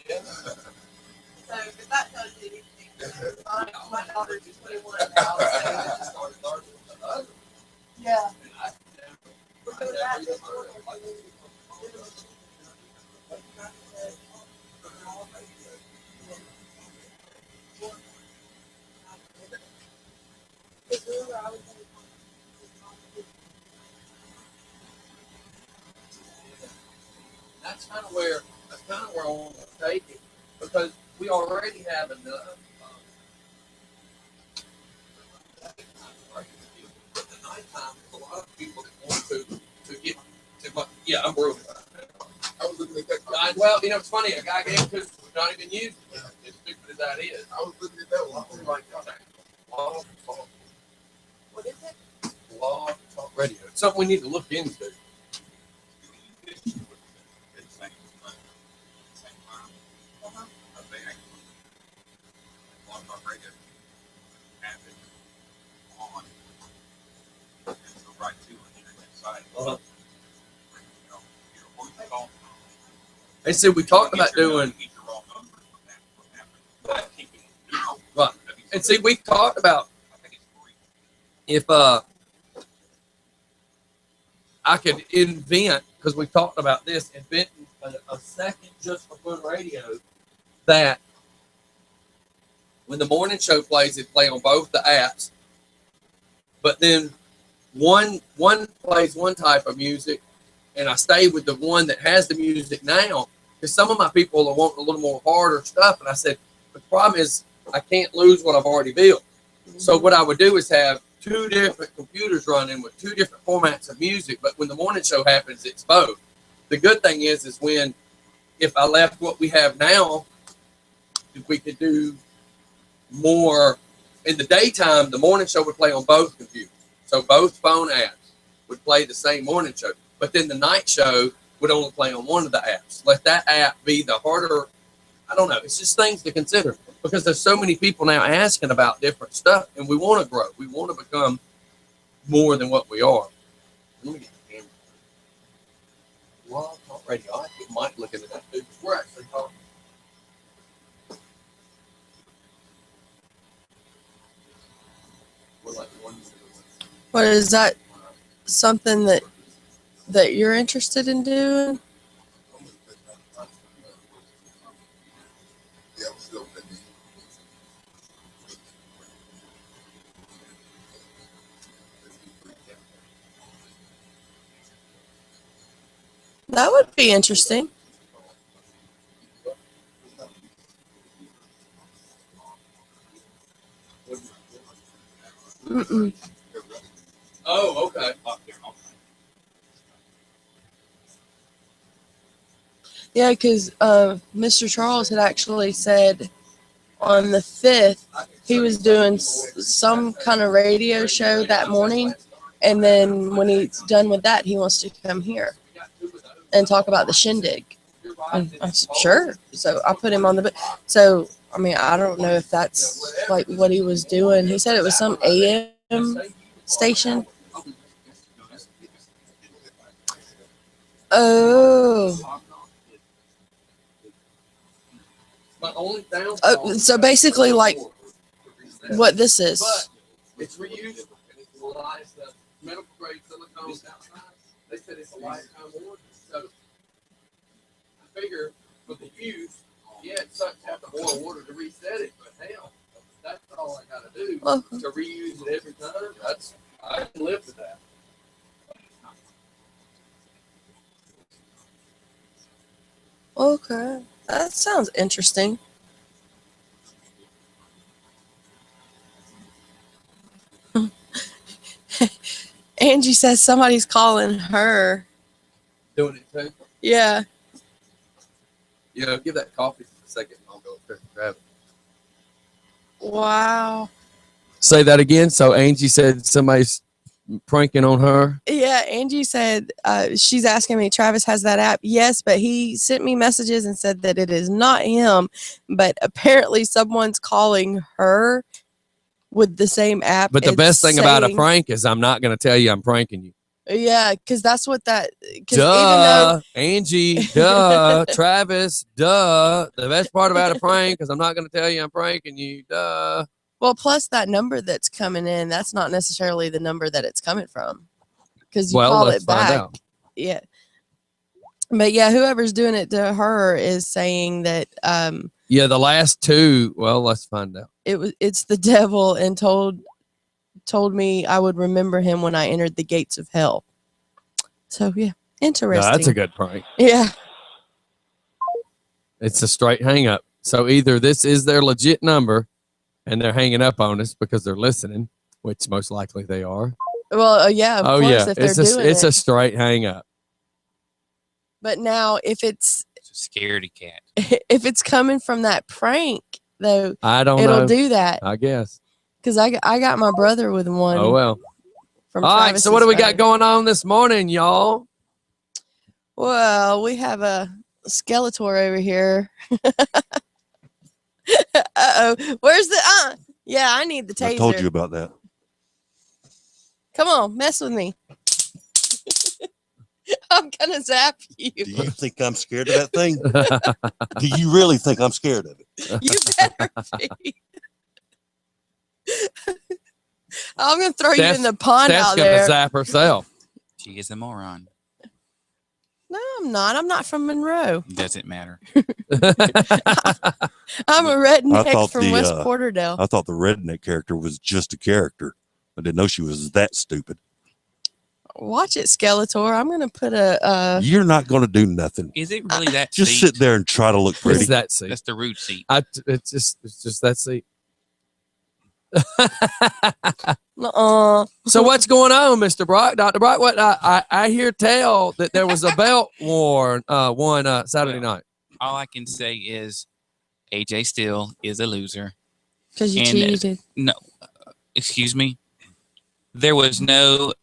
Yeah. So if that tells you anything, my daughter's 21 now, so yeah. That's kind of where I want to take it, because we already have enough. But the nighttime, a lot of people that want to get to my, yeah, I'm broke. I was looking at that. Well, you know, it's funny. A guy gave it to us, we're not even using it. As stupid as that is. I was looking at that one. I'm like, Blog Talk. What is it? Blog Talk Radio. It's something we need to look into. They said we talked about doing. Right. And see, we talked about if I could invent, because we talked about this, inventing a second just for fun radio that when the morning show plays, it play on both the apps, but then one plays one type of music, and I stay with the one that has the music now, because some of my people are wanting a little more harder stuff, and I said, the problem is I can't lose what I've already built. So what I would do is have two different computers running with two different formats of music, but when the morning show happens, it's both. The good thing is when, if I left what we have now, if we could do more in the daytime, the morning show would play on both computers. So both phone apps would play the same morning show, but then the night show would only play on one of the apps. Let that app be the harder. I don't know. It's just things to consider, because there's so many people now asking about different stuff, and we want to grow. We want to become more than what we are. Let me get the camera. Blog Talk Radio. I think Mike looking at that too. We're actually talking. We're like one. What is that? Something that you're interested in doing? Yeah, I'm still thinking. That would be interesting. Mm-mm. Oh, okay. Yeah, because Mr. Charles had actually said on the 5th he was doing some kind of radio show that morning, and then when he's done with that, he wants to come here and talk about the shindig. And I said, sure. So I put him on the. So I mean, I don't know if that's like what he was doing. He said it was some AM station. Oh. So basically, like what this is. It's reusable. It's a lot of stuff. Medical grade silicone outside. They said it's a lifetime warranty. So I figure with the use, yeah, it sucks to have to boil water to reset it, but hell, that's all I gotta do to reuse it every time. I can live with that. Okay, that sounds interesting. Angie says somebody's calling her. Doing it too? Yeah. Yeah, give that coffee for a second and I'll go up there and grab it. Wow. Say that again. So Angie said somebody's pranking on her. Yeah, Angie said she's asking me, Travis has that app. Yes, but he sent me messages and said that it is not him, but apparently someone's calling her with the same app. But the best thing about a prank is I'm not going to tell you I'm pranking you. Yeah, because that's what that. Duh, Angie, duh, Travis, duh. The best part about a prank is I'm not going to tell you I'm pranking you, duh. Well, plus that number that's coming in, that's not necessarily the number that it's coming from, because you call it back. Find out. Yeah, but yeah, whoever's doing it to her is saying that. Yeah, the last two. Well, let's find out. It's the devil, and told me I would remember him when I entered the gates of hell. So yeah, interesting. No, that's a good prank. Yeah. It's a straight hang up. So either this is their legit number and they're hanging up on us because they're listening, which most likely they are. Well, yeah, of course, yeah, if they're doing it's it. a straight hang up. But now if it's a scaredy cat. If it's coming from that prank though, I don't it'll know. do that. I guess. Because I got my brother with one. Oh well. From all right, so what do we got Travis's going on this morning, y'all? Well, we have a Skeletor over here. Uh-oh. Where's the yeah, I need the taser. I told you about that. Come on, mess with me. I'm gonna zap you. Do you think I'm scared of that thing? Do you really think I'm scared of it? You better be. I'm gonna throw you in the pond out there. Gonna zap herself. She is a moron. No, I'm not. I'm not from Monroe. Doesn't matter. I'm a redneck from West Porterdale. I thought the redneck character was just a character. I didn't know she was that stupid. Watch it, Skeletor. I'm gonna put a. You're not gonna do nothing. Is it really that? Just seat? sit there and try to look pretty. It's that seat. That's the rude seat. It's just that seat. So what's going on, Mr. Brock? Dr. Brock, what I hear tell that there was a belt won Saturday night. All I can say is AJ Steele is a loser. Because you cheated. No, excuse me. There was no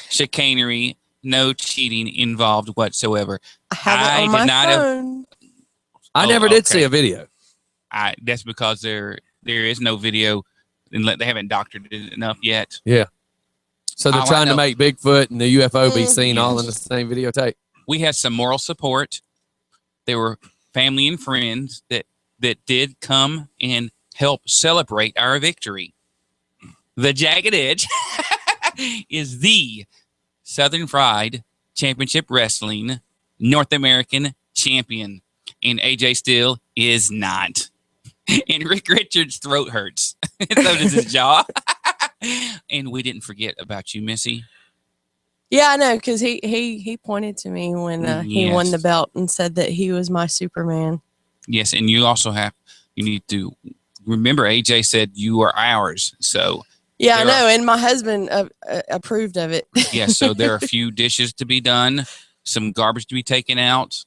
chicanery, no cheating involved whatsoever. I have it on my phone. I never did see a video. That's because there is no video. And they haven't doctored it enough yet. Yeah. So they're trying to make Bigfoot and the UFO be seen all in the same videotape. We had some moral support. There were family and friends that did come and help celebrate our victory. The Jagged Edge is the Southern Fried Championship Wrestling North American champion. And AJ Steele is not. And Rick Richards' throat hurts. So does his jaw. And we didn't forget about you, Missy. Yeah, I know, because he pointed to me when he won the belt and said that he was my Superman. Yes, and you also you need to remember AJ said you are ours. So yeah, I know, and my husband approved of it. Yeah, so there are a few dishes to be done, some garbage to be taken out.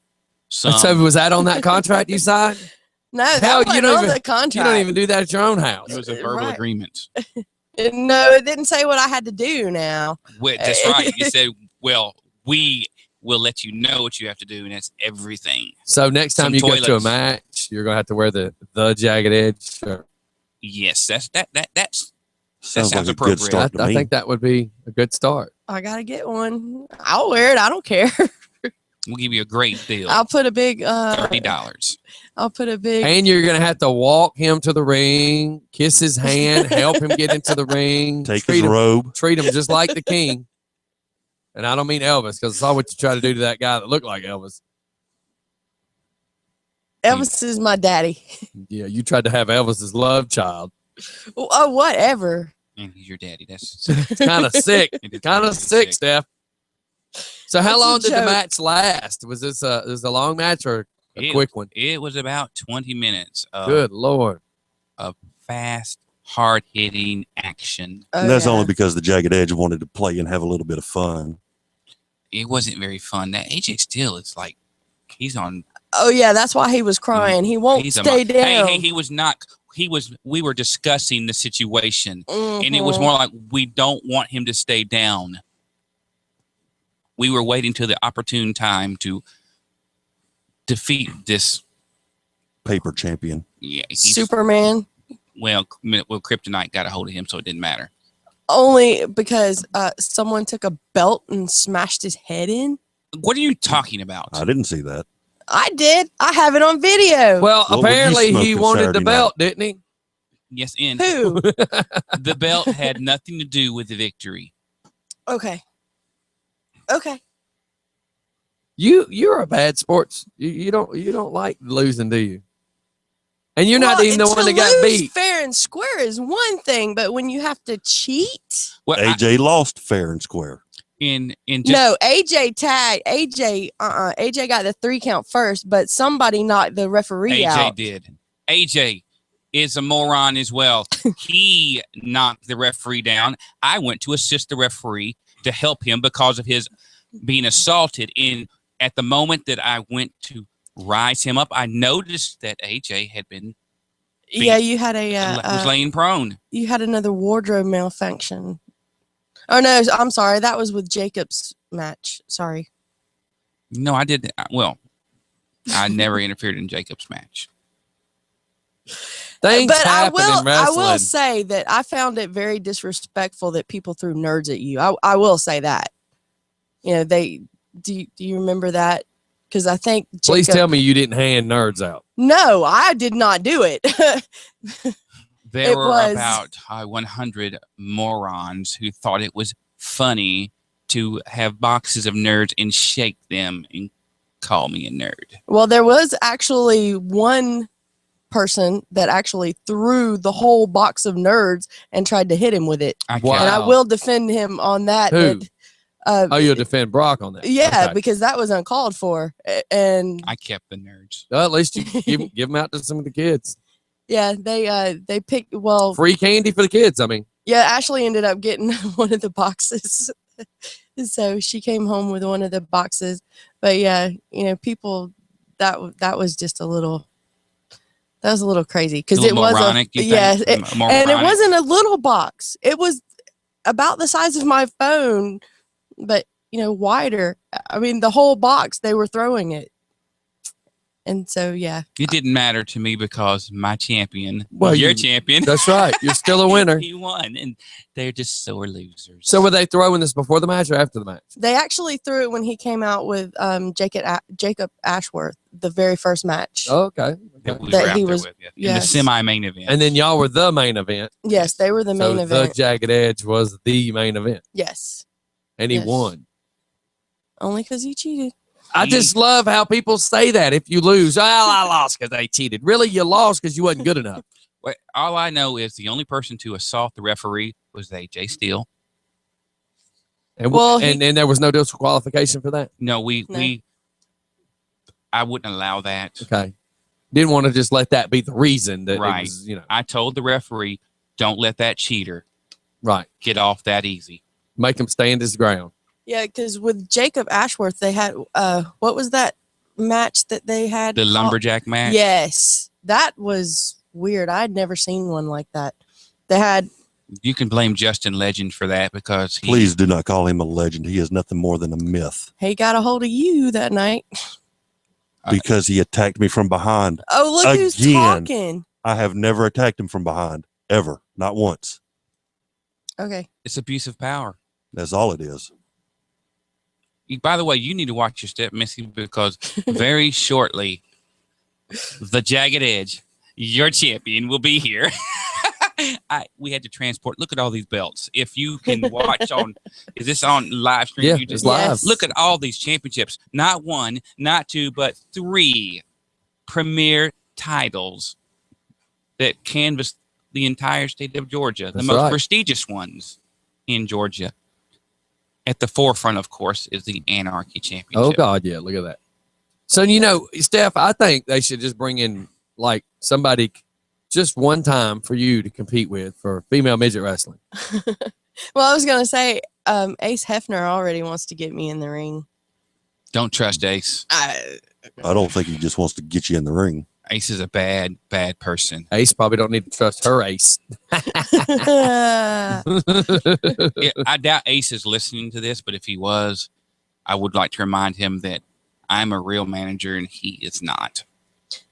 So was that on that contract you signed? No, that Hell, you wasn't don't on even the contract. you don't even do that at your own house. It was a verbal Right. agreement. No, it didn't say what I had to do now. That's right. You said, well, we will let you know what you have to do, and that's everything. So next time Some you go to a toilets. match, you're gonna have to wear the Jagged Edge shirt. Yes, that's Sounds like sounds a good appropriate. start to I me. think that would be a good start. I gotta get one. I'll wear it. I don't care. We'll give you a great deal. I'll put a big $30. I'll put a big And you're gonna have to walk him to the ring, kiss his hand, help him get into the ring, Take treat his him, robe. treat him just like the king. And I don't mean Elvis, because I saw what you tried to do to that guy that looked like Elvis. Elvis is my daddy. Yeah, you tried to have Elvis's love child. Oh, whatever. And he's your daddy. That's It's kind of sick. It is Kind of really sick, Steph. So how That's a long did the joke. match last? Was this a long match or a quick one? It was about 20 minutes of Good Lord. fast, hard-hitting action. Oh, And that's yeah. only because the Jagged Edge wanted to play and have a little bit of fun. It wasn't very fun. That AJ Steele, it's like he's on. Oh yeah, that's why he was crying. He won't He's a stay mo- down. Hey, he was not. He was. We were discussing the situation, and it was Mhm. more like we don't want him to stay down. We were waiting till the opportune time to defeat this. Paper champion. Yeah, he's, Superman. Well, Kryptonite got a hold of him, so it didn't matter. Only because someone took a belt and smashed his head in. What are you talking about? I didn't see that. I did. I have it on video. Well, What were you apparently he smoking wanted Saturday the night? belt, didn't he? Yes, and Who? the belt had nothing to do with the victory. Okay. Okay. You're a bad sports. You don't like losing, do you? And you're not Well, even the one to that got lose beat. fair and square is one thing, but when you have to cheat. Well, AJ lost fair and square. in just, No, AJ tagged. AJ got the 3 count first, but somebody knocked the referee AJ out. did. AJ is a moron as well. He knocked the referee down. I went to assist the referee to help him because of his being assaulted. At the moment that I went to rise him up, I noticed that AJ had been Yeah, you had a was laying prone. you had another wardrobe malfunction. Oh no, I'm sorry. That was with Jacob's match. Sorry. No, I did. Well, I never interfered in Jacob's match. Things But I happen in will wrestling. say that I found it very disrespectful that people threw nerds at you. I will say that. You know, do you remember that? Because I think Please Jacob- tell me you didn't hand nerds out. No, I did not do it. There It were was- about 100 morons who thought it was funny to have boxes of nerds and shake them and call me a nerd. Well, there was actually one person that actually threw the whole box of nerds and tried to hit him with it. I Wow. And I will defend him on that. Who? that, Oh, you'll defend Brock on that. yeah, Okay. because that was uncalled for. And I kept the nerds. Well, at least you give them out to some of the kids. yeah, they picked Free candy for the kids. I mean, yeah, Ashley ended up getting one of the boxes. So she came home with one of the boxes. But yeah, you know, people that was just a little crazy because A little it was moronic, you think? yeah, and it Moronic? wasn't a little box. It was about the size of my phone, but you know, wider. I mean, the whole box they were throwing it. And so yeah. It didn't matter to me because my champion, Well, your you- champion, that's right. You're still a winner. he won, and they're just sore losers. So were they throwing this before the match or after the match? They actually threw it when he came out with Jacob Ashworth, the very first match. Oh, okay. that we that were out he there was- with, yeah. in the yes. semi-main event. And then y'all were the main event. Yes, they were the main so event. The Jagged Edge was the main event. Yes. And he Yes. won. Only because he cheated. I just love how people say that if you lose. Well, I lost because they cheated. Really, you lost because you wasn't good enough. Well, all I know is the only person to assault the referee was AJ Steele. And, Well, and there was no disqualification for that. No, No. I wouldn't allow that. Okay. Didn't want to just let that be the reason that Right. it was, you know. I told the referee, don't let that cheater Right. get off that easy. Make him stand his ground. Yeah, because with Jacob Ashworth, they had what was that match that they had? The called? lumberjack match. Yes, That was weird. I'd never seen one like that. They had. You can blame Justin Legend for that because Please do not call him a legend. He is nothing more than a myth. He got a hold of you that night. Because he attacked me from behind. Oh, look who's talking. I have never attacked him from behind. Ever. Not once. Okay. It's abuse of power. That's all it is. By the way, you need to watch your step, Missy, because very shortly, the Jagged Edge, your champion, will be here. We had to transport. Look at all these belts. If you can watch on, is this on live stream? Yeah, You just it's live. Look at all these championships. Not one, not two, but 3 premier titles that canvassed the entire state of Georgia, the That's most right. prestigious ones in Georgia. At the forefront, of course, is the Anarchy Championship. Oh God, yeah, look at that. So Steph, I think they should just bring in like somebody just one time for you to compete with for female midget wrestling. Well, I was gonna say, Ace Hefner already wants to get me in the ring. Don't trust Ace. I don't think he just wants to get you in the ring. Ace is a bad person. Ace probably don't need to trust her Ace. Yeah, I doubt Ace is listening to this, but if he was, I would like to remind him that I'm a real manager and he is not.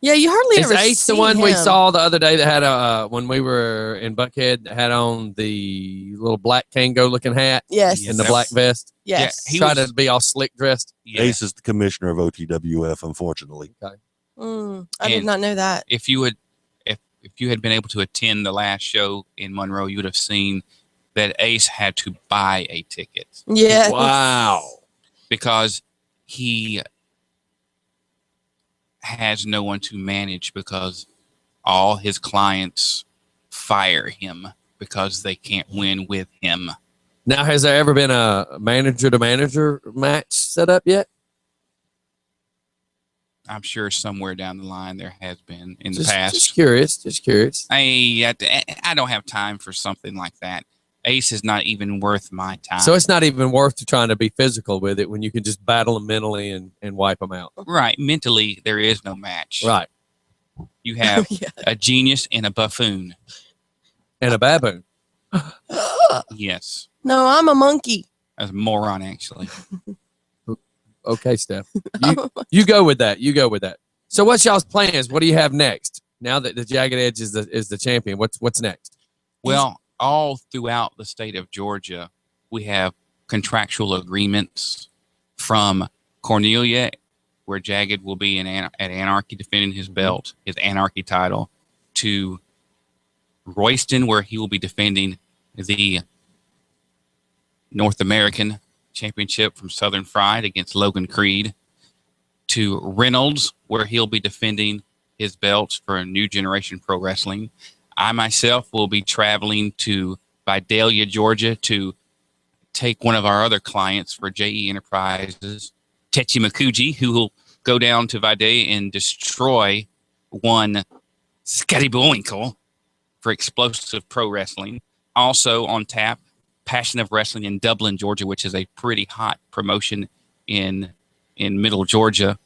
Yeah, you hardly Is ever Ace see the one we him. saw the other day that had when we were in Buckhead that had on the little black Kango looking hat? Yes. And the black vest? Yes. Yeah, he Tried was- to be all slick dressed. Yeah. Ace is the commissioner of OTWF, unfortunately. Okay. I did And not know that. If you had been able to attend the last show in Monroe, you would have seen that Ace had to buy a ticket. Yeah. Wow. Because he has no one to manage because all his clients fire him because they can't win with him. Now, has there ever been a manager to manager match set up yet? I'm sure somewhere down the line there has been in the Just past. curious. I don't have time for something like that. Ace is not even worth my time. So it's not even worth trying to be physical with it when you can just battle them mentally and wipe them out. Right. Mentally, there is no match. Right. You have a genius and a buffoon. And a baboon. Yes. No, I'm a monkey. A moron, actually. Okay, Steph. You go with that. You go with that. So what's y'all's plans? What do you have next? Now that the Jagged Edge is the champion, what's next? Well, all throughout the state of Georgia, we have contractual agreements from Cornelia, where Jagged will be at Anarchy defending his belt, his Anarchy title, to Royston, where he will be defending the North American Championship from Southern Fried against Logan Creed, to Reynolds, where he'll be defending his belt for a New Generation Pro Wrestling. I myself will be traveling to Vidalia, Georgia, to take one of our other clients for JE Enterprises, Techi Makuji, who will go down to Vidalia and destroy one Scotty Bullwinkle for Explosive Pro Wrestling. Also on tap, Passion of Wrestling in Dublin, Georgia, which is a pretty hot promotion in Middle Georgia.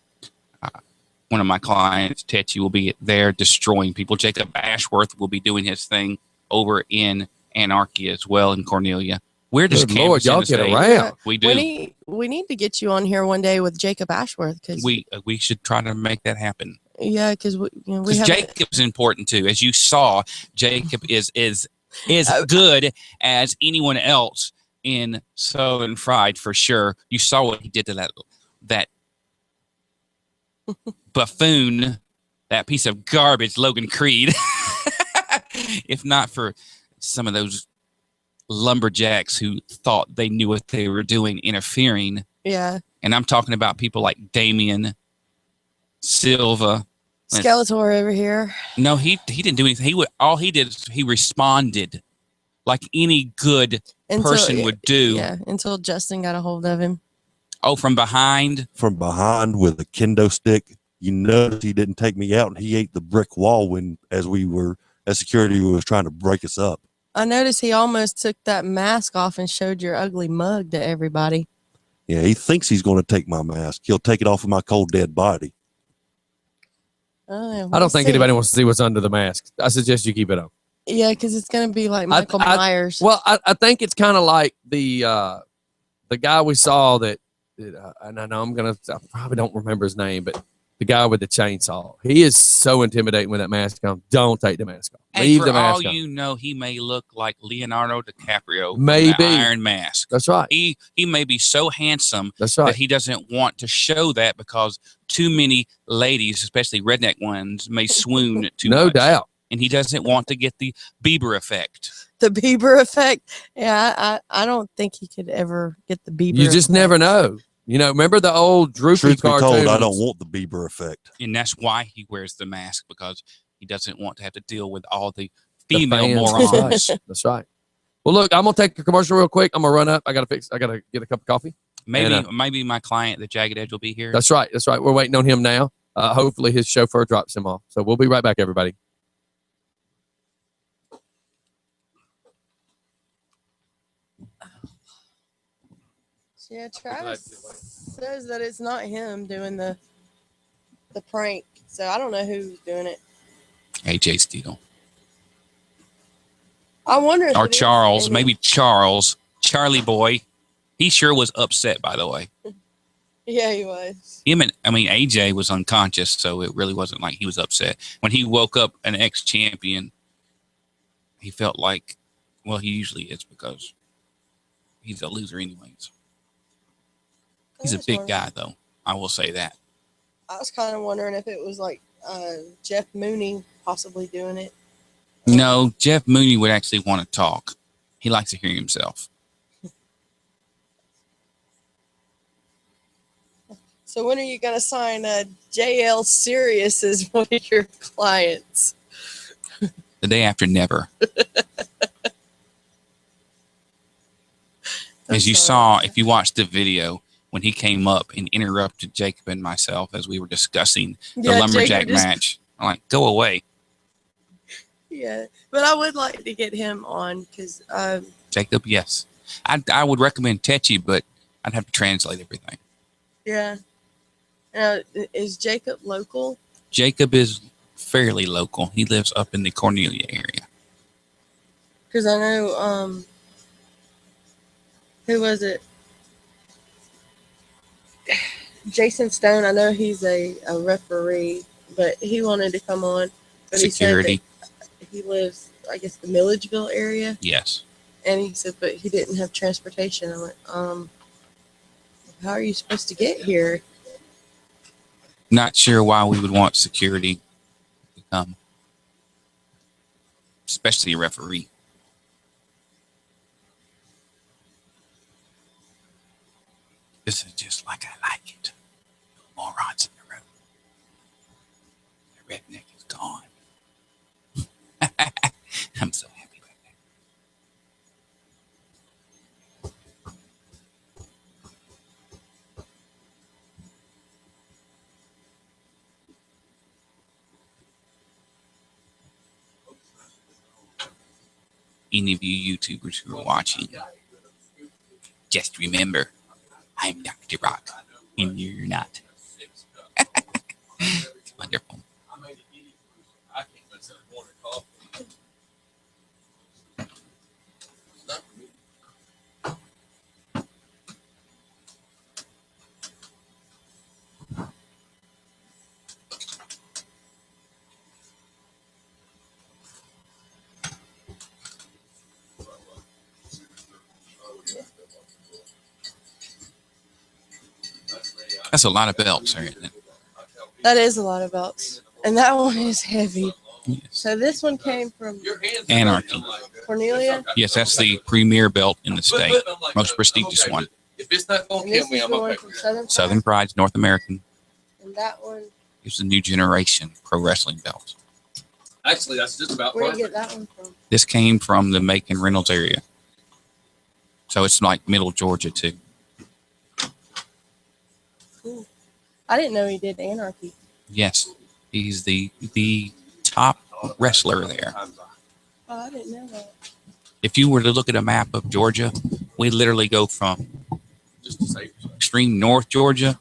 One of my clients, Techi, will be there destroying people. Jacob Ashworth will be doing his thing over in Anarchy as well in Cornelia. We're just Good Lord, y'all canvassing get the state. around. We do. We need to get you on here one day with Jacob Ashworth because We should try to make that happen. yeah, because we Because have Jacob's important too. As you saw, Jacob is good as anyone else in Southern Fried for sure. You saw what he did to that buffoon, that piece of garbage, Logan Creed. If not for some of those lumberjacks who thought they knew what they were doing, interfering. yeah. And I'm talking about people like Damien Silva. Skeletor over here. No, he didn't do anything. All he did is he responded like any good person would do. Yeah, until Justin got a hold of him. Oh, from behind? From behind with a kendo stick. You notice he didn't take me out and he ate the brick wall as security was trying to break us up. I noticed he almost took that mask off and showed your ugly mug to everybody. Yeah, he thinks he's going to take my mask. He'll take it off of my cold dead body. I don't think anybody wants to see what's under the mask. I suggest you keep it on. Yeah, because it's gonna be like Michael Myers. Well, I think it's kind of like the guy we saw that and I know I probably don't remember his name, but the guy with the chainsaw. He is so intimidating with that mask on. Don't take the mask off. Leave the mask on. For all you know, he may look like Leonardo DiCaprio. Maybe. From the Iron Mask. That's right. He may be so handsome That's right. that he doesn't want to show that because too many ladies, especially redneck ones, may swoon too much. No doubt. And he doesn't want to get the Bieber effect. The Bieber effect. Yeah, I don't think he could ever get the Bieber. You just effect. never know. You know, remember the old Droopy Truth be cartoons? told, I don't want the Bieber effect. And that's why he wears the mask, because he doesn't want to have to deal with all the female morons. That's right. That's right. Well, look, I'm gonna take a commercial real quick. I'm gonna run up. I gotta get a cup of coffee. Maybe my client, the Jagged Edge, will be here. That's right. That's right. We're waiting on him now. Hopefully his chauffeur drops him off. So we'll be right back, everybody. Yeah, Travis says that it's not him doing the prank, so I don't know who's doing it. AJ Steele. I wonder if Or it is Charles. Amy. Maybe Charles. Charlie boy. He sure was upset, by the way. Yeah, he was. AJ was unconscious, so it really wasn't like he was upset. When he woke up an ex-champion, he felt like, well, he usually is, because he's a loser anyways. He's a big guy, though. I will say that. I was kind of wondering if it was like Jeff Mooney possibly doing it. No, Jeff Mooney would actually want to talk. He likes to hear himself. So when are you going to sign JL Sirius as one of your clients? The day after never. As you saw, if you watched the video, when he came up and interrupted Jacob and myself as we were discussing the lumberjack match, I'm like, go away. Yeah, but I would like to get him on because Jacob, yes. I would recommend Tetchy, but I'd have to translate everything. yeah. Is Jacob local? Jacob is fairly local. He lives up in the Cornelia area. Because I know, who was it? Jason Stone. I know he's a referee, but he wanted to come on. But Security. He said that he lives, I guess, the Milledgeville area. Yes. And he said, but he didn't have transportation. I went, how are you supposed to get here? Not sure why we would want security to come, especially a referee. This is just like I like it. No morons in the room. The redneck is gone. I'm so happy right now. Any of you YouTubers who are watching, just remember, I'm Dr. Rock, and you're not. It's wonderful. That's a lot of belts, isn't it? That is a lot of belts. And that one is heavy. Yes. So this one came from Anarchy. Cornelia. Yes, that's the premier belt in the state, most prestigious one. If it's not And this is the one from Southern Southern Pride's North American. And that one, It's the new generation pro wrestling belt. Actually, that's just about where do you get that one from? This came from the Macon Reynolds area. So it's like middle Georgia, too. Cool. I didn't know he did Anarchy. Yes, he's the top wrestler there. Oh, I didn't know that. If you were to look at a map of Georgia, we literally go from extreme North Georgia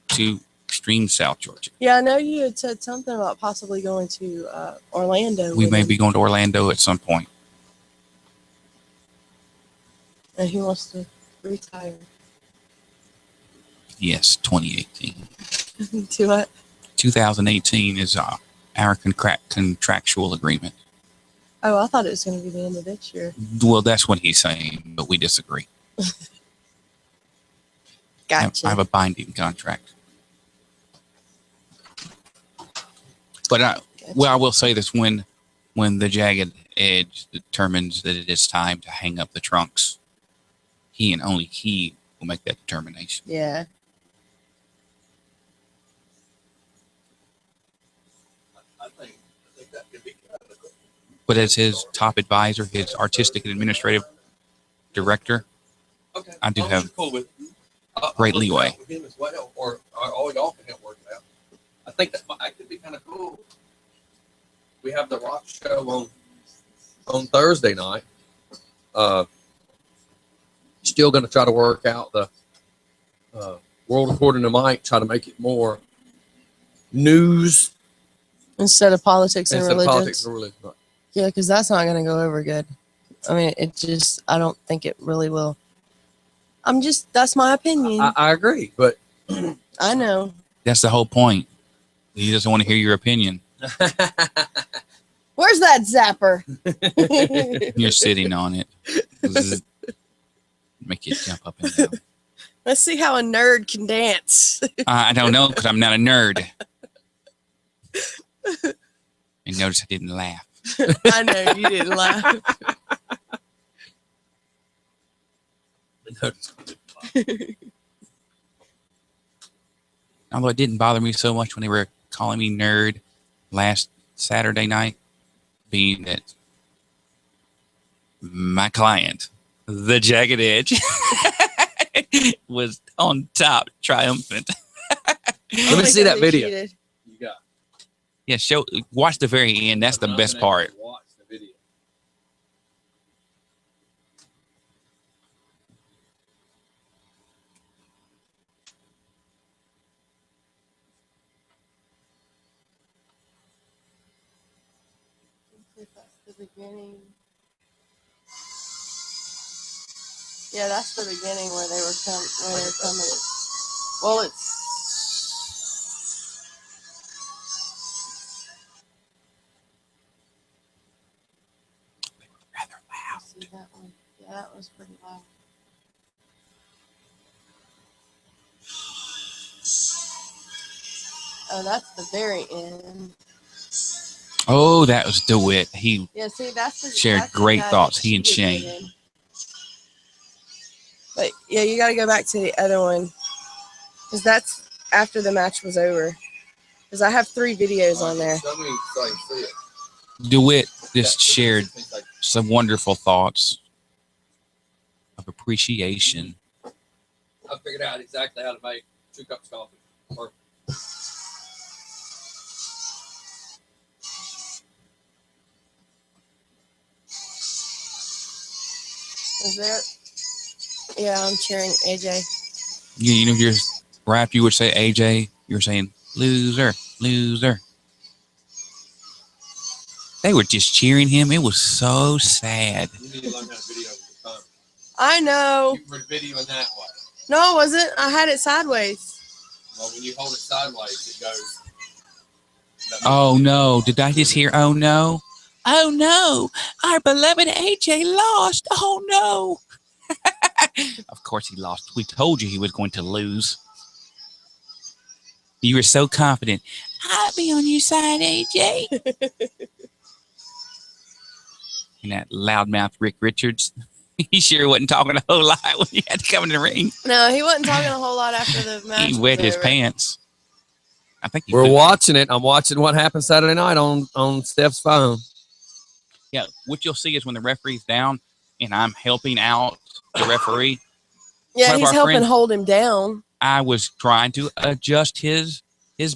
to extreme South Georgia. Yeah, I know you had said something about possibly going to Orlando. We with may him. be going to Orlando at some point. And he wants to retire. Yes, 2018. To what? 2018 is our contractual agreement. Oh, I thought it was going to be the end of this year. Well, that's what he's saying, but we disagree. Gotcha. I have a binding contract. But I will say this: when the Jagged Edge determines that it is time to hang up the trunks, he and only he will make that determination. Yeah. I think that could be kind of cool. But as his top advisor, his artistic and administrative director, Okay. I do I'm have cool with great I'll look it leeway. out with him as well, or all y'all can help work it out. I think that could be kind of cool. We have the rock show on Thursday night. Still going to try to work out the world according to Mike. Try to make it more news Instead of politics and instead of religion. politics and religion. Yeah, because that's not going to go over good. I mean, I don't think it really will. That's my opinion. I agree, but I know. That's the whole point. He doesn't want to hear your opinion. Where's that zapper? You're sitting on it. Zzz. Make you jump up and down. Let's see how a nerd can dance. I don't know because I'm not a nerd. And notice I didn't laugh. I know you didn't laugh. Although it didn't bother me so much when they were calling me nerd last Saturday night, being that my client, the Jagged Edge, was on top, triumphant. Let me see that video. You got. Yeah, watch the very end. That's the best part. Watch the video. The beginning. Yeah, that's the beginning where they were coming. Well, it's rather loud. See that one? Yeah, that was pretty loud. Oh, that's the very end. Oh, that was DeWitt. He Yeah, see, that's shared that's the great guy thoughts. that He and cheated Shane. in. But yeah, you got to go back to the other one because that's after the match was over. Because I have 3 videos on there. Show me so I can see it. DeWitt just shared some wonderful thoughts of appreciation. I figured out exactly how to make 2 cups of coffee. Perfect. Is there? Yeah, I'm cheering AJ. You know, you're right after you would say AJ, you're saying loser, loser. They were just cheering him. It was so sad. You need to learn how to video with your phone. I know. You were videoing that way. No, it wasn't. I had it sideways. Well, when you hold it sideways, it goes. Oh no! Did I just hear? Oh no! Oh no! Our beloved AJ lost. Oh no! Of course he lost. We told you he was going to lose. You were so confident. I'll be on your side, AJ. And that loudmouth Rick Richards. He sure wasn't talking a whole lot when he had to come in the ring. No, he wasn't talking a whole lot after the match. He was wet his over. pants. I think he We're put- watching it. I'm watching what happened Saturday night on Steph's phone. Yeah, what you'll see is when the referee's down and I'm helping out the referee. Yeah, one of he's our helping friends- hold him down. I was trying to adjust his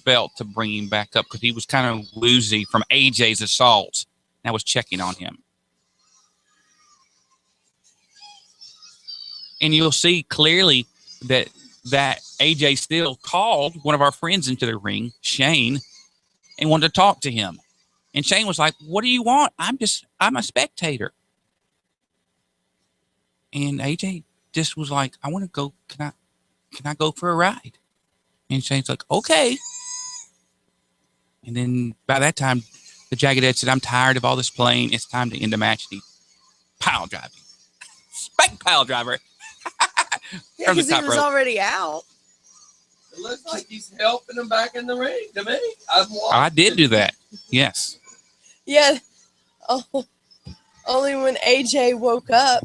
belt to bring him back up because he was kind of woozy from AJ's assault. And I was checking on him. And you'll see clearly that that AJ Styles called one of our friends into the ring, Shane, and wanted to talk to him. And Shane was like, "What do you want? I'm a spectator." And AJ just was like, "I want to go. Can I go for a ride?" And Shane's like, "Okay." And then by that time, the Jagged Edge said, "I'm tired of all this playing. It's time to end the match." And he pile driving. Spike pile driver. Yeah, because he was already out. It looks like he's helping him back in the ring to me. I did do that. Yes. Yeah. Oh, only when AJ woke up.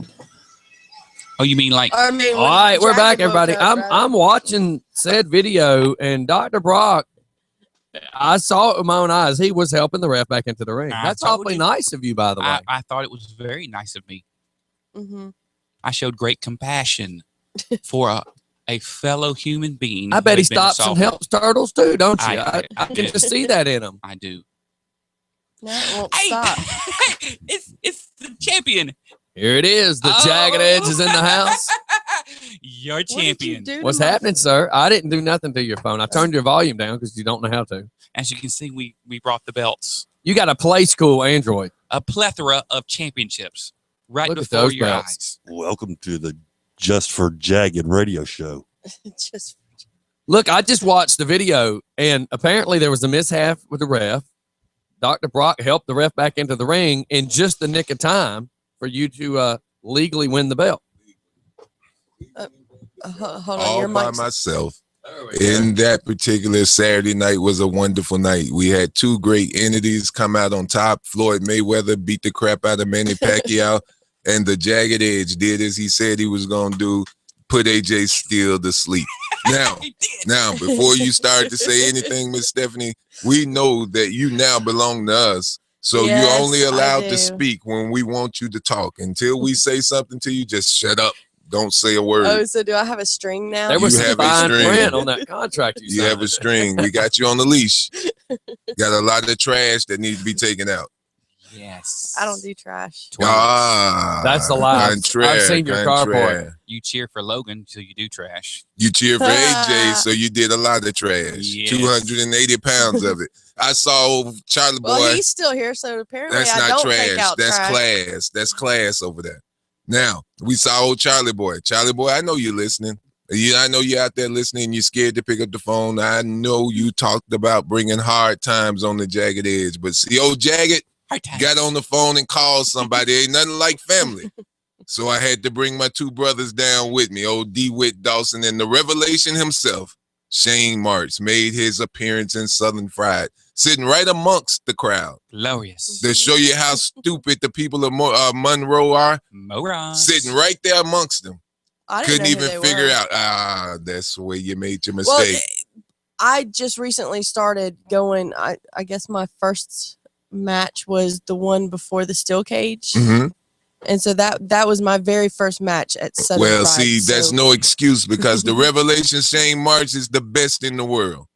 Oh, you mean like? All right, we're back, everybody. I'm watching said video, and Dr. Brock, I saw it with my own eyes. He was helping the ref back into the ring. That's awfully nice of you, by the way. I thought it was very nice of me. Mm-hmm. I showed great compassion for a fellow human being. I bet he stops and helps turtles too, don't you? I can just see that in him. I do. No, it won't stop. It's the champion. Here it is. The Jagged Edge is in the house. Your champion. What's happening, sir? I didn't do nothing to your phone. I turned your volume down because you don't know how to. As you can see, we brought the belts. You got a Play School Android. A plethora of championships right Look at before those your belts. eyes. Welcome to the Just for Jagged radio show. Look, I just watched the video, and apparently there was a mishap with the ref. Dr. Brock helped the ref back into the ring in just the nick of time for you to legally win the belt. Hold on, all your by mic's myself. And that particular Saturday night was a wonderful night. We had two great entities come out on top. Floyd Mayweather beat the crap out of Manny Pacquiao, and the Jagged Edge did as he said he was going to do, put AJ Styles to sleep. Now, before you start to say anything, Miss Stephanie, we know that you now belong to us. So Yes, you're only I allowed do. to speak when we want you to talk. Until we say something to you, just shut up. Don't say a word. Oh, so do I have a string now? There was You some have a fine string. print on that contract you You signed. have a string. We got you on the leash. Got a lot of trash that needs to be taken out. Yes. I don't do trash. That's a lie. I've seen your carport. You cheer for Logan, so you do trash. You cheer for AJ, so you did a lot of trash. Yes. 280 pounds of it. I saw Charlie Boy. Well, he's still here, so apparently That's I not don't trash. take out That's trash. class. That's class over there. Now, we saw old Charlie Boy. Charlie Boy, I know you're listening. I know you're out there listening and you're scared to pick up the phone. I know you talked about bringing hard times on the Jagged Edge. But see, old Jagged got on the phone and called somebody. Ain't nothing like family. So I had to bring my two brothers down with me, old DeWitt Dawson and the Revelation himself, Shane Marks, made his appearance in Southern Fried, sitting right amongst the crowd. Glorious. To show you how stupid the people of Monroe are, Morons. sitting right there amongst them. I didn't Couldn't know who even they figure were. out, that's the way you made your Well, mistake. I just recently started going. I guess my first match was the one before the steel cage, Mhm. and so that was my very first match at Southern Well, Fried, see, that's so- no excuse because the Revelation Shane Marks is the best in the world.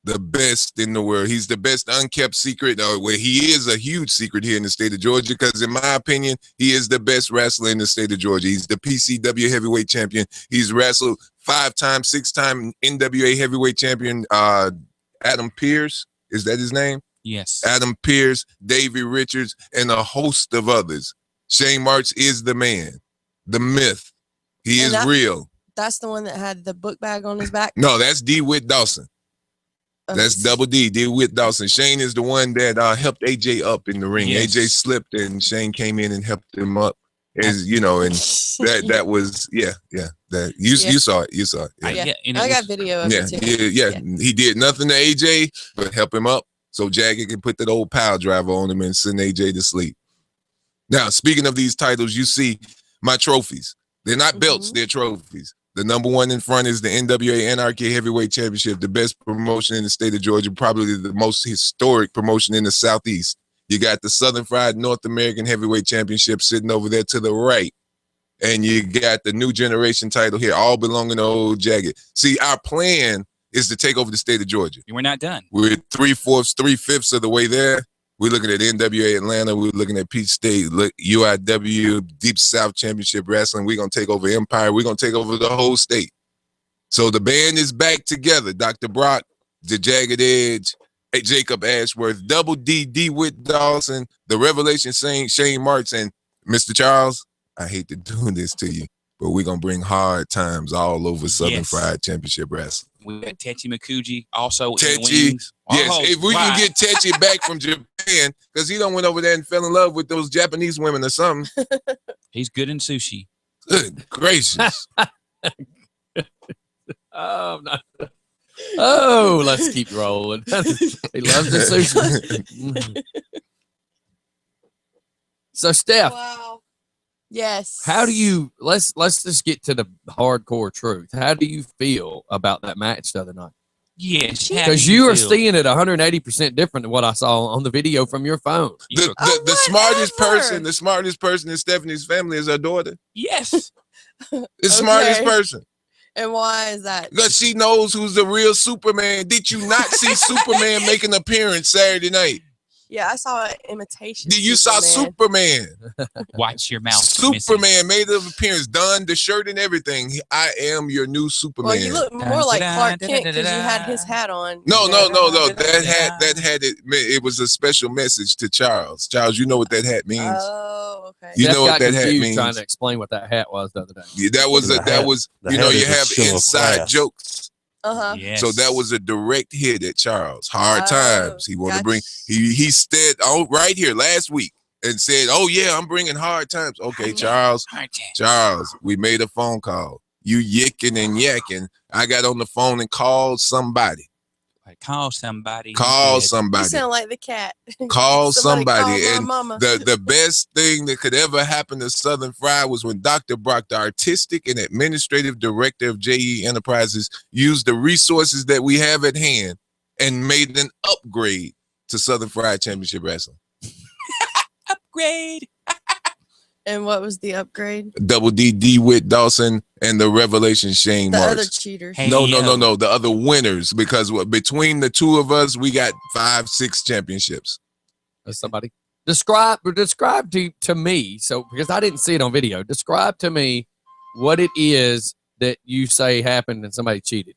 The best in the world. He's the best unkept secret. Well, he is a huge secret here in the state of Georgia because, in my opinion, he is the best wrestler in the state of Georgia. He's the PCW heavyweight champion. He's wrestled 5-time, 6-time NWA heavyweight champion. Adam Pearce, is that his name? Yes. Adam Pearce, Davey Richards, and a host of others. Shane Marks is the man, the myth. He And is that- real. That's the one that had the book bag on his back. No, that's DeWitt Dawson. That's Double D, DeWitt Dawson. Shane is the one that helped AJ up in the ring. Yes. AJ slipped and Shane came in and helped him up. As you know, and that was that you saw it. You saw it. Yeah, I got video of it too. Yeah. He did nothing to AJ but help him up so Jagged can put that old pile driver on him and send AJ to sleep. Now, speaking of these titles, you see my trophies. They're not belts, they're trophies. The number one in front is the NWA Anarchy Heavyweight Championship, the best promotion in the state of Georgia, probably the most historic promotion in the Southeast. You got the Southern Fried North American Heavyweight Championship sitting over there to the right. And you got the new generation title here, all belonging to old Jagged. See, our plan is to take over the state of Georgia. We're not done. We're 3/4, 3/5 of the way there. We're looking at NWA Atlanta. We're looking at Peach State, UIW, Deep South Championship Wrestling. We're going to take over Empire. We're going to take over the whole state. So the band is back together. Dr. Brock, the Jagged Edge, Jacob Ashworth, Double D, DeWitt Dawson, the Revelation Saint, Shane Marks, and Mr. Charles. I hate to do this to you, but we're gonna bring hard times all over Southern Fried Championship Wrestling. We got Techi Makuji also in the Techi, wings. yes. Oh, If we wow. can get Techi back from Japan, because he done went over there and fell in love with those Japanese women or something. He's good in sushi. Good gracious. Oh, no. Oh, let's keep rolling. He loves the sushi. So, Steph, Wow. Yes. how do you let's just get to the hardcore truth. How do you feel about that match the other night? Yes, Because you are seeing it 180% different than what I saw on the video from your phone. The smartest person in Stephanie's family is her daughter. Yes. The smartest Okay. person. And why is that? Because she knows who's the real Superman. Did you not see Superman make an appearance Saturday night? Yeah, I saw an imitation. You saw Superman. Watch your mouth. Superman made an appearance, donned the shirt and everything. I am your new Superman. Well, you look more like Clark Kent because you had his hat on. No. That hat it was a special message to Charles. Charles, you know what that hat means. Oh, okay. You Steph know what got that hat confused means. trying to explain what that hat was the other day. Yeah, that was The hat you know, is you a have show of inside class. jokes. Uh-huh. So that was a direct hit at Charles. Hard Oh, times. He wanted to bring. He said right here last week and said, "Oh yeah, I'm bringing hard times." Okay, Charles. Charles, we made a phone call. You yicking and yakking. I got on the phone and called somebody. Call somebody. Call You somebody. sound like the cat. Call somebody. call And my mama. the best thing that could ever happen to Southern Fried was when Dr. Brock, the artistic and administrative director of JE Enterprises, used the resources that we have at hand and made an upgrade to Southern Fried Championship Wrestling. Upgrade. And what was the upgrade? Double D, DeWitt Dawson, and the Revelation Shane The Marks. other cheaters. No. The other winners, because between the two of us, we got 5-6 championships. Somebody describe to me. So because I didn't see it on video, describe to me what it is that you say happened and somebody cheated.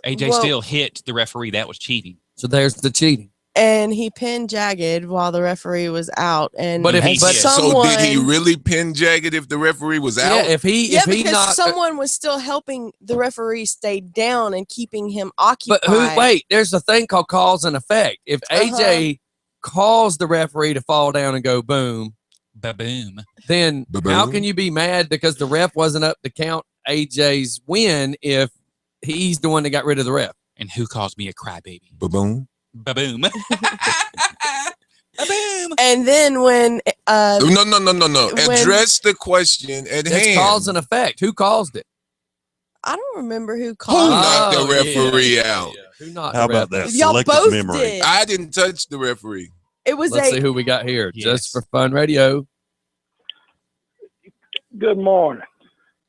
AJ still hit the referee. That was cheating. So there's the cheating. And he pinned Jagged while the referee was out. And So someone, did he really pin Jagged if the referee was out? because someone was still helping the referee stay down and keeping him occupied. But there's a thing called cause and effect. If AJ caused the referee to fall down and go boom, ba-boom, then Ba-boom. how can you be mad because the ref wasn't up to count AJ's win if he's the one that got rid of the ref? And who calls me a crybaby? Ba-boom. Ba-boom. And then when No. when- Address the question at It's hand. cause and effect. Who caused it? I don't remember who Who called. knocked the Oh, referee out? Who knocked How the about ref that out? Y'all selective both memory? did. I didn't touch the referee. It was Let's see who we got here. Just for fun radio. Good morning.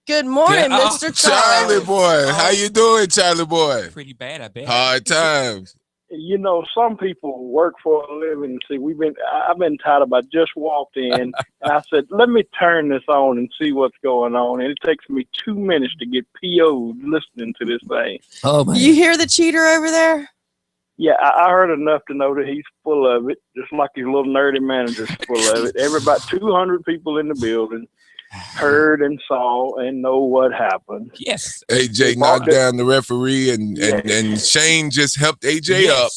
Good morning, Oh, Mr. Charlie Charles. boy. How you doing, Charlie boy? Pretty bad, I bet. Hard times. You know, some people work for a living. See, I've been tired. I just walked in and I said, let me turn this on and see what's going on. And it takes me 2 minutes to get PO'd listening to this thing. Oh, man. You hear the cheater over there? Yeah, I heard enough to know that he's full of it, just like his little nerdy manager's full of it. About 200 people in the building heard and saw and know what happened. Yes. AJ knocked down the referee and Shane just helped AJ up.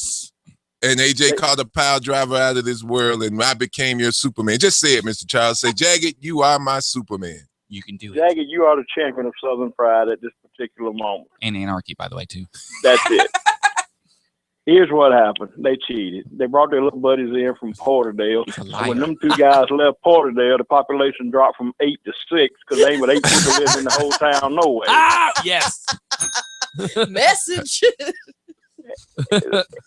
And AJ called a pile driver out of this world and I became your Superman. Just say it, Mr. Charles. Say, Jagged, you are my Superman. You can do it. Jagged, you are the champion of Southern Pride at this particular moment. And Anarchy, by the way, too. That's it. Here's what happened. They cheated. They brought their little buddies in from Porterdale. When them two guys left Porterdale, the population dropped from 8 to 6 because they ain't but 8 people living in the whole town no way. Ah, yes. Message.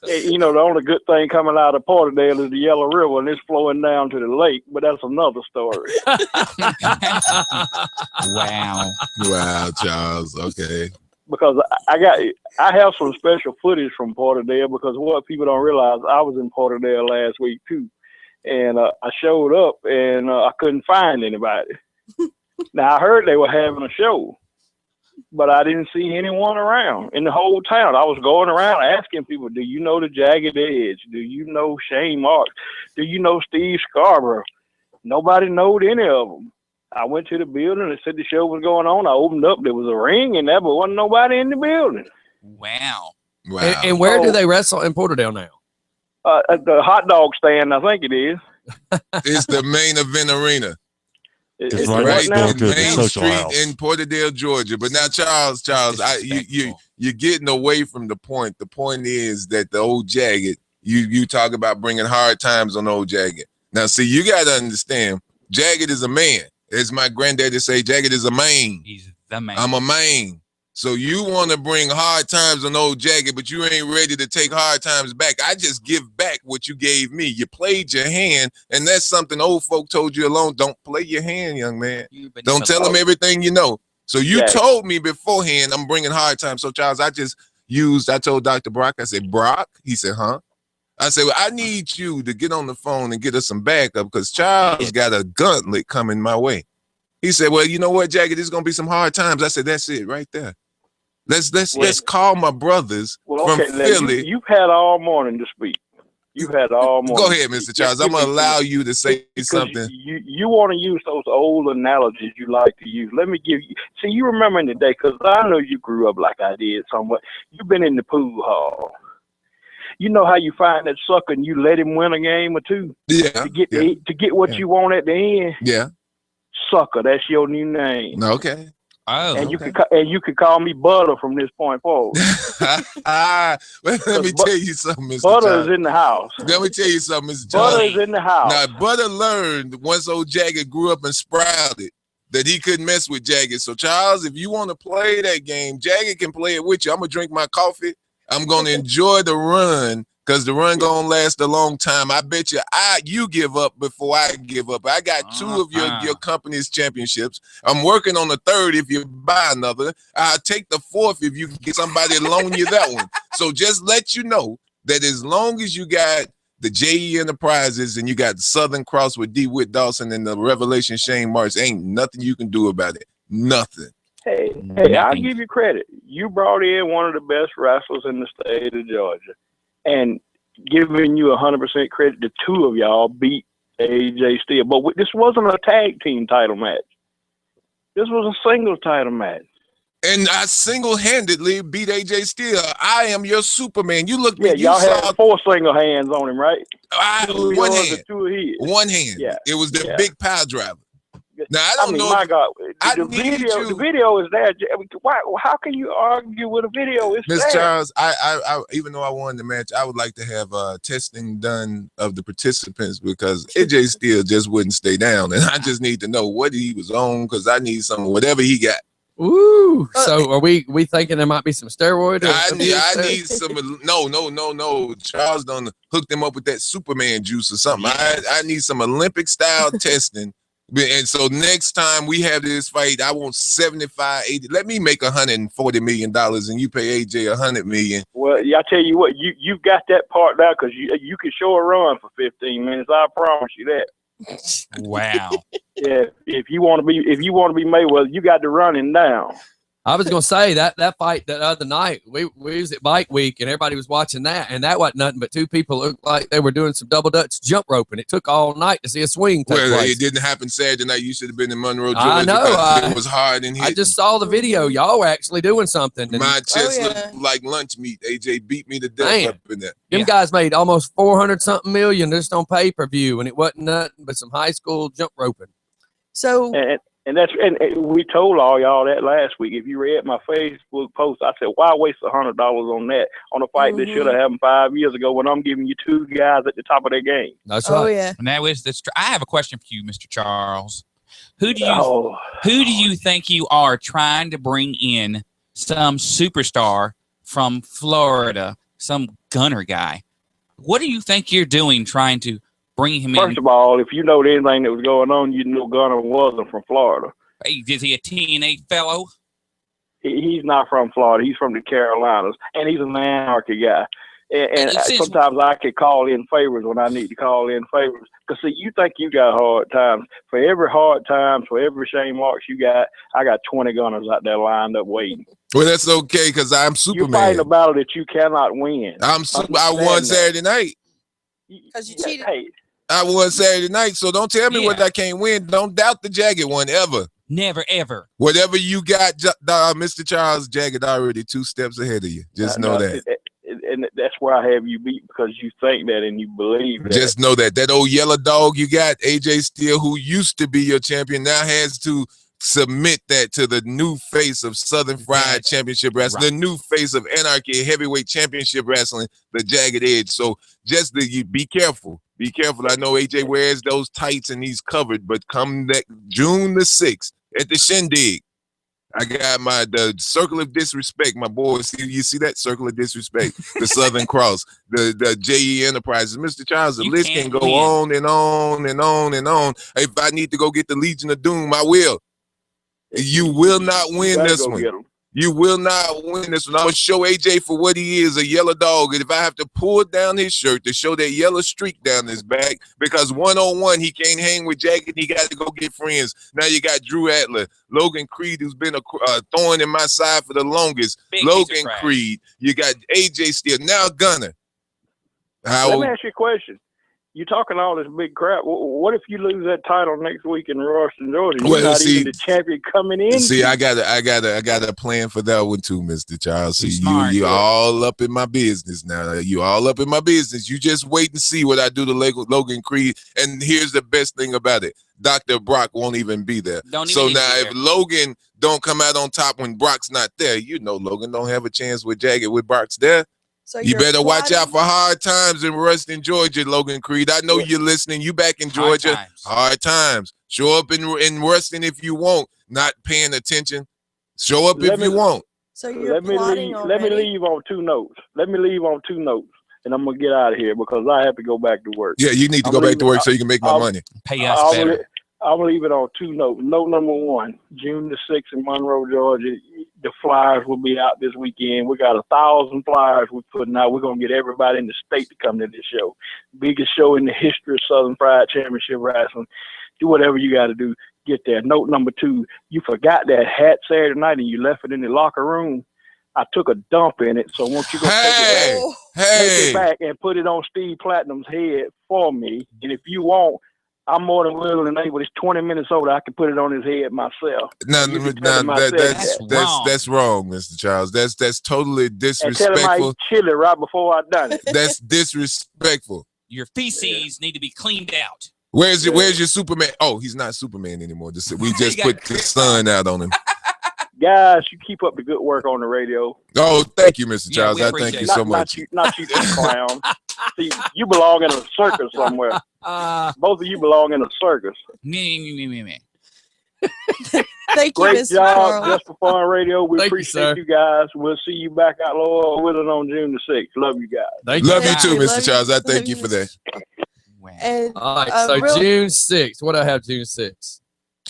You know, the only good thing coming out of Porterdale is the Yellow River, and it's flowing down to the lake, but that's another story. Wow. Wow, Charles. Okay. Because I have some special footage from Porterdale, because what people don't realize, I was in Porterdale last week too, and I showed up and I couldn't find anybody. Now I heard they were having a show, but I didn't see anyone around in the whole town. I was going around asking people, do you know the Jagged Edge? Do you know Shane Marks? Do you know Steve Scarborough? Nobody knowed any of them. I went to the building and said the show was going on. I opened up. There was a ring in there, but wasn't nobody in the building. Wow. And where do they wrestle in Porterdale now? At the hot dog stand, I think it is. It's the Main Event Arena. It's right now? on Main Street in Porterdale, Georgia. But now, Charles, you're getting away from the point. The point is that the old Jagged, you talk about bringing hard times on old Jagged. Now, see, you got to understand, Jagged is a man. As my granddaddy say, Jagged is a man. He's the man. I'm a man. So you want to bring hard times on old Jagged, but you ain't ready to take hard times back. I just give back what you gave me. You played your hand, and that's something old folk told you alone. Don't play your hand, young man. Don't tell them everything you know. So you told me beforehand I'm bringing hard times. So, Charles, I told Dr. Brock, I said, Brock? He said, huh? I said, well, I need you to get on the phone and get us some backup because Charles got a gauntlet coming my way. He said, well, you know what, Jagged, there's going to be some hard times. I said, that's it right there. Let's call my brothers from Philly. You've had all morning to speak. You've had all morning. Go ahead, Mr. Charles. I'm going to allow you to say something. You want to use those old analogies you like to use. Let me give you. See, you remember in the day, because I know you grew up like I did somewhat. You've been in the pool hall. You know how you find that sucker and you let him win a game or two? Yeah. To get what you want at the end? Yeah. Sucker, that's your new name. Okay. Oh. And you could call me Butter from this point forward. Let me tell you something, Mr. Butter Charles. is in the house. Let me tell you something, Mr. Charles. Butter is in the house. Now, Butter learned once old Jagged grew up and sprouted that he couldn't mess with Jagged. So, Charles, if you want to play that game, Jagged can play it with you. I'm going to drink my coffee. I'm going to enjoy the run because the run going to last a long time. I bet you give up before I give up. I got two of your company's championships. I'm working on the third if you buy another. I'll take the fourth if you can get somebody to loan you that one. So just let you know that as long as you got the JE Enterprises and you got Southern Cross with DeWitt Dawson and the Revelation Shane Marks, ain't nothing you can do about it. Nothing. Hey, I'll give you credit. You brought in one of the best wrestlers in the state of Georgia. And giving you 100% credit, the two of y'all beat AJ Steele. But this wasn't a tag team title match. This was a singles title match. And I single-handedly beat AJ Steele. I am your Superman. You look. Yeah, y'all had 4 single hands on him, right? One hand. 2 of his. One hand. Yeah. It was the big power driver. Now I don't know. My God, the video is there. Why? How can you argue with a video? It's Miss there. Charles, I even though I won the match, I would like to have testing done of the participants because AJ Steele just wouldn't stay down, and I just need to know what he was on because I need some whatever he got. Ooh, so are we thinking there might be some steroid? I need some. No. Charles done hooked him up with that Superman juice or something. I need some Olympic style testing. And so next time we have this fight, I want 75, 80. Let me make $140 million and you pay AJ $100 million. Well, I tell you what, you got that part down because you can show a run for 15 minutes. I promise you that. Wow. Yeah, if you want to be Mayweather, you got to run him down. I was gonna say that fight the other night, we was at Bike Week and everybody was watching that, and that wasn't nothing but two people looked like they were doing some double Dutch jump roping. It took all night to see a swing take place. It didn't happen Saturday night. You should have been in Monroe, Georgia. I know. It was hard in here. I just saw the video. Y'all were actually doing something. My chest looked like lunch meat. AJ beat me to death up in there. Them guys made almost 400-something million just on pay-per-view, and it wasn't nothing but some high school jump roping. So and we told all y'all that last week. If you read my Facebook post, I said, why waste $100 on that on a fight that should have happened 5 years ago when I'm giving you two guys at the top of their game? That's right. Oh yeah. And that was I have a question for you, Mr. Charles. Who do you think you are trying to bring in some superstar from Florida, some gunner guy? What do you think you're doing trying to bring him in? First of all, if you know anything that was going on, you know Gunner wasn't from Florida. Hey, is he a TNA fellow? He's not from Florida. He's from the Carolinas, and he's an anarchy guy. And sometimes I could call in favors when I need to call in favors. Because, see, you think you got hard times. For every hard times, for every Shane Marks you got, I got 20 gunners out there lined up waiting. Well, that's okay because I'm Superman. You're fighting a battle that you cannot win. I won Saturday night. Because you cheated. Hey, I won Saturday night, so don't tell me what I can't win. Don't doubt the Jagged one ever. Never, ever. Whatever you got, Mr. Charles Jagged already 2 steps ahead of you. Just know that. And that's where I have you beat because you think that and you believe that. Just know that old yellow dog you got, AJ Steele, who used to be your champion, now has to submit that to the new face of Southern Fried Championship Wrestling, the new face of Anarchy Heavyweight Championship Wrestling, the Jagged Edge. So just you be careful. Be careful. I know AJ wears those tights and he's covered, but come that June the 6th at the Shindig, I got the Circle of Disrespect, my boys. You see that Circle of Disrespect, the Southern Cross, the JE Enterprises. Mr. Charles, the list can go on and on and on and on. If I need to go get the Legion of Doom, I will. You will not win this one. You will not win this one. I will show AJ for what he is, a yellow dog. And if I have to pull down his shirt to show that yellow streak down his back, because one-on-one, he can't hang with Jagged, he got to go get friends. Now you got Drew Adler, Logan Creed, who's been a thorn in my side for the longest. Logan Creed. You got AJ Steele. Now Gunner. Let me ask you a question. You're talking all this big crap. What if you lose that title next week in Ruston, Georgia? You're not even the champion coming in. See, I got a plan for that one too, Mr. Charles. See, you all up in my business now. You all up in my business. You just wait and see what I do to Logan Creed. And here's the best thing about it: Dr. Brock won't even be there. So now, if Logan don't come out on top when Brock's not there, you know Logan don't have a chance with Jagged with Brock's there. So you better watch out for hard times in Ruston, Georgia, Logan Creed. I know you're listening. You back in Georgia. Hard times. Show up in Ruston if you want. Not paying attention. Show up if you want. So you're let me leave on 2 notes. Let me leave on 2 notes, and I'm gonna get out of here because I have to go back to work. Yeah, you need to go back to work so you can make my money. Pay us better. I'll leave it on 2 notes. Note number 1, June the 6th in Monroe, Georgia. The flyers will be out this weekend. We got 1,000 flyers we're putting out. We're going to get everybody in the state to come to this show. Biggest show in the history of Southern Fried Championship Wrestling. Do whatever you got to do. Get there. Note number 2, you forgot that hat Saturday night and you left it in the locker room. I took a dump in it, so once you go take it back and put it on Steve Platinum's head for me, and if you want, I'm more than willing and able. It's 20 minutes old. I can put it on his head myself. No, that's wrong, Mr. Charles. That's totally disrespectful. And tell him I ate chili right before I done it. That's disrespectful. Your feces need to be cleaned out. Where's your Superman? Oh, he's not Superman anymore. We just put the sun out on him. Guys, you keep up the good work on the radio. Oh, thank you, Mr. Charles. I thank you so much. Not you, clown. See, you belong in a circus somewhere. Both of you belong in a circus. Thank you, Great Mr. job, Charles. Just for Fun Radio. We Thank you, appreciate sir. you guys. We'll see you back out Lord willing on June the 6th. Love you guys. Love you too, Mr. Charles. I thank you for that. And, all right, so June 6th. What do I have June 6th?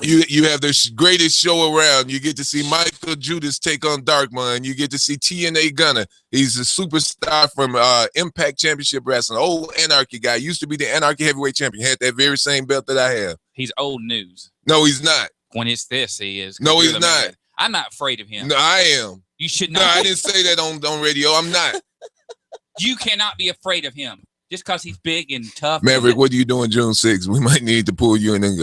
You have the greatest show around. You get to see Michael Judas take on Darkman. You get to see TNA Gunner. He's a superstar from Impact Championship Wrestling. Old Anarchy guy. Used to be the Anarchy Heavyweight Champion. Had that very same belt that I have. He's old news. No, he's not. When it's this, he is. No, he's You're the not. man. I'm not afraid of him. No, I am. You should not. No, I didn't say that on radio. I'm not. You cannot be afraid of him just because he's big and tough. Maverick, what are you doing June 6th? We might need to pull you in and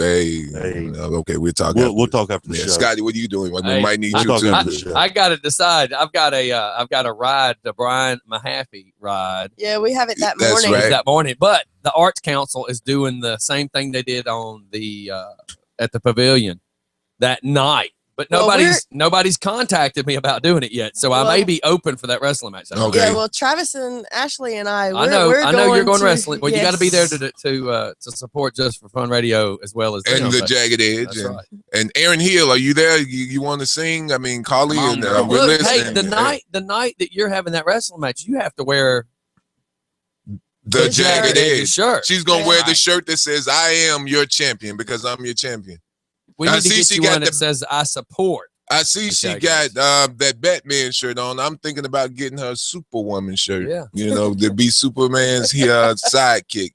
okay, we'll talk. We'll talk after the show. Scotty, what are you doing? We Hey, might need you too. I got to decide. I've got a ride, the Brian Mahaffey ride. Yeah, we have it that That's morning. right. That morning, but the Arts Council is doing the same thing they did on the at the pavilion that night. But nobody's contacted me about doing it yet, so I may be open for that wrestling match. Okay. Yeah, well, Travis and Ashley and I know you're going wrestling. Well, you got to be there yes. to support Just for Fun Radio as well as And them, the but Jagged Edge. that's And, right. and Aaron Hill, are you there? You want to sing? I mean, Carly and we're Look, hey, listening. the night that you're having that wrestling match, you have to wear the Jagged Edge shirt. She's gonna wear the shirt that says "I am your champion" because I'm your champion. We need to get you one that says "I support." I see she got that Batman shirt on. I'm thinking about getting her a Superwoman shirt. Yeah. You know, to be Superman's sidekick.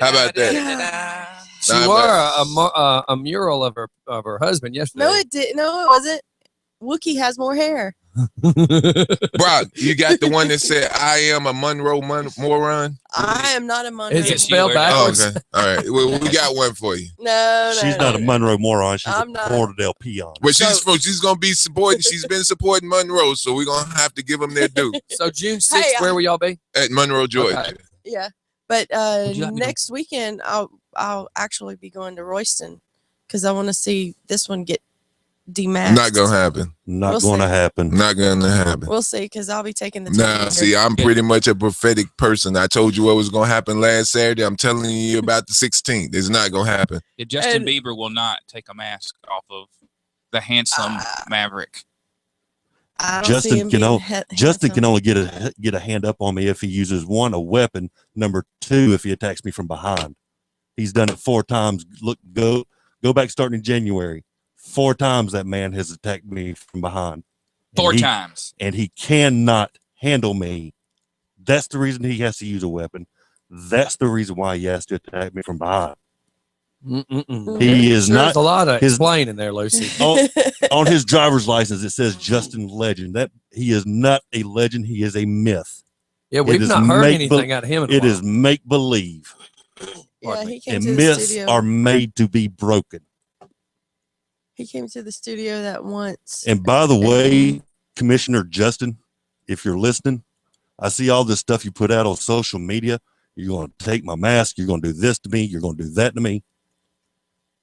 How about that? She wore a mural of her husband yesterday. No, it didn't. No, it wasn't. Wookie has more hair. Brock, you got the one that said, I am a Monroe moron? I am not a Monroe. Is it spelled backwards? Oh, okay. All right. Well, we got one for you. No, She's not a Monroe moron. She's I'm a not. Florida Del Peon. But she's going to be supporting. She's been supporting Monroe, so we're going to have to give them their due. So June 6th, where will y'all be? At Monroe, Georgia. Okay. Yeah, but Would you like me to- next weekend I'll actually be going to Royston because I want to see this one get demasked. Not going to happen. Not We'll going to see. happen. Not going to happen. We'll see because I'll be taking the. Nah, see, I'm pretty much a prophetic person. I told you what was going to happen last Saturday. I'm telling you about the 16th. It's not going to happen. Yeah, Justin Bieber will not take a mask off of the handsome Maverick. I don't see him Justin can only get a hand up on me if he uses one, a weapon. Number two, if he attacks me from behind. He's done it 4 times. Look, go back starting in January. 4 times that man has attacked me from behind. 4 times. And he cannot handle me. That's the reason he has to use a weapon. That's the reason why he has to attack me from behind. He is There's not a lot of explaining there, Lucy. on his driver's license. It says Justin Legend. That he is not a legend. He is a myth. Yeah, we've not heard anything out of him. It is make believe. Yeah, he came And to the myths studio. are made to be broken. He came to the studio that once. And by the way, Commissioner Justin, if you're listening, I see all this stuff you put out on social media. You're going to take my mask. You're going to do this to me. You're going to do that to me.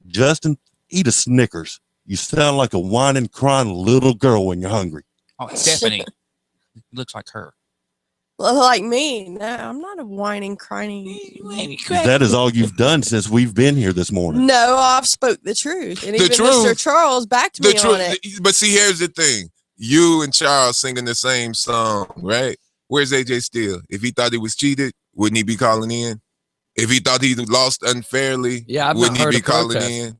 Justin, eat a Snickers. You sound like a whining, crying little girl when you're hungry. Oh, Stephanie. Looks like her. Well, like me. No, I'm not a whining, crying. That is all you've done since we've been here this morning. No, I've spoke the truth. And The even truth. Mr. Charles backed me on it. But see, here's the thing. You and Charles singing the same song, right? Where's AJ Steele? If he thought he was cheated, wouldn't he be calling in? If he thought he lost unfairly, Yeah, I've not wouldn't he heard be a calling protest. in?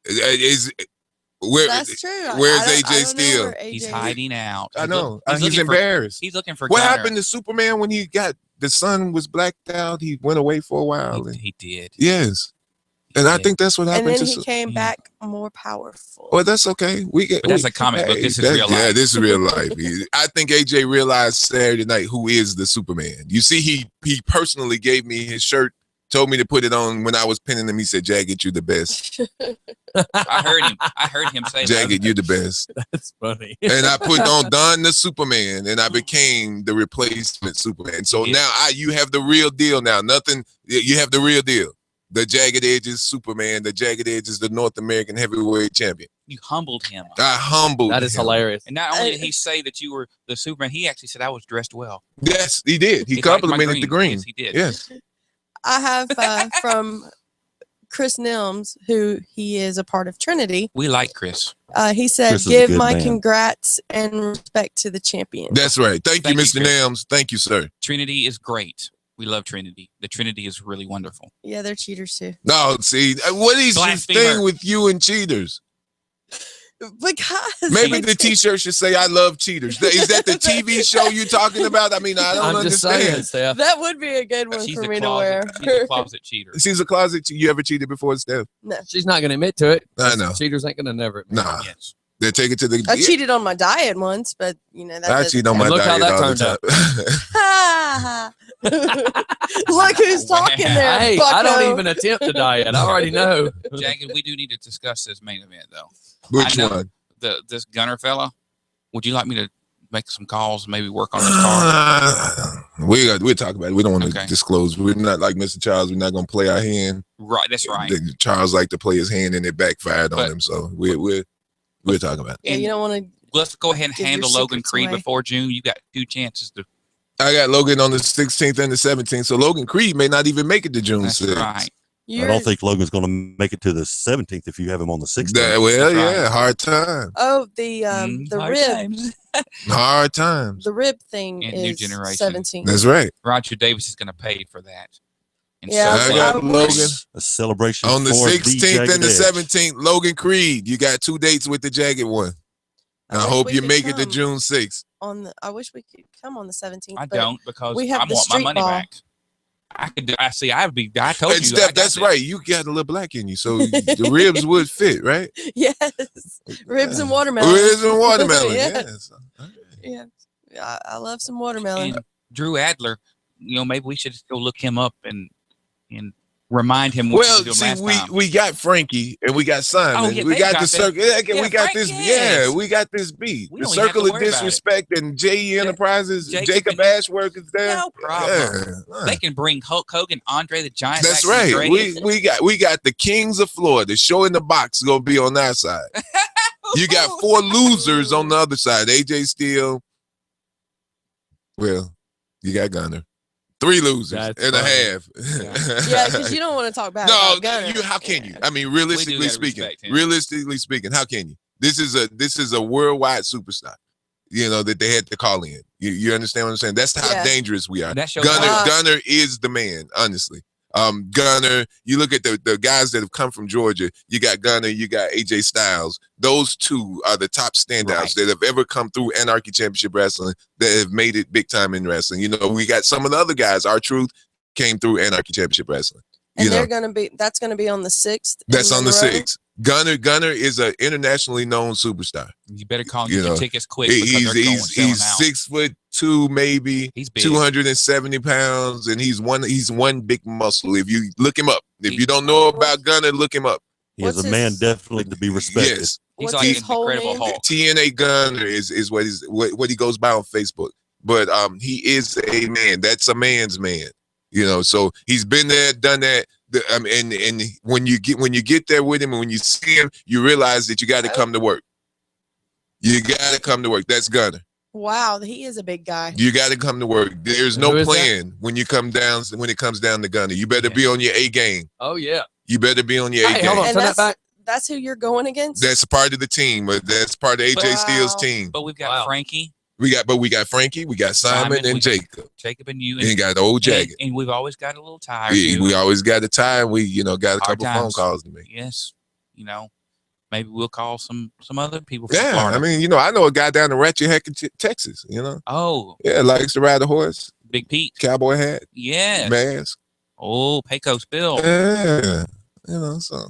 That's true. Where's I AJ don't know Steele? where AJ He's hiding out. I know. He's looking embarrassed. He's looking for What Gunner. happened to Superman when he got the sun was blacked out? He went away for a while. He did. Yes. And I think that's what And happened then to he came back more powerful. Well, that's okay. But that's a comic book. This is real life. Yeah, this is real life. I think AJ realized Saturday night who is the Superman. You see, he personally gave me his shirt, told me to put it on when I was pinning him. He said, "Jagged, you the best." I heard him say that. Jagged, you the best. That's funny. And I put on Don the Superman, and I became the replacement Superman. So now you have the real deal. Now you have the real deal. The Jagged Edge is Superman. The Jagged Edge is the North American Heavyweight Champion. You humbled him. I humbled. That is him. hilarious. And not only did he say that you were the Superman, he actually said I was dressed well. Yes, he did. He He liked my complimented the green. Yes, he did. Yes. I have from Chris Nilms, who he is a part of Trinity. We like Chris. He said, Chris is a give good my man. congrats and respect to the champion. That's right. Thank you, Mr. Chris. Nams. Thank you, sir. Trinity is great. We love Trinity. The Trinity is really wonderful. Yeah, they're cheaters too. No, see, what is this Blasphemer. thing with you and cheaters? Because Maybe the T-shirt should say "I love cheaters." Is that the TV show you talking about? I mean, I don't I'm just understand. saying, Steph. that would be a good one She's for a me to wear. She's a closet cheater. She's a closet. You ever cheated before, Steph? No. She's not going to admit to it. I know. Cheaters ain't going to never admit. Nah. They take it to the. I cheated on my diet once, but you know that. I doesn't cheat on my And look how diet that all the turned time. Look who's talking there. Hey, I don't bucko. even attempt to diet. I already know. Jagged, we do need to discuss this main event though. Which I know one? This Gunner fella. Would you like me to make some calls and maybe work on this card? We'll talk about it. We don't want to Okay. disclose. We're not like Mr. Charles. We're not going to play our hand. Right, that's right. Charles liked to play his hand, and it backfired on But- him. So we'll talk about it. Yeah, you don't want to. Let's go ahead and Give your handle Logan secrets Creed away. before June. You got 2 chances to. I got Logan on the 16th and the 17th. So Logan Creed may not even make it to June That's 6th. right. I don't think Logan's going to make it to the 17th if you have him on the 16th. Well, That's yeah, right. hard time. Oh, the Hard rib, times. Hard times. the rib thing And New is Generation. 17. That's right. Roger Davis is going to pay for that. And Yeah, I so- got Logan A celebration on the for 16th Jagged and the Edge. 17th. Logan Creed. You got 2 dates with the Jagged one. I wish hope we you could make it to come June 6th. I wish we could come on the 17th. I but don't because we have I the want my street money ball. back. I could. I see. I told And you. Steph, that's right. You got a little black in you, so the ribs would fit, right? Yes, ribs and watermelon. Ribs and watermelon. Yes. Yes. Yeah, I love some watermelon. And Drew Adler, maybe we should go look him up and remind him what Well, we did see, last time. we got Frankie and we got Simon. Oh, yeah, we they got got the that. circle. Yeah, we got Frank, this. yes. Yeah, we got this beat. We The don't even have circle to of worry about it. disrespect and JE Enterprises. Jacob Jacob and- Ashworth is there. No problem. Yeah. They can bring Hulk Hogan, Andre the Giant. That's back to the right. grave. We got the Kings of Florida. Show in the box gonna be on that side. You got 4 losers on the other side. AJ Steele. Well, you got Gunner. 3 losers That's and a funny. half. Yeah, because you don't want to talk bad No, about Gunner. how can you? I mean, We do realistically gotta speaking, respect him. how can you? This is a worldwide superstar. That they had to call in. You understand what I'm saying? That's how Yeah. dangerous we are. That shows Gunner is the man, honestly. Gunner, you look at the guys that have come from Georgia, you got Gunner, you got AJ Styles. Those 2 are the top standouts Right. that have ever come through Anarchy Championship Wrestling that have made it big time in wrestling. We got some of the other guys. R-Truth came through Anarchy Championship Wrestling. And that's gonna be on the 6th. That's in on the Monroe. 6th. Gunner is an internationally known superstar. You better call and You get your know, tickets quick because they're selling He's out. 6'2", maybe. He's big. 270 pounds, and he's one big muscle. If you look him up, if you don't know about Gunner, look him up. He is What's a man his- definitely to be respected. Yes, He's What's like his an whole Incredible name? Hulk. TNA Gunner is what he goes by on Facebook. But he is a man. That's a man's man. So he's been there, done that. And when you get there with him, and when you see him, you realize that you got to come to work. You got to come to work. That's Gunner. Wow, he is a big guy. You got to come to work. There's Who no is that? plan when it comes down to Gunner. You better be on your A game. Oh yeah. You better be on your A Hey, game. hold on. And Turn that back. that's who you're going against. That's part of the team, but that's part of AJ Wow. Steele's team. But we've got Wow. Frankie, We got Frankie, we got Simon we and got Jacob. Jacob, and you, And you got the old Jagged. and we've always got a little tie. or We two. always got a time. We got a Hard couple phone times. calls to make. Yes, maybe we'll call some other people from Yeah, Florida. I mean, I know a guy down in Ratchet Heck, Texas. Oh, Yeah, likes to ride a horse, Big Pete. cowboy hat, Yes. mask. Oh, Pecos Bill. Yeah, so.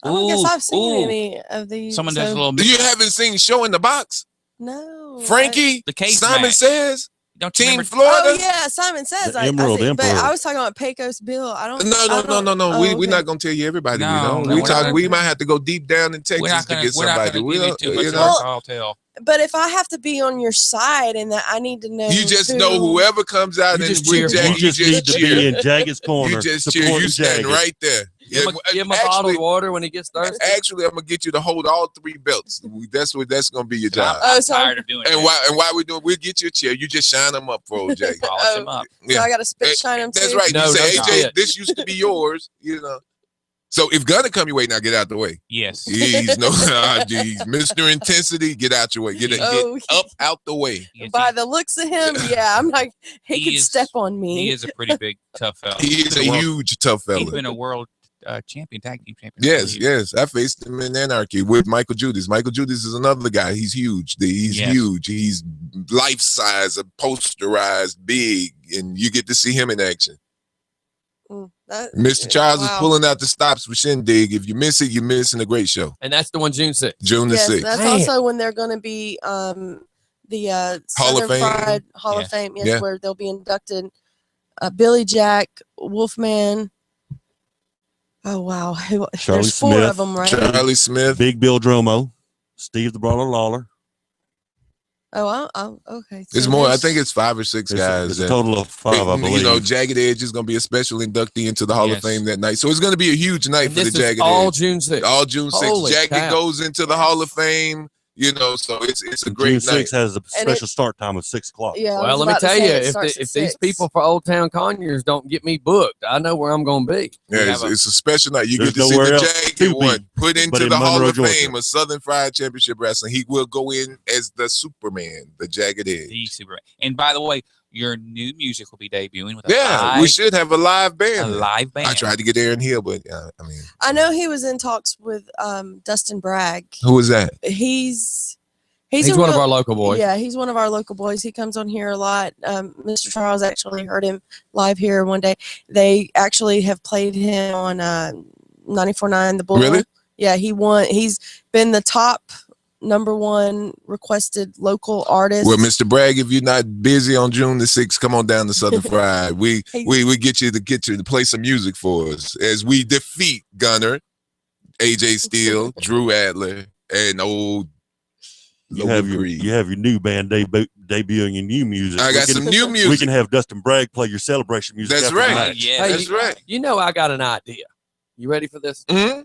I don't guess Ooh, I've seen ooh. any of these. Someone does a little. You haven't seen Show in the Box? No. Frankie, The cage Simon match. Says, Don't you Team remember? Florida. Oh yeah, Simon Says. The Emerald But Emperor. I was talking about Pecos Bill. I don't. No. Oh, We're okay. not gonna tell you everybody No, we know. no, we we're talk. not. We might have to go deep down in Texas We're not to gonna. get We're not somebody. gonna We give you don't. too much You of know. our tall tale. But if I have to be on your side and that I need to know. You just who- know whoever comes out You and just with cheer. Jagged, You just need to cheer. be in Jagged's corner. You just cheer. supporting You stand Jagged. right there. Give him a bottled water when he gets thirsty. Actually, I'm gonna get you to hold all 3 belts. That's gonna be your job. Oh, I'm so, tired of doing And that. why we doing? We'll get you a chair. You just shine them up for old Jagged. Polish him up. so I got to spit shine him That's too? right. No, you say, no, AJ, no. this used to be yours. So if Gunner come your way, now get out the way. Yes. He's no, geez, Mr. Intensity, get out your way. Get Oh, up out the way. Yes, By the looks of him, yeah, I'm like he He could is- step on me. he is a pretty big, tough fella. He is a huge tough He's fella. been a world champion, tag team champion. I Yes, believe. yes. I faced him in Anarchy with Michael Judas. Michael Judas is another guy. He's huge. He's Yes. huge. He's life size, posterized, big, and you get to see him in action. Mr. Charles is pulling out the stops for Shindig. If you miss it, you're missing a great show. And that's the one June 6th. June the Yes, 6th. that's also when they're going to be the Hall of Southern Fame. Fried Hall Yes. of Fame, yes, Yeah. where they'll be inducted. Billy Jack, Wolfman. Oh wow, Charlie there's 4 Smith. of them, right? Charlie Smith. Big Bill Dromo. Steve the Brawler Lawler. Okay. It's so more. I there's- think it's 5 or 6 guys. It's a total of 5, I believe. You know, Jagged Edge is going to be a special inductee into the Hall of Yes. Fame that night. So it's going to be a huge night And for the this is Jagged all Edge. June 6th. All June 6th. Holy Jagged cow. goes into the Hall of Fame. You know, so it's a June great night. 6th has a And special start time of 6 o'clock. Yeah. I Well, was let me about to tell say you, it if starts at if these 6. people for Old Town Conyers don't get me booked, I know where I'm going to be. Yeah, it's a special night. You There's get to see nowhere the else Jagged to one be put but into in the Hall Monroe, of Georgia. Fame of Southern Fried Championship Wrestling. He will go in as the Superman, the Jagged Edge. The Superman. And by the way, your new music will be debuting with a Yeah, live, we should have a live a band. live band. I tried to get Aaron Hill, but I mean, I know he was in talks with Dustin Bragg. who is that? He's one of our local boys. Yeah, he's one of our local boys. He comes on here a lot. Mr. Charles actually heard him live here one day. They actually have played him on 94.9 The Bull. Really? Yeah, he won. He's been the top #1 requested local artist. Well, Mr. Bragg, if you're not busy on June the 6th, come on down to Southern Fried. We get you to play some music for us as we defeat Gunner, AJ Steele, Drew Adler, and old You have your new band debuting your new music. I got some new music. We can have Dustin Bragg play your celebration music. That's after the right. match. Yeah, That's right. You know, I got an idea. You ready for this? Mm-hmm.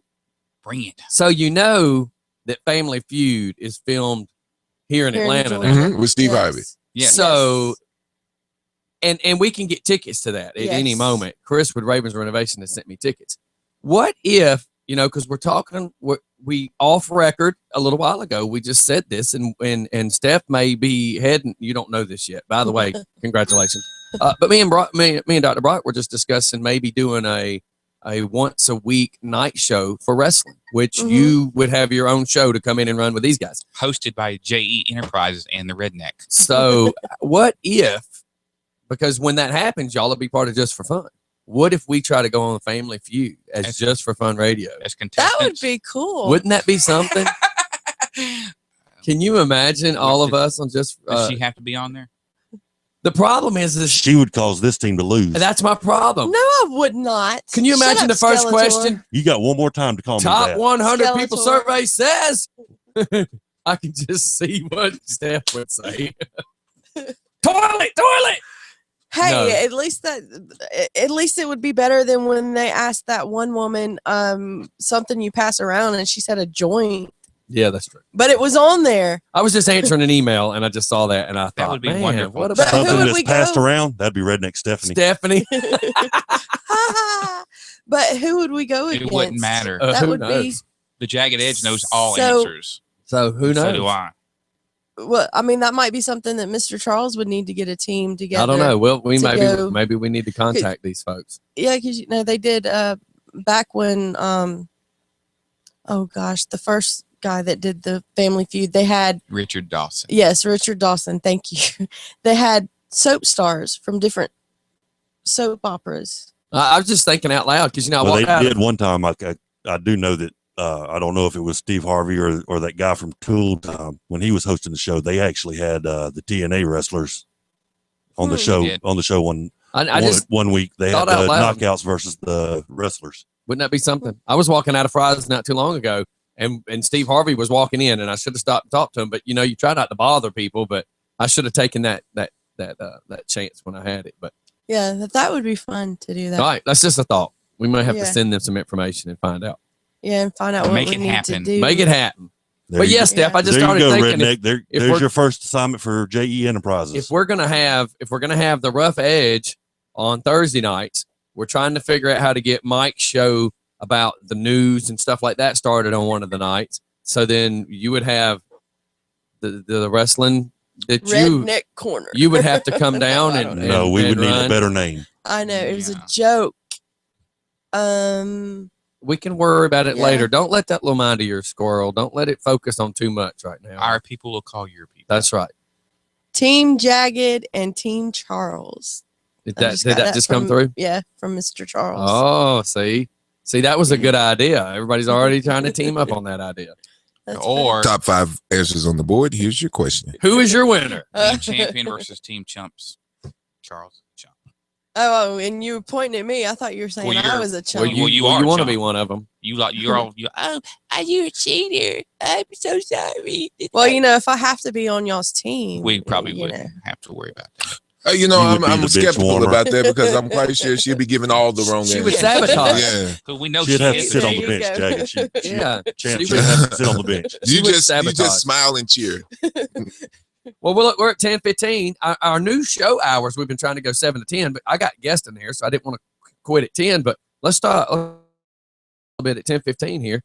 Bring it. So you know that Family Feud is filmed here in Atlanta now. Mm-hmm. With Steve Harvey. Yeah. So, and we can get tickets to that at any Yes. moment. Chris with Ravens Renovation has sent me tickets. What if, because we're talking, we off record a little while ago, we just said this, and Steph may be heading. You don't know this yet, by the way. Congratulations. But me and Dr. Brock were just discussing maybe doing a once a week night show for wrestling, which you would have your own show to come in and run with these guys. Hosted by JE Enterprises and the Redneck. So what if, because when that happens, y'all will be part of Just for Fun. What if we try to go on Family Feud as Just for Fun radio? As That contestants. would be cool. Wouldn't that be something? Can you imagine all of us on Just? Does she have to be on there? The problem is She would cause this team to lose. that's my problem. No, I would not. Can you Shut imagine up, the first Skeletor. question? You got one more time to call me Top that. 100 people Skeletor. survey says. I can just see what Steph would say. Toilet. Hey, No. at least it would be better than when they asked that one woman something you pass around and she said a joint, Yeah, that's true. but it was on there. I was just answering an email and I just saw that and I thought, would be man, wonderful. what But about who Something would that's we passed go? around, that'd be Redneck Stephanie. Stephanie? But who would we go It against? wouldn't matter. That who would be knows? The Jagged Edge knows all So- answers. So who knows? So do I. well. I mean, that might be something that Mr. Charles would need to get a team together. I don't know. Well, we to go. maybe we need to contact these folks. Yeah, because they did back when oh gosh, the first guy that did the Family Feud, they had Richard Dawson. Richard Dawson. Thank you. They had soap stars from different soap operas. I was just thinking out loud because I Well, walked they out. did one time. I do know that. I don't know if it was Steve Harvey or that guy from Tool. When he was hosting the show, they actually had the TNA wrestlers on the show. Did. On the show one just one week, they had thought out the loud. knockouts versus the wrestlers. Wouldn't that be something? I was walking out of Fry's not too long ago, and Steve Harvey was walking in, and I should have stopped and talked to him. But you try not to bother people, but I should have taken that chance when I had it. But Yeah, that would be fun to do that. all right, that's just a thought. We might have Yeah. to send them some information and find out. Yeah, and find out what Make we it need happen. to do. Make it happen. There But you yes, go. Steph, I just there started you go, thinking Redneck. if There's we're- your first assignment for JE Enterprises. if we're gonna have the Rough Edge on Thursday nights, we're trying to figure out how to get Mike's show about the news and stuff like that started on one of the nights. So then you would have the wrestling that Redneck Corner. you would have to come down I and, don't and no, we would and need run. a better name. I know it was Yeah. a joke. We can worry about it Yeah. later. Don't let that little mind of yours squirrel. Don't let it focus on too much right now. Our people will call your people. That's right. Team Jagged and Team Charles. Did I that, got just come from- through? Yeah, from Mr. Charles. Oh, see, that was a good idea. Everybody's already trying to team up on that idea. That's Or Top 5 answers on the board. Here's your question. Who is your winner? funny. Team Champion versus Team Chumps. Charles Chump. Oh, and you were pointing at me. I thought you were saying Well, I you're- was a chump. well, you are you want to Chump. be one of them. You're all oh, are you a cheater? I'm so sorry. Well, if I have to be on y'all's team, We probably you wouldn't know. have to worry about that. You would I'm be the bitch skeptical warmer. about that because I'm quite sure she'll be giving all the wrong She answers. would sabotage. Yeah. Because we know She'd she have to is. sit on There the you bench, go. Jagged. Yeah. Champ She should would- have to sit on the bench. You would just sabotage. smile and cheer. Well, we're at 10:15. Our new show hours, we've been trying to go 7 to 10, but I got guests in there, so I didn't want to quit at 10. But let's start a little bit at 10:15 here.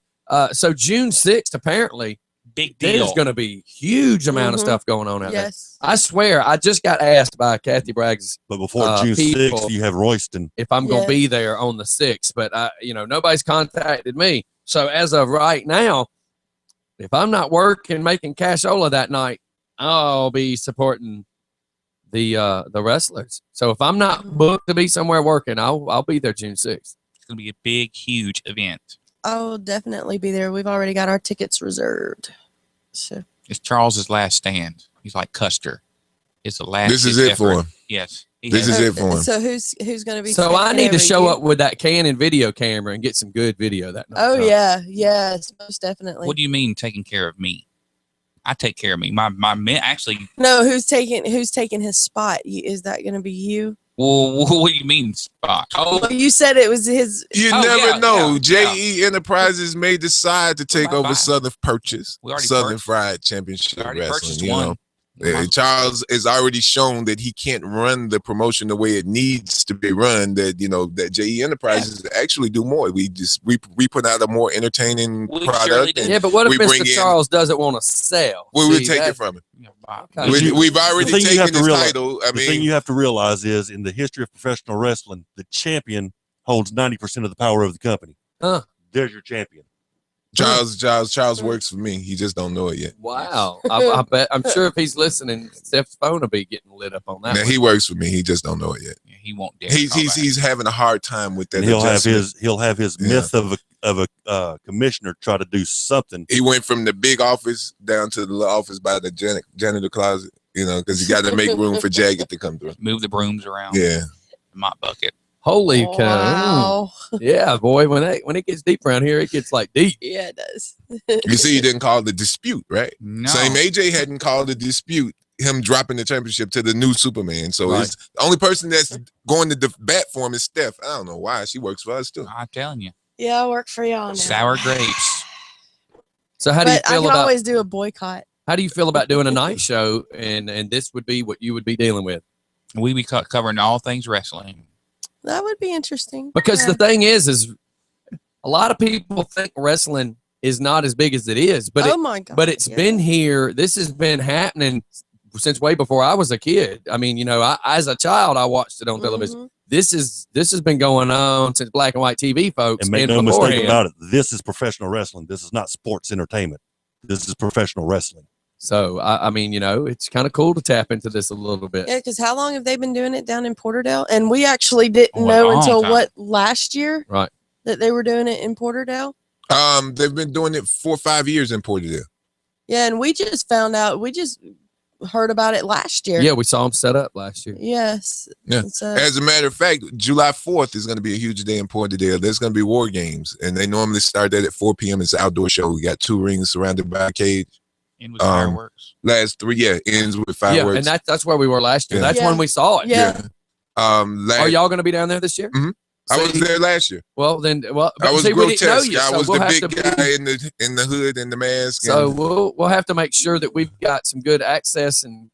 So June 6th, apparently, Big deal. there's going to be huge amount of Mhm. stuff going on out there. Yes. I swear, I just got asked by Kathy Bragg's But before June people- 6th, you have Royston. if I'm going Yeah. to be there on the 6th, but nobody's contacted me. So as of right now, if I'm not working making cashola that night, I'll be supporting the wrestlers. So if I'm not booked to be somewhere working, I'll be there June 6th. It's gonna be a big, huge event. I'll definitely be there. We've already got our tickets reserved. So It's Charles's last stand. He's like Custer. It's the last. This is it for him. Yes. This is it for him. So who's going to be? So I taking need to over show you? up with that Canon video camera and get some good video that night. Oh yeah, yes, most definitely. What do you mean taking care of me? I take care of me. My men actually. No, who's taking his spot? Is that going to be you? Well, what do you mean spot? Oh, Well, you said it was his. You never know. JE Enterprises may decide to take over Southern Purchase, We already Southern purchased. Fried Championship already Wrestling. purchased You one. know, Charles has already shown that he can't run the promotion the way it needs to be run. That that JE Enterprises actually do more. We put out a more entertaining product. and Yeah, but what if we bring Mr. in- Charles doesn't want to sell? We would See, take that- it from him. Okay. We've already The thing you have taken to his realize- title. the thing you have to realize is in the history of professional wrestling, the champion holds 90% of the power of the company. Huh. There's your champion. Charles works for me. He just don't know it yet. Wow. I bet. I'm sure if he's listening, Steph's phone will be getting lit up on that. Now, one. he works for me. He just don't know it yet. He won't dare. He's having a hard time with that. And he'll adjustment. have his myth of a commissioner try to do something. He went from the big office down to the little office by the janitor closet, because he got to make room for Jagged to come through. Move the brooms around. Yeah. The mop bucket. Holy Wow. cow! Yeah, boy. When it gets deep around here, it gets like deep. Yeah, it does. You see, he didn't call the dispute, right? No. Same AJ hadn't called the dispute, him dropping the championship to the new Superman. So Right. it's the only person that's going to bat for him is Steph. I don't know why. She works for us too. I'm telling you. Yeah, I work for y'all now. Sour grapes. So how do you But I feel can about always do a boycott. how do you feel about doing a night show and this would be what you would be dealing with? We be covering all things wrestling. That would be interesting. Because Yeah. the thing is a lot of people think wrestling is not as big as it is, but Oh my God, but it's yeah. been here. This has been happening since way before I was a kid. I mean, as a child, I watched it on television. Mm-hmm. This has been going on since black and white TV, folks. And make and no mistake beforehand. about it, this is professional wrestling. This is not sports entertainment. This is professional wrestling. So I mean, it's kind of cool to tap into this a little bit. Yeah, because how long have they been doing it down in Porterdale? And we actually didn't Oh, a know long until time. last year Right. that they were doing it in Porterdale. They've been doing it 4 or 5 years in Porterdale. Yeah, and we just found out. We just heard about it last year. Yeah, we saw them set up last year. Yes. Yeah. So- As a matter of fact, July 4th is going to be a huge day in Porterdale. There's going to be War Games, and they normally start that at 4 p.m. It's an outdoor show. We got 2 rings surrounded by a cage. And with fireworks. Last 3, ends with fireworks. Yeah, and that's where we were last year. Yeah. That's Yeah. when we saw it. Yeah. Are Are y'all going to be down there this year? I was there last year. Well, then, I was see, we didn't know grotesque. you, I so was we'll the have big to guy in the hood and the mask. So and- we'll have to make sure that we've got some good access and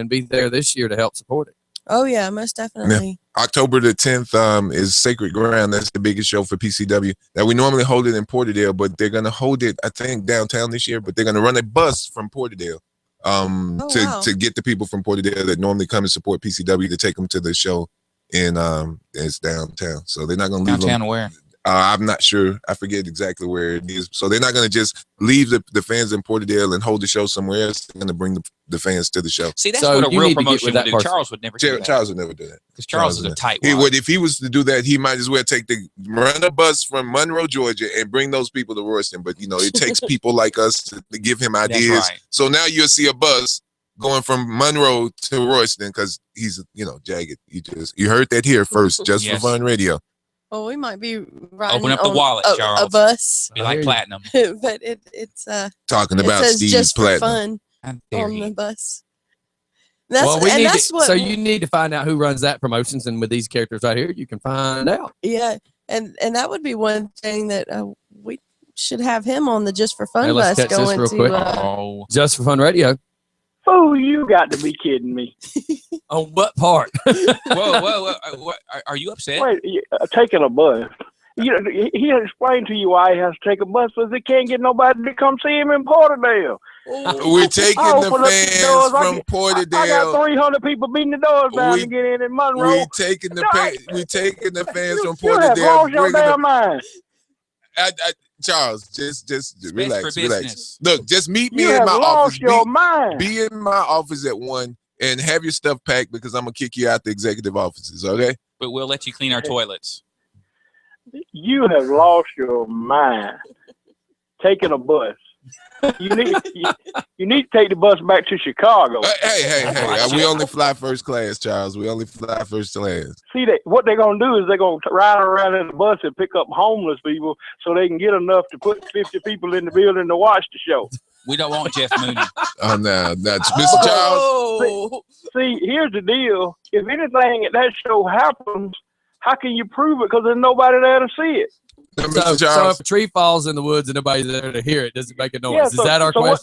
be there this year to help support it. Oh yeah, most definitely. October the 10th is Sacred Ground. That's the biggest show for PCW. Now we normally hold it in Porterdale, but they're gonna hold it, I think, downtown this year. But they're gonna run a bus from Porterdale to get the people from Porterdale that normally come and support PCW to take them to the show in it's downtown. So they're not gonna leave Downtown them. where? I'm not sure. I forget exactly where it is. So they're not going to just leave the fans in Porterdale and hold the show somewhere else. They're going to bring the fans to the show. See, that's what a real promotion would do. Charles would never do that. Charles would never do that. Because Charles is a tight He would, if he was to do that, he might as well run a bus from Monroe, Georgia, and bring those people to Royston. But it takes people like us to give him ideas. right. So now you'll see a bus going from Monroe to Royston because he's Jagged. You heard that here first, just Yes. for Fun Radio. Well, we might be riding Open up the on wallet, a Charles. bus. Be like platinum. But it's Talking it about says Steve just Platinum. for fun How dare on you. the bus. Well, we need that's to, what. so you need to find out who runs that promotions, and with these characters right here, you can find out. Yeah, and that would be one thing that we should have him on the Just for Fun Hey, let's bus catch this going real to. quick. Just for Fun Radio. Oh, you got to be kidding me. On what part? Whoa. Are you upset? Wait, taking a bus. He explained to you why he has to take a bus because he can't get nobody to come see him in Porterdale. We're taking I the open up fans doors. from Porterdale. I got 300 people beating the doors down to get in Monroe. We taking the fans from You have Porterdale. lost your bringing damn them- mind. Charles, just relax, for relax. business. Look, just meet me You in have my lost office. your mind. Be in my office at 1 and have your stuff packed because I'm gonna kick you out the executive offices. Okay? But we'll let you clean our toilets. You have lost your mind. Taking a bus. You need to take the bus back to Chicago. Hey, we only fly first class, Charles. We only fly first class. See, what they're going to do is they're going to ride around in the bus and pick up homeless people so they can get enough to put 50 people in the building to watch the show. We don't want Jeff Mooney. Oh, no, that's Mr. Charles. See, here's the deal. If anything at that show happens, how can you prove it? Because there's nobody there to see it. So if a tree falls in the woods and nobody's there to hear it, does it make a noise? Is that our question?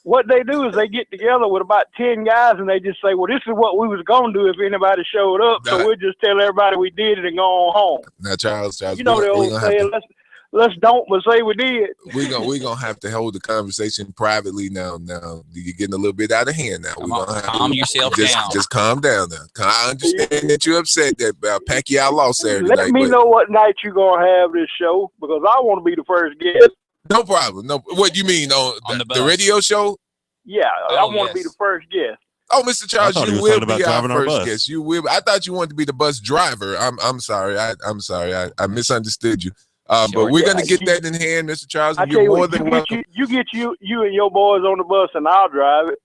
What they do is they get together with about 10 guys and they just say, well, this is what we was going to do if anybody showed up. So we'll just tell everybody we did it and go on home. Now, Charles, you know the old saying, let's don't but say we did. We're gonna have to hold the conversation privately now. Now you're getting a little bit out of hand now. We're gonna have calm yourself down. Just calm down now. I understand that you're upset that Pacquiao lost Saturday night. Let me know what night you're gonna have this show because I want to be the first guest. No problem. No, what you mean on the radio show? Yeah, I want to be the first guest. Oh, Mr. Charles, you will be our first bus. guest. You will. I thought you wanted to be the bus driver. I'm sorry. I'm sorry. I misunderstood you. But we're gonna get that in hand, Mr. Charles. You're more than welcome. You get you and your boys on the bus, and I'll drive it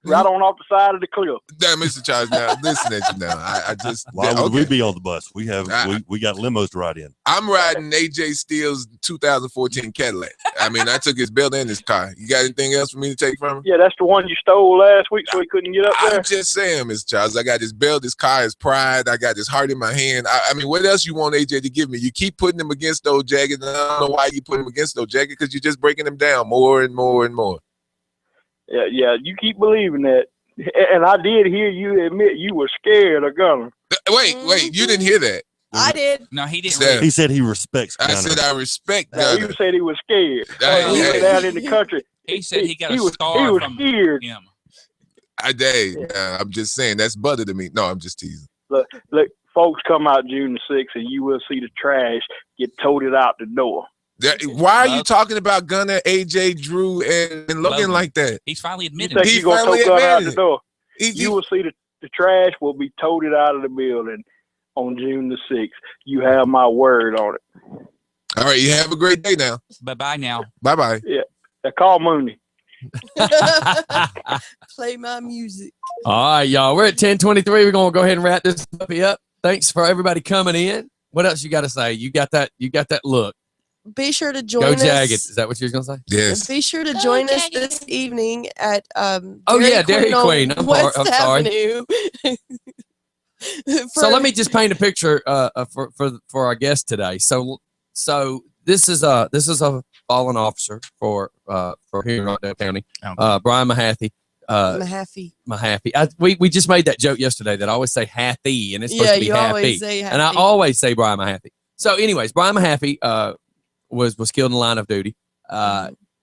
right on off the side of the cliff. Now, Mr. Charles, now listen at you now. I just why would we be on the bus? We got limos to ride in. I'm riding AJ Steele's 2014 Cadillac. I mean, I took his belt and his car. You got anything else for me to take from him? Yeah, that's the one you stole last week, so he couldn't get up there. I'm just saying, Mr. Charles. I got his belt, his car, his pride. I got his heart in my hand. I mean, what else you want AJ to give me? You keep putting him against those jackets, and I don't know why you put him against those jackets because you're just breaking him down more and more and more. Yeah, you keep believing that. And I did hear you admit you were scared of Gunner. Wait, you didn't hear that. I did. No, he didn't. He said he respects Gunner. I said I respect Gunner. You said he was scared. He was out in the country. He said he got a scar from scared. him. I'm just saying that's butter to me. No, I'm just teasing. Look, folks, come out June the 6th and you will see the trash get toted out the door. Why are you talking about Gunner, AJ, Drew, and looking like that? He's finally admitted. He's going to tote Gunner out the door. You will see the trash will be toted out of the building on June the 6th. You have my word on it. All right, you have a great day now. Bye-bye now. Bye-bye. Yeah, call Mooney. Play my music. All right, y'all. We're at 10:23. We're going to go ahead and wrap this puppy up. Thanks for everybody coming in. What else you got to say? You got that look. Be sure to join us. Go Jagged. Is that what you were going to say? Yes. Be sure to join us this evening at Dairy Queen on West I'm sorry. Avenue. So let me just paint a picture for our guest today. So this is a fallen officer for here in Rockdale County. Brian Mahaffey. Mahaffey. We just made that joke yesterday that I always say Hathie and it's supposed to be Happy. And I always say Brian Mahaffey. So anyways, Brian Mahaffey was killed in the line of duty.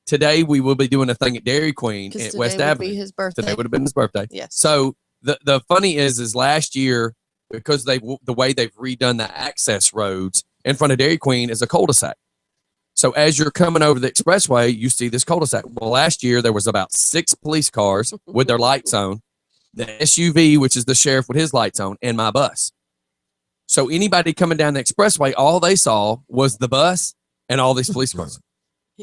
Today we will be doing a thing at Dairy Queen at West Avenue. Be his birthday. Today would have been his birthday. Yes. So the funny is last year, because the way they've redone the access roads in front of Dairy Queen is a cul-de-sac. So as you're coming over the expressway, you see this cul-de-sac. Well, last year there was about 6 police cars with their lights on, the SUV, which is the sheriff with his lights on, and my bus. So anybody coming down the expressway, all they saw was the bus and all these police cars.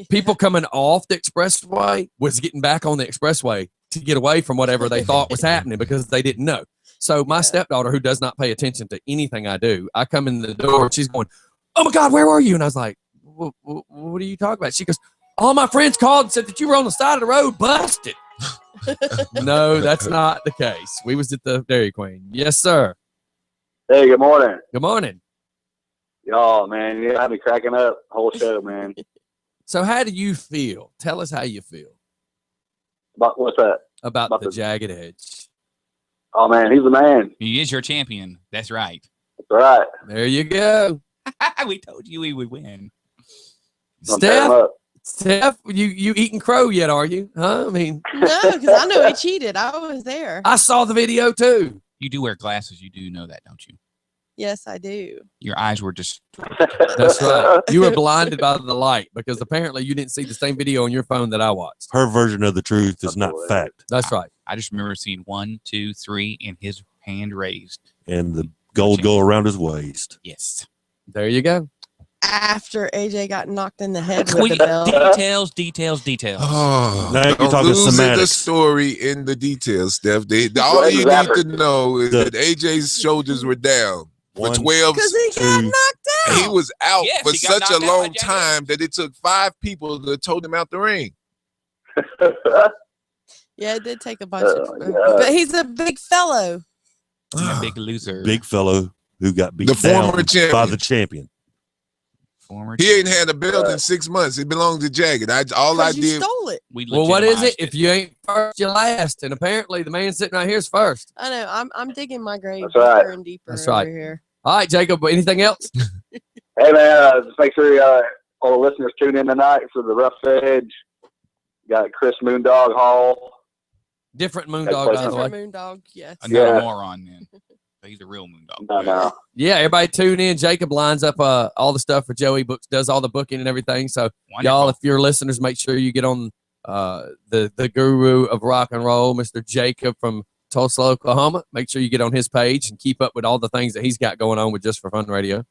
People coming off the expressway was getting back on the expressway to get away from whatever they thought was happening because they didn't know. So my stepdaughter, who does not pay attention to anything I do, I come in the door and she's going, "Oh my God, where were you?" And I was like, what are you talking about? She goes, "All my friends called and said that you were on the side of the road busted." No, that's not the case. We was at the Dairy Queen. Yes, sir. Hey, good morning. Good morning. Y'all, man, you had me cracking up whole show, man. So how do you feel? Tell us how you feel. About what's that? About the Jagged Edge. Oh, man, he's the man. He is your champion. That's right. That's right. There you go. We told you we would win. Steph, you eating crow yet, are you? Huh? I mean, no, because I know he cheated. I was there. I saw the video too. You do wear glasses. You do know that, don't you? Yes, I do. Your eyes were just. That's right. You were blinded by the light because apparently you didn't see the same video on your phone that I watched. Her version of the truth is not fact. That's right. I just remember seeing 1, 2, 3, and his hand raised. And the gold go around his waist. Yes. There you go. After AJ got knocked in the head with the bell. Details. Oh, Now you're don't talking lose the semantics. story in the details, Steph. All you need to know is that AJ's shoulders were down for 12. Because he got knocked out. He was out Yes, for he got such a knocked out long by Jack time that it took 5 people to told him out the ring. Yeah, it did take a bunch of but he's a big fellow. He's a big loser. Big fellow who got beat The down former champion. by the champion. He ain't had a belt in 6 months. It belonged to Jagged. All I You did. stole it. Well, what is it? If you ain't first, you're last. And apparently the man sitting right here is first. I know. I'm digging my grave That's right. deeper and deeper That's over right. here. All right, Jacob. Anything else? Hey, man, just make sure all the listeners tune in tonight for the Rough Edge. Got Chris Moondog Hall. Different That's Moondog, by the Different way. Moondog, yes. Another Yeah. moron, then. He's a real moondog. No. Yeah, everybody tune in. Jacob lines up all the stuff for Joey Books, does all the booking and everything. So y'all, if you're listeners, make sure you get on the guru of rock and roll, Mr. Jacob from Tulsa, Oklahoma. Make sure you get on his page and keep up with all the things that he's got going on with Just for Fun Radio.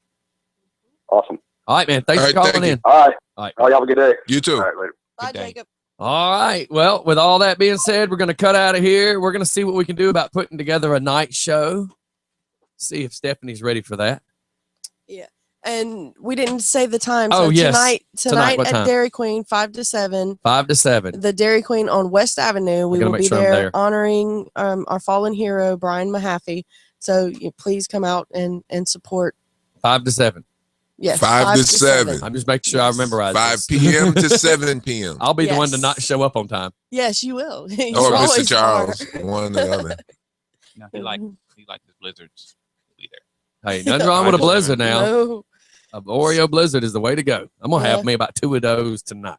Awesome. All right, man. Thanks All for right, calling thank you. in. All right. All right. Y'all have a good day. You too. All right, later. Bye, Jacob. All right. Well, with all that being said, we're going to cut out of here. We're going to see what we can do about putting together a night show. See if Stephanie's ready for that. Yeah. And we didn't say the time. Oh, So yes. tonight What at time? Dairy Queen, 5 to 7. 5 to 7. The Dairy Queen on West Avenue. We gotta will make be sure I'm there, there. honoring our fallen hero, Brian Mahaffey. So please come out and support. 5 to 7. Yes. 5 to 7. I'm just making sure I memorize 5 this. p.m. to 7 p.m. I'll be the one to Yes. not show up on time. Yes, you will. You Or Mr. always Charles. are. One or the other. No, he liked his blizzards. He'll be there. Hey, nothing wrong with a blizzard now. No. A Oreo blizzard is the way to go. I'm going to have Yeah. me about 2 of those tonight.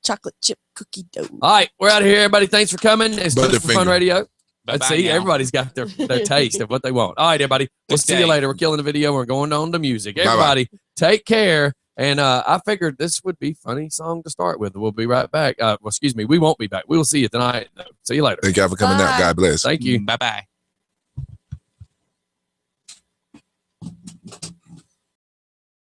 Chocolate chip cookie dough. All right, we're out of here, everybody. Thanks for coming. It's Just for Fun Butterfinger. Radio. Bye-bye Let's see, now. everybody's got their taste of what they want. All right, everybody. We'll Good see you day. later. We're killing the video. We're going on to music. Bye-bye. Everybody, take care. And I figured this would be a funny song to start with. We'll be right back. Well, excuse me. We won't be back. We will see you tonight. See you later. Thank y'all for coming out. Bye. God bless. Thank you. Bye-bye.